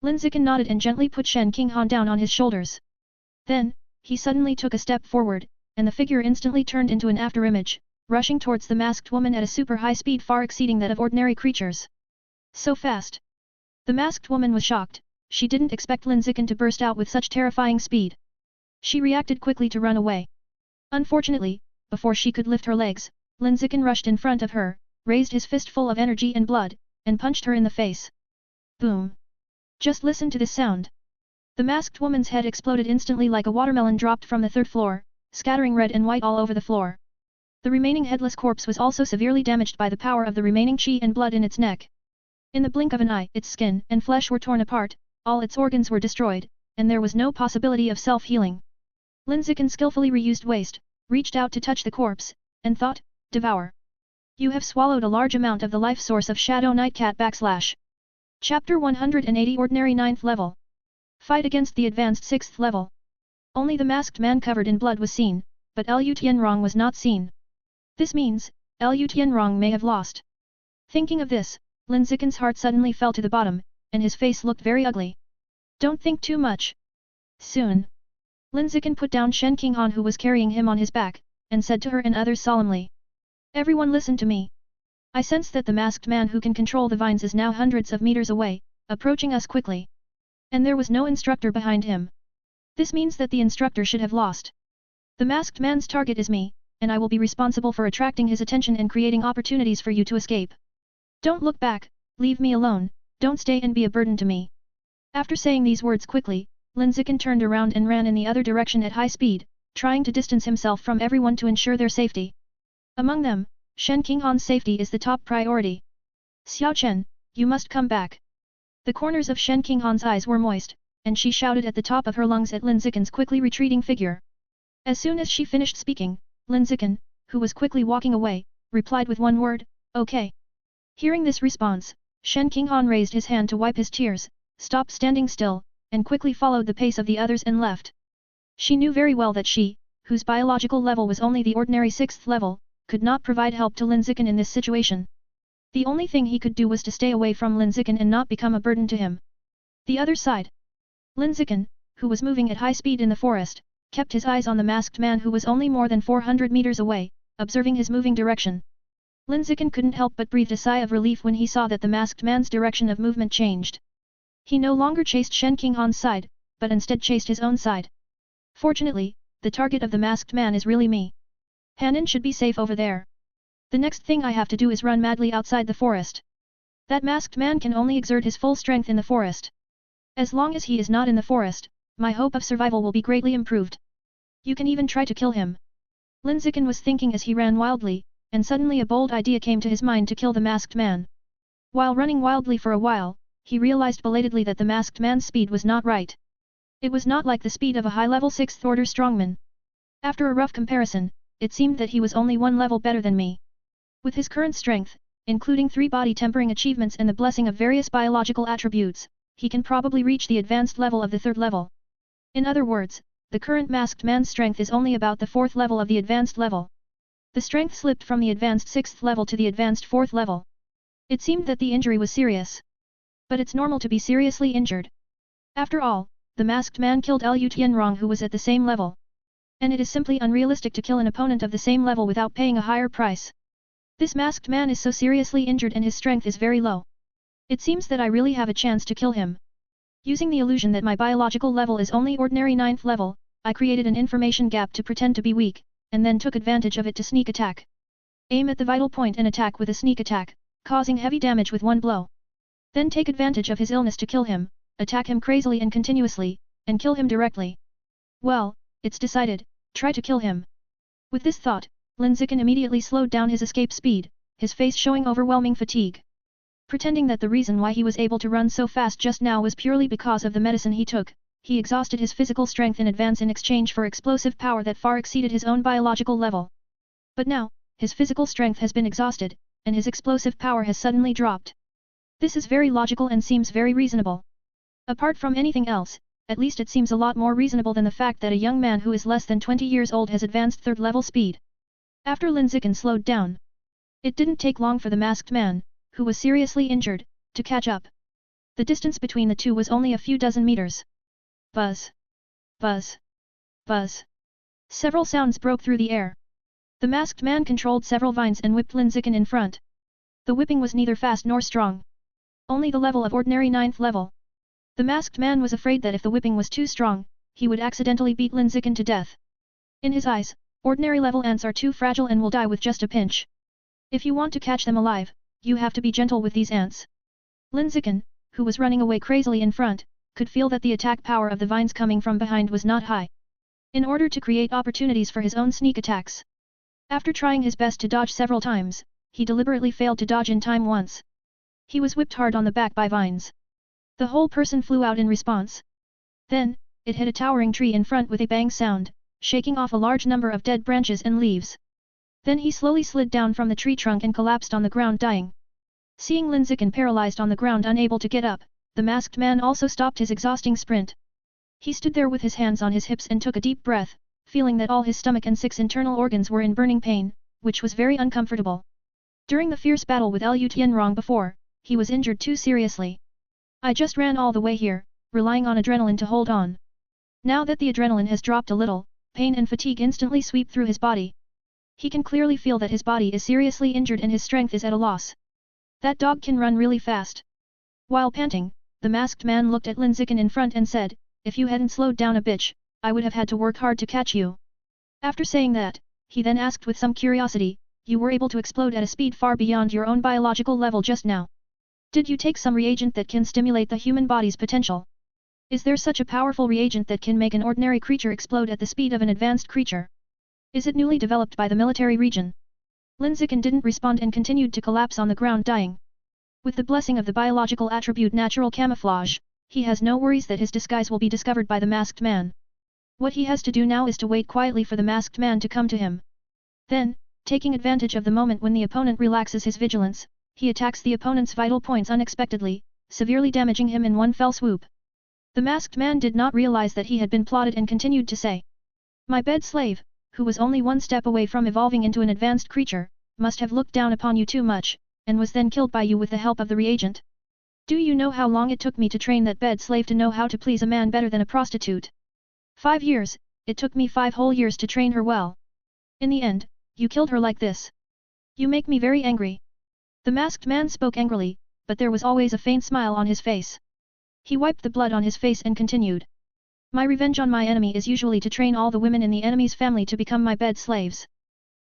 Lin Zichen nodded and gently put Shen Qinghan down on his shoulders. Then, he suddenly took a step forward, and the figure instantly turned into an afterimage, rushing towards the masked woman at a super high speed far exceeding that of ordinary creatures. So fast. The masked woman was shocked, she didn't expect Lin Zichen to burst out with such terrifying speed. She reacted quickly to run away. Unfortunately, before she could lift her legs, Lin Zichen rushed in front of her, raised his fist full of energy and blood, and punched her in the face. Boom! Just listen to this sound. The masked woman's head exploded instantly like a watermelon dropped from the 3rd floor, scattering red and white all over the floor. The remaining headless corpse was also severely damaged by the power of the remaining qi and blood in its neck. In the blink of an eye, its skin and flesh were torn apart, all its organs were destroyed, and there was no possibility of self-healing. Lin Zichen skillfully reused waste, reached out to touch the corpse, and thought, devour. You have swallowed a large amount of the life source of Shadow Nightcat / Chapter 180 Ordinary 9th Level. Fight against the advanced 6th level. Only the masked man covered in blood was seen, but Liu Tianrong was not seen. This means, Liu Tianrong may have lost. Thinking of this, Lin Zichen's heart suddenly fell to the bottom, and his face looked very ugly. Don't think too much. Soon. Lin Zichen put down Shen Qinghan who was carrying him on his back, and said to her and others solemnly. Everyone listen to me. I sense that the masked man who can control the vines is now hundreds of meters away, approaching us quickly. And there was no instructor behind him. This means that the instructor should have lost. The masked man's target is me, and I will be responsible for attracting his attention and creating opportunities for you to escape. Don't look back, leave me alone, don't stay and be a burden to me. After saying these words quickly, Lin Zichen turned around and ran in the other direction at high speed, trying to distance himself from everyone to ensure their safety. Among them, Shen Qinghan's safety is the top priority. Xiao Chen, you must come back. The corners of Shen Qinghan's eyes were moist, and she shouted at the top of her lungs at Lin Zichen's quickly retreating figure. As soon as she finished speaking, Lin Zichen, who was quickly walking away, replied with one word, okay. Hearing this response, Shen Qinghan raised his hand to wipe his tears, stopped standing still, and quickly followed the pace of the others and left. She knew very well that she, whose biological level was only the ordinary 6th level, could not provide help to Lin Zichen in this situation. The only thing he could do was to stay away from Lin Zichen and not become a burden to him. The other side. Lin Zichen, who was moving at high speed in the forest, kept his eyes on the masked man who was only more than 400 meters away, observing his moving direction. Lin Zichen couldn't help but breathe a sigh of relief when he saw that the masked man's direction of movement changed. He no longer chased Shen Qinghan's side, but instead chased his own side. Fortunately, the target of the masked man is really me. Hanan should be safe over there. The next thing I have to do is run madly outside the forest. That masked man can only exert his full strength in the forest. As long as he is not in the forest, my hope of survival will be greatly improved. You can even try to kill him. Lin Zichen was thinking as he ran wildly, and suddenly a bold idea came to his mind to kill the masked man. While running wildly for a while, he realized belatedly that the masked man's speed was not right. It was not like the speed of a high-level 6th order strongman. After a rough comparison, it seemed that he was only one level better than me. With his current strength, including 3 body tempering achievements and the blessing of various biological attributes, he can probably reach the advanced level of the 3rd level. In other words, the current masked man's strength is only about the 4th level of the advanced level. The strength slipped from the advanced 6th level to the advanced 4th level. It seemed that the injury was serious. But it's normal to be seriously injured. After all, the masked man killed Liu Tianrong who was at the same level. And it is simply unrealistic to kill an opponent of the same level without paying a higher price. This masked man is so seriously injured and his strength is very low. It seems that I really have a chance to kill him. Using the illusion that my biological level is only ordinary 9th level, I created an information gap to pretend to be weak, and then took advantage of it to sneak attack. Aim at the vital point and attack with a sneak attack, causing heavy damage with one blow. Then take advantage of his illness to kill him, attack him crazily and continuously, and kill him directly. Well, it's decided, try to kill him. With this thought, Lin Zichen immediately slowed down his escape speed, his face showing overwhelming fatigue. Pretending that the reason why he was able to run so fast just now was purely because of the medicine he took, he exhausted his physical strength in advance in exchange for explosive power that far exceeded his own biological level. But now, his physical strength has been exhausted, and his explosive power has suddenly dropped. This is very logical and seems very reasonable. Apart from anything else, at least it seems a lot more reasonable than the fact that a young man who is less than 20 years old has advanced 3rd level speed. After Lin Zichen slowed down, it didn't take long for the masked man, who was seriously injured, to catch up. The distance between the two was only a few dozen meters. Buzz. Buzz. Buzz. Several sounds broke through the air. The masked man controlled several vines and whipped Lin Zichen in front. The whipping was neither fast nor strong. Only the level of ordinary 9th level. The masked man was afraid that if the whipping was too strong, he would accidentally beat Lin Zichen to death. In his eyes, ordinary level ants are too fragile and will die with just a pinch. If you want to catch them alive, you have to be gentle with these ants. Lin Zichen, who was running away crazily in front, could feel that the attack power of the vines coming from behind was not high. in order to create opportunities for his own sneak attacks. After trying his best to dodge several times, he deliberately failed to dodge in time once. He was whipped hard on the back by vines. The whole person flew out in response. Then, it hit a towering tree in front with a bang sound, shaking off a large number of dead branches and leaves. Then he slowly slid down from the tree trunk and collapsed on the ground dying. Seeing Lin Zichen paralyzed on the ground unable to get up, the masked man also stopped his exhausting sprint. He stood there with his hands on his hips and took a deep breath, feeling that all his stomach and 6 internal organs were in burning pain, which was very uncomfortable. During the fierce battle with Liu Tianrong before, he was injured too seriously. I just ran all the way here, relying on adrenaline to hold on. Now that the adrenaline has dropped a little, pain and fatigue instantly sweep through his body. He can clearly feel that his body is seriously injured and his strength is at a loss. That dog can run really fast. While panting, the masked man looked at Lin Zichen in front and said, "If you hadn't slowed down a bitch, I would have had to work hard to catch you." After saying that, he then asked with some curiosity, "You were able to explode at a speed far beyond your own biological level just now. Did you take some reagent that can stimulate the human body's potential? Is there such a powerful reagent that can make an ordinary creature explode at the speed of an advanced creature? Is it newly developed by the military region?" Lin Zichen didn't respond and continued to collapse on the ground dying. With the blessing of the biological attribute natural camouflage, he has no worries that his disguise will be discovered by the masked man. What he has to do now is to wait quietly for the masked man to come to him. Then, taking advantage of the moment when the opponent relaxes his vigilance, he attacks the opponent's vital points unexpectedly, severely damaging him in one fell swoop. The masked man did not realize that he had been plotted and continued to say, "My bed slave, who was only one step away from evolving into an advanced creature, must have looked down upon you too much, and was then killed by you with the help of the reagent. Do you know how long it took me to train that bed slave to know how to please a man better than a prostitute? 5 years, it took me 5 whole years to train her well. In the end, you killed her like this. You make me very angry." The masked man spoke angrily, but there was always a faint smile on his face. He wiped the blood on his face and continued. "My revenge on my enemy is usually to train all the women in the enemy's family to become my bed slaves.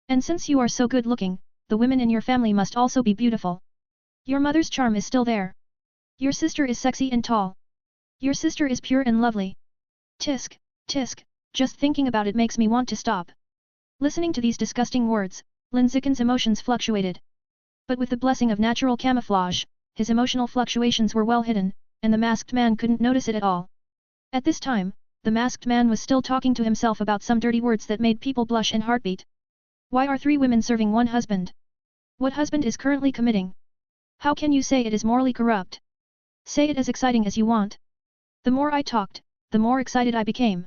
And since you are so good looking, the women in your family must also be beautiful. Your mother's charm is still there. Your sister is sexy and tall. Your sister is pure and lovely. Tisk, tisk, just thinking about it makes me want to stop." Listening to these disgusting words, Lin Zichen's emotions fluctuated. But with the blessing of natural camouflage, his emotional fluctuations were well hidden, and the masked man couldn't notice it at all. At this time, the masked man was still talking to himself about some dirty words that made people blush and heartbeat. Why are 3 women serving one husband? What husband is currently committing? How can you say it is morally corrupt? Say it as exciting as you want. The more I talked, the more excited I became.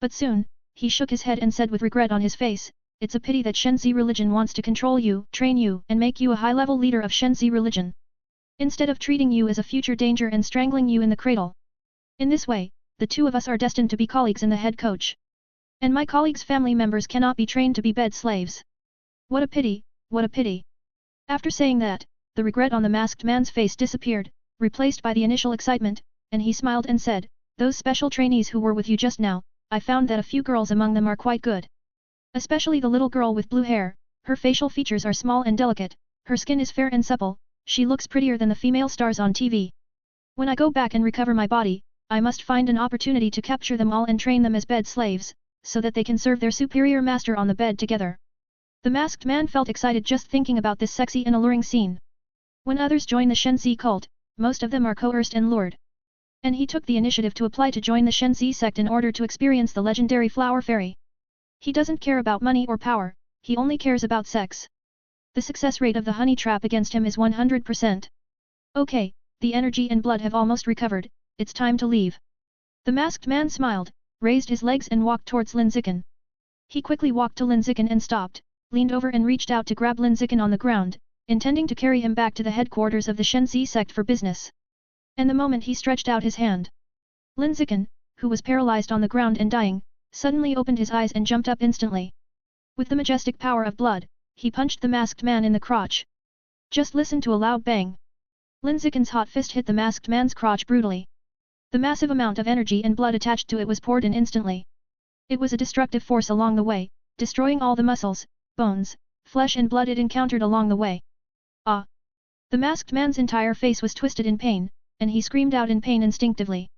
But soon, he shook his head and said with regret on his face, "It's a pity that Shenzi religion wants to control you, train you, and make you a high-level leader of Shenzi religion, instead of treating you as a future danger and strangling you in the cradle. In this way, the 2 of us are destined to be colleagues in the head coach. And my colleagues' family members cannot be trained to be bed slaves. What a pity, what a pity." After saying that, the regret on the masked man's face disappeared, replaced by the initial excitement, and he smiled and said, "Those special trainees who were with you just now, I found that a few girls among them are quite good. Especially the little girl with blue hair, her facial features are small and delicate, her skin is fair and supple, she looks prettier than the female stars on TV. When I go back and recover my body, I must find an opportunity to capture them all and train them as bed slaves, so that they can serve their superior master on the bed together." The masked man felt excited just thinking about this sexy and alluring scene. When others join the Shenzi cult, most of them are coerced and lured. And he took the initiative to apply to join the Shenzi sect in order to experience the legendary flower fairy. He doesn't care about money or power, he only cares about sex. The success rate of the honey trap against him is 100%. Okay, the energy and blood have almost recovered, it's time to leave. The masked man smiled, raised his legs and walked towards Lin Zichen. He quickly walked to Lin Zichen and stopped, leaned over and reached out to grab Lin Zichen on the ground, intending to carry him back to the headquarters of the Shenzi sect for business. And the moment he stretched out his hand, Lin Zichen, who was paralyzed on the ground and dying, suddenly opened his eyes and jumped up instantly. With the majestic power of blood, he punched the masked man in the crotch. Just listen to a loud bang. Lin Zichen's hot fist hit the masked man's crotch brutally. The massive amount of energy and blood attached to it was poured in instantly. It was a destructive force along the way, destroying all the muscles, bones, flesh and blood it encountered along the way. Ah! The masked man's entire face was twisted in pain, and he screamed out in pain instinctively.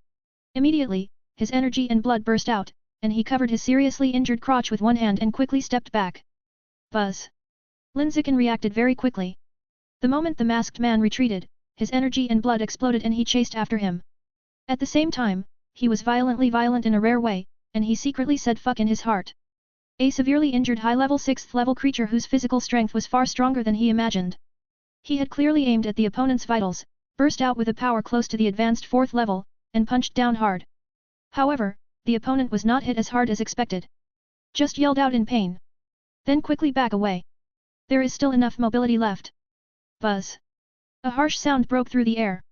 Immediately, his energy and blood burst out, and he covered his seriously injured crotch with one hand and quickly stepped back. Buzz! Lin Zichen reacted very quickly. The moment the masked man retreated, his energy and blood exploded and he chased after him. At the same time, he was violently violent in a rare way, and he secretly said fuck in his heart. A severely injured high-level 6th level creature whose physical strength was far stronger than he imagined. He had clearly aimed at the opponent's vitals, burst out with a power close to the advanced 4th level, and punched down hard. However, the opponent was not hit as hard as expected. Just yelled out in pain. Then quickly back away. There is still enough mobility left. Buzz! A harsh sound broke through the air.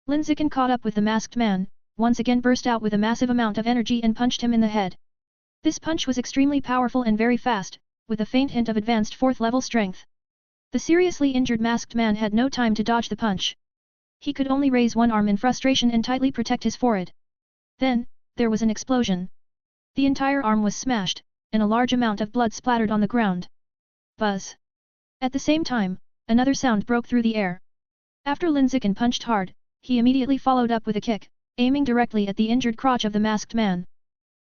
Lin Zichen caught up with the masked man, once again burst out with a massive amount of energy and punched him in the head. This punch was extremely powerful and very fast, with a faint hint of advanced 4th level strength. The seriously injured masked man had no time to dodge the punch. He could only raise one arm in frustration and tightly protect his forehead. Then, there was an explosion. The entire arm was smashed, and a large amount of blood splattered on the ground. Buzz! At the same time, another sound broke through the air. After Lin Zichen punched hard, he immediately followed up with a kick, aiming directly at the injured crotch of the masked man.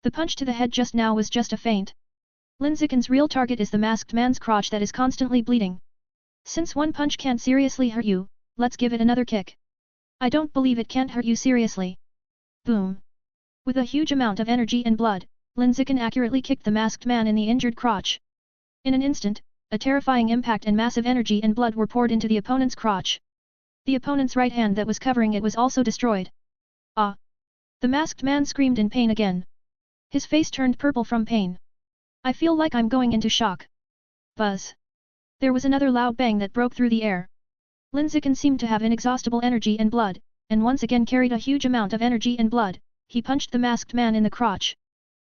The punch to the head just now was just a feint. Lin Zichen's real target is the masked man's crotch that is constantly bleeding. Since one punch can't seriously hurt you, let's give it another kick. I don't believe it can't hurt you seriously. Boom! With a huge amount of energy and blood, Lin Zichen accurately kicked the masked man in the injured crotch. In an instant, a terrifying impact and massive energy and blood were poured into the opponent's crotch. The opponent's right hand that was covering it was also destroyed. Ah! The masked man screamed in pain again. His face turned purple from pain. I feel like I'm going into shock. Buzz! There was another loud bang that broke through the air. Lin Zichen seemed to have inexhaustible energy and blood, and once again carried a huge amount of energy and blood. He punched the masked man in the crotch.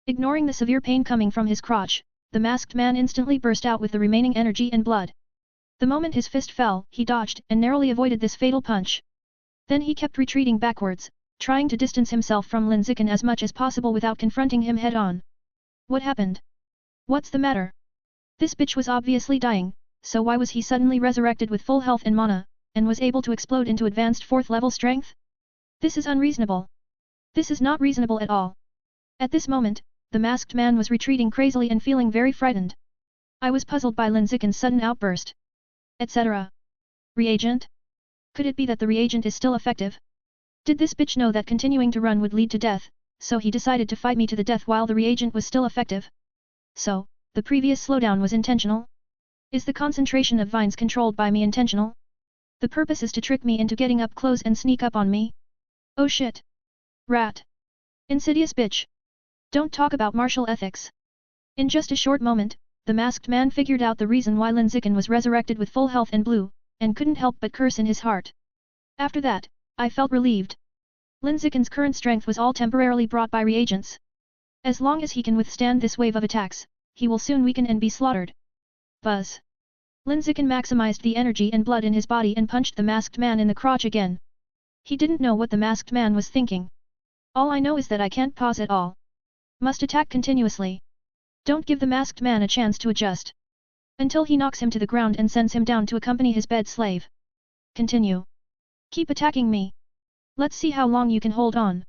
Ignoring the severe pain coming from his crotch, the masked man instantly burst out with the remaining energy and blood. The moment his fist fell, he dodged and narrowly avoided this fatal punch. Then he kept retreating backwards, trying to distance himself from Lin Zichen as much as possible without confronting him head-on. What happened? What's the matter? This bitch was obviously dying, so why was he suddenly resurrected with full health and mana, and was able to explode into advanced 4th level strength? This is unreasonable. This is not reasonable at all. At this moment, the masked man was retreating crazily and feeling very frightened. I was puzzled by Lin Zichen's sudden outburst. Etc. Reagent? Could it be that the reagent is still effective? Did this bitch know that continuing to run would lead to death, so he decided to fight me to the death while the reagent was still effective? So, the previous slowdown was intentional? Is the concentration of vines controlled by me intentional? The purpose is to trick me into getting up close and sneak up on me? Oh shit! Rat! Insidious bitch! Don't talk about martial ethics. In just a short moment, the masked man figured out the reason why Lin Zichen was resurrected with full health and blue, and couldn't help but curse in his heart. After that, I felt relieved. Lin Zichen's current strength was all temporarily brought by reagents. As long as he can withstand this wave of attacks, he will soon weaken and be slaughtered. Buzz! Lin Zichen maximized the energy and blood in his body and punched the masked man in the crotch again. He didn't know what the masked man was thinking. All I know is that I can't pause at all. Must attack continuously. Don't give the masked man a chance to adjust. Until he knocks him to the ground and sends him down to accompany his bed slave. Continue. Keep attacking me. Let's see how long you can hold on.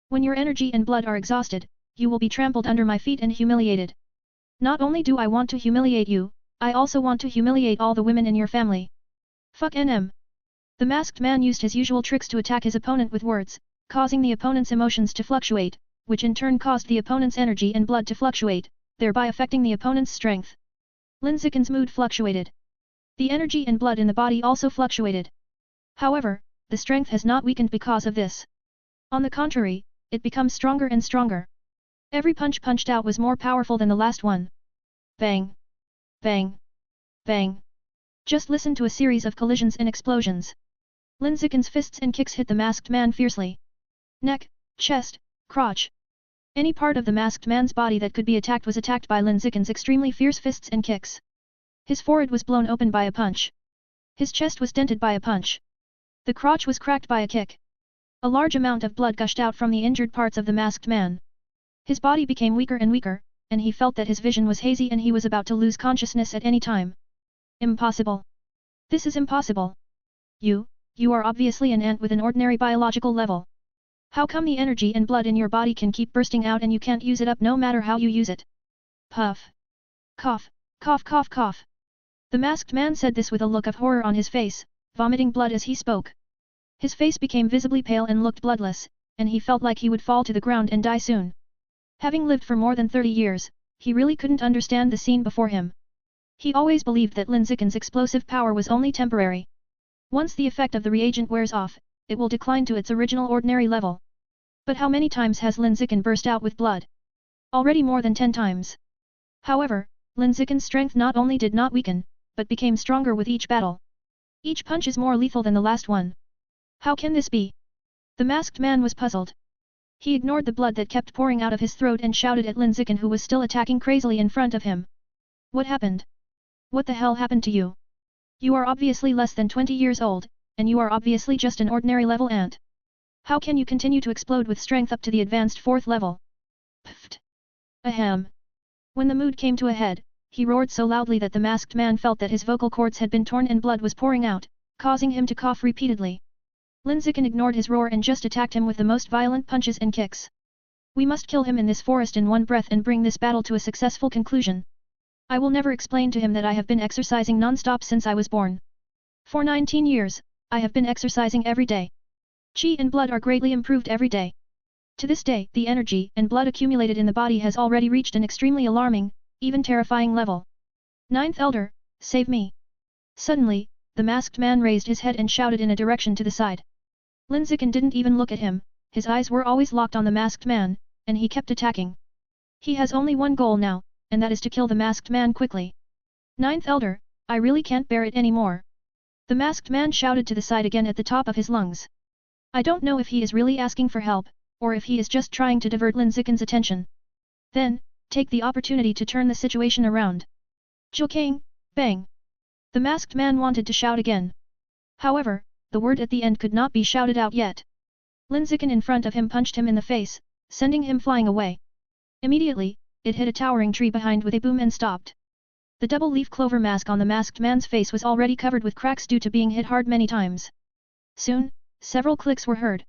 When your energy and blood are exhausted, you will be trampled under my feet and humiliated. Not only do I want to humiliate you, I also want to humiliate all the women in your family. Fuck NM. The masked man used his usual tricks to attack his opponent with words, causing the opponent's emotions to fluctuate, which in turn caused the opponent's energy and blood to fluctuate, thereby affecting the opponent's strength. Lin Zichen's mood fluctuated. The energy and blood in the body also fluctuated. However, the strength has not weakened because of this. On the contrary, it becomes stronger and stronger. Every punch punched out was more powerful than the last one. Bang! Bang! Bang! Just listen to a series of collisions and explosions. Lin Zichen's fists and kicks hit the masked man fiercely. Neck, chest, crotch. Any part of the masked man's body that could be attacked was attacked by Lin Zichen's extremely fierce fists and kicks. His forehead was blown open by a punch. His chest was dented by a punch. The crotch was cracked by a kick. A large amount of blood gushed out from the injured parts of the masked man. His body became weaker and weaker, and he felt that his vision was hazy and he was about to lose consciousness at any time. Impossible. This is impossible. You are obviously an ant with an ordinary biological level. How come the energy and blood in your body can keep bursting out and you can't use it up no matter how you use it? Puff. Cough, cough cough cough. The masked man said this with a look of horror on his face, vomiting blood as he spoke. His face became visibly pale and looked bloodless, and he felt like he would fall to the ground and die soon. Having lived for more than 30 years, he really couldn't understand the scene before him. He always believed that Lin Zichen's explosive power was only temporary. Once the effect of the reagent wears off, it will decline to its original ordinary level. But how many times has Lin Zichen burst out with blood? Already more than 10 times. However, Lin Zichen's strength not only did not weaken, but became stronger with each battle. Each punch is more lethal than the last one. How can this be? The masked man was puzzled. He ignored the blood that kept pouring out of his throat and shouted at Lin Zichen, who was still attacking crazily in front of him. What happened? What the hell happened to you? You are obviously less than 20 years old, and you are obviously just an ordinary level ant. How can you continue to explode with strength up to the advanced 4th level? Pfft. Ahem. When the mood came to a head, he roared so loudly that the masked man felt that his vocal cords had been torn and blood was pouring out, causing him to cough repeatedly. Lin Zichen ignored his roar and just attacked him with the most violent punches and kicks. We must kill him in this forest in one breath and bring this battle to a successful conclusion. I will never explain to him that I have been exercising non-stop since I was born. For 19 years, I have been exercising every day. Qi and blood are greatly improved every day. To this day, the energy and blood accumulated in the body has already reached an extremely alarming, even terrifying level. 9th Elder, save me. Suddenly, the masked man raised his head and shouted in a direction to the side. Lin Zichen didn't even look at him, his eyes were always locked on the masked man, and he kept attacking. He has only one goal now, and that is to kill the masked man quickly. 9th Elder, I really can't bear it anymore. The masked man shouted to the side again at the top of his lungs. I don't know if he is really asking for help, or if he is just trying to divert Lin Zichen's attention. Then, take the opportunity to turn the situation around. Chilkang, bang! The masked man wanted to shout again. However, the word at the end could not be shouted out yet. Lin Zichen in front of him punched him in the face, sending him flying away. Immediately, it hit a towering tree behind with a boom and stopped. The double-leaf clover mask on the masked man's face was already covered with cracks due to being hit hard many times. Soon, several clicks were heard.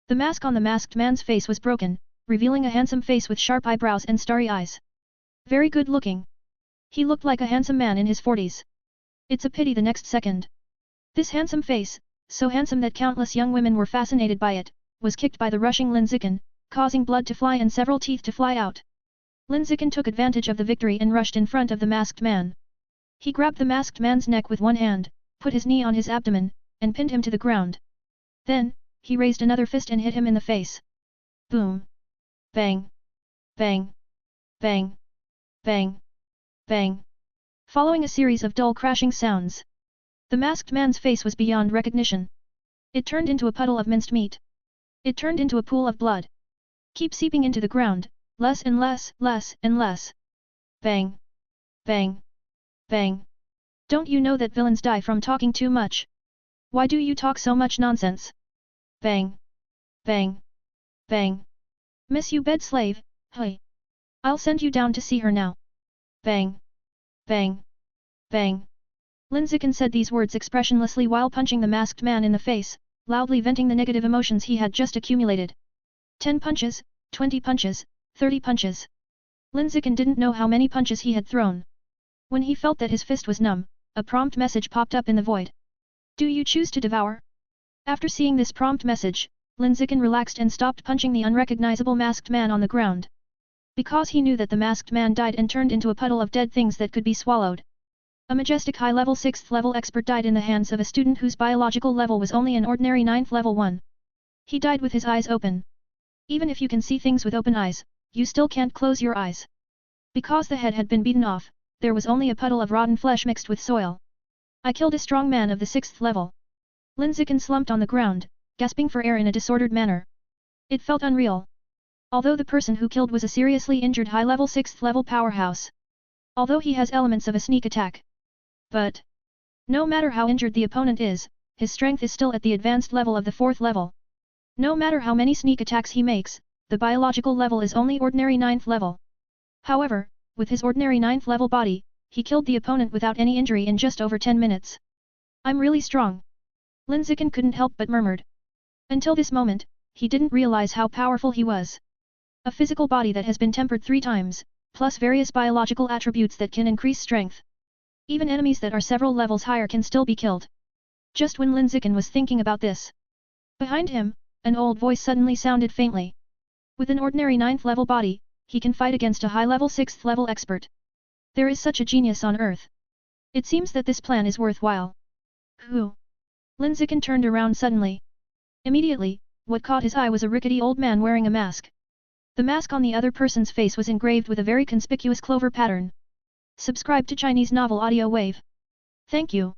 The mask on the masked man's face was broken, revealing a handsome face with sharp eyebrows and starry eyes. Very good looking. He looked like a handsome man in his 40s. It's a pity the next second. This handsome face, so handsome that countless young women were fascinated by it, was kicked by the rushing Lin Zichen, causing blood to fly and several teeth to fly out. Lin Zichen took advantage of the victory and rushed in front of the masked man. He grabbed the masked man's neck with one hand, put his knee on his abdomen, and pinned him to the ground. Then, he raised another fist and hit him in the face. Boom! Bang! Bang! Bang! Bang! Bang! Following a series of dull crashing sounds. The masked man's face was beyond recognition. It turned into a puddle of minced meat. It turned into a pool of blood. Keep seeping into the ground, less and less, less and less. Bang! Bang! Bang! Don't you know that villains die from talking too much? Why do you talk so much nonsense? Bang! Bang! Bang! Miss you bed slave, hey! I'll send you down to see her now. Bang! Bang! Bang! Lin Zichen said these words expressionlessly while punching the masked man in the face, loudly venting the negative emotions he had just accumulated. 10 punches, 20 punches, 30 punches. Lin Zichen didn't know how many punches he had thrown. When he felt that his fist was numb, a prompt message popped up in the void. Do you choose to devour? After seeing this prompt message, Lin Zichen relaxed and stopped punching the unrecognizable masked man on the ground. Because he knew that the masked man died and turned into a puddle of dead things that could be swallowed. A majestic high-level 6th level expert died in the hands of a student whose biological level was only an ordinary 9th level 1. He died with his eyes open. Even if you can see things with open eyes, you still can't close your eyes. Because the head had been beaten off, there was only a puddle of rotten flesh mixed with soil. I killed a strong man of the 6th level. Lin Zichen slumped on the ground, gasping for air in a disordered manner. It felt unreal. Although the person who killed was a seriously injured high-level 6th level powerhouse. Although he has elements of a sneak attack. But, no matter how injured the opponent is, his strength is still at the advanced level of the 4th level. No matter how many sneak attacks he makes, the biological level is only ordinary 9th level. However, with his ordinary 9th level body, he killed the opponent without any injury in just over 10 minutes. I'm really strong. Lin Zichen couldn't help but murmured. Until this moment, he didn't realize how powerful he was. A physical body that has been tempered 3 times, plus various biological attributes that can increase strength. Even enemies that are several levels higher can still be killed. Just when Lin Zichen was thinking about this, behind him, an old voice suddenly sounded faintly. With an ordinary 9th level body, he can fight against a high-level 6th level expert. There is such a genius on earth. It seems that this plan is worthwhile. Who? Lin Zichen turned around suddenly. Immediately, what caught his eye was a rickety old man wearing a mask. The mask on the other person's face was engraved with a very conspicuous clover pattern. Subscribe to Chinese Novel Audio Wave. Thank you.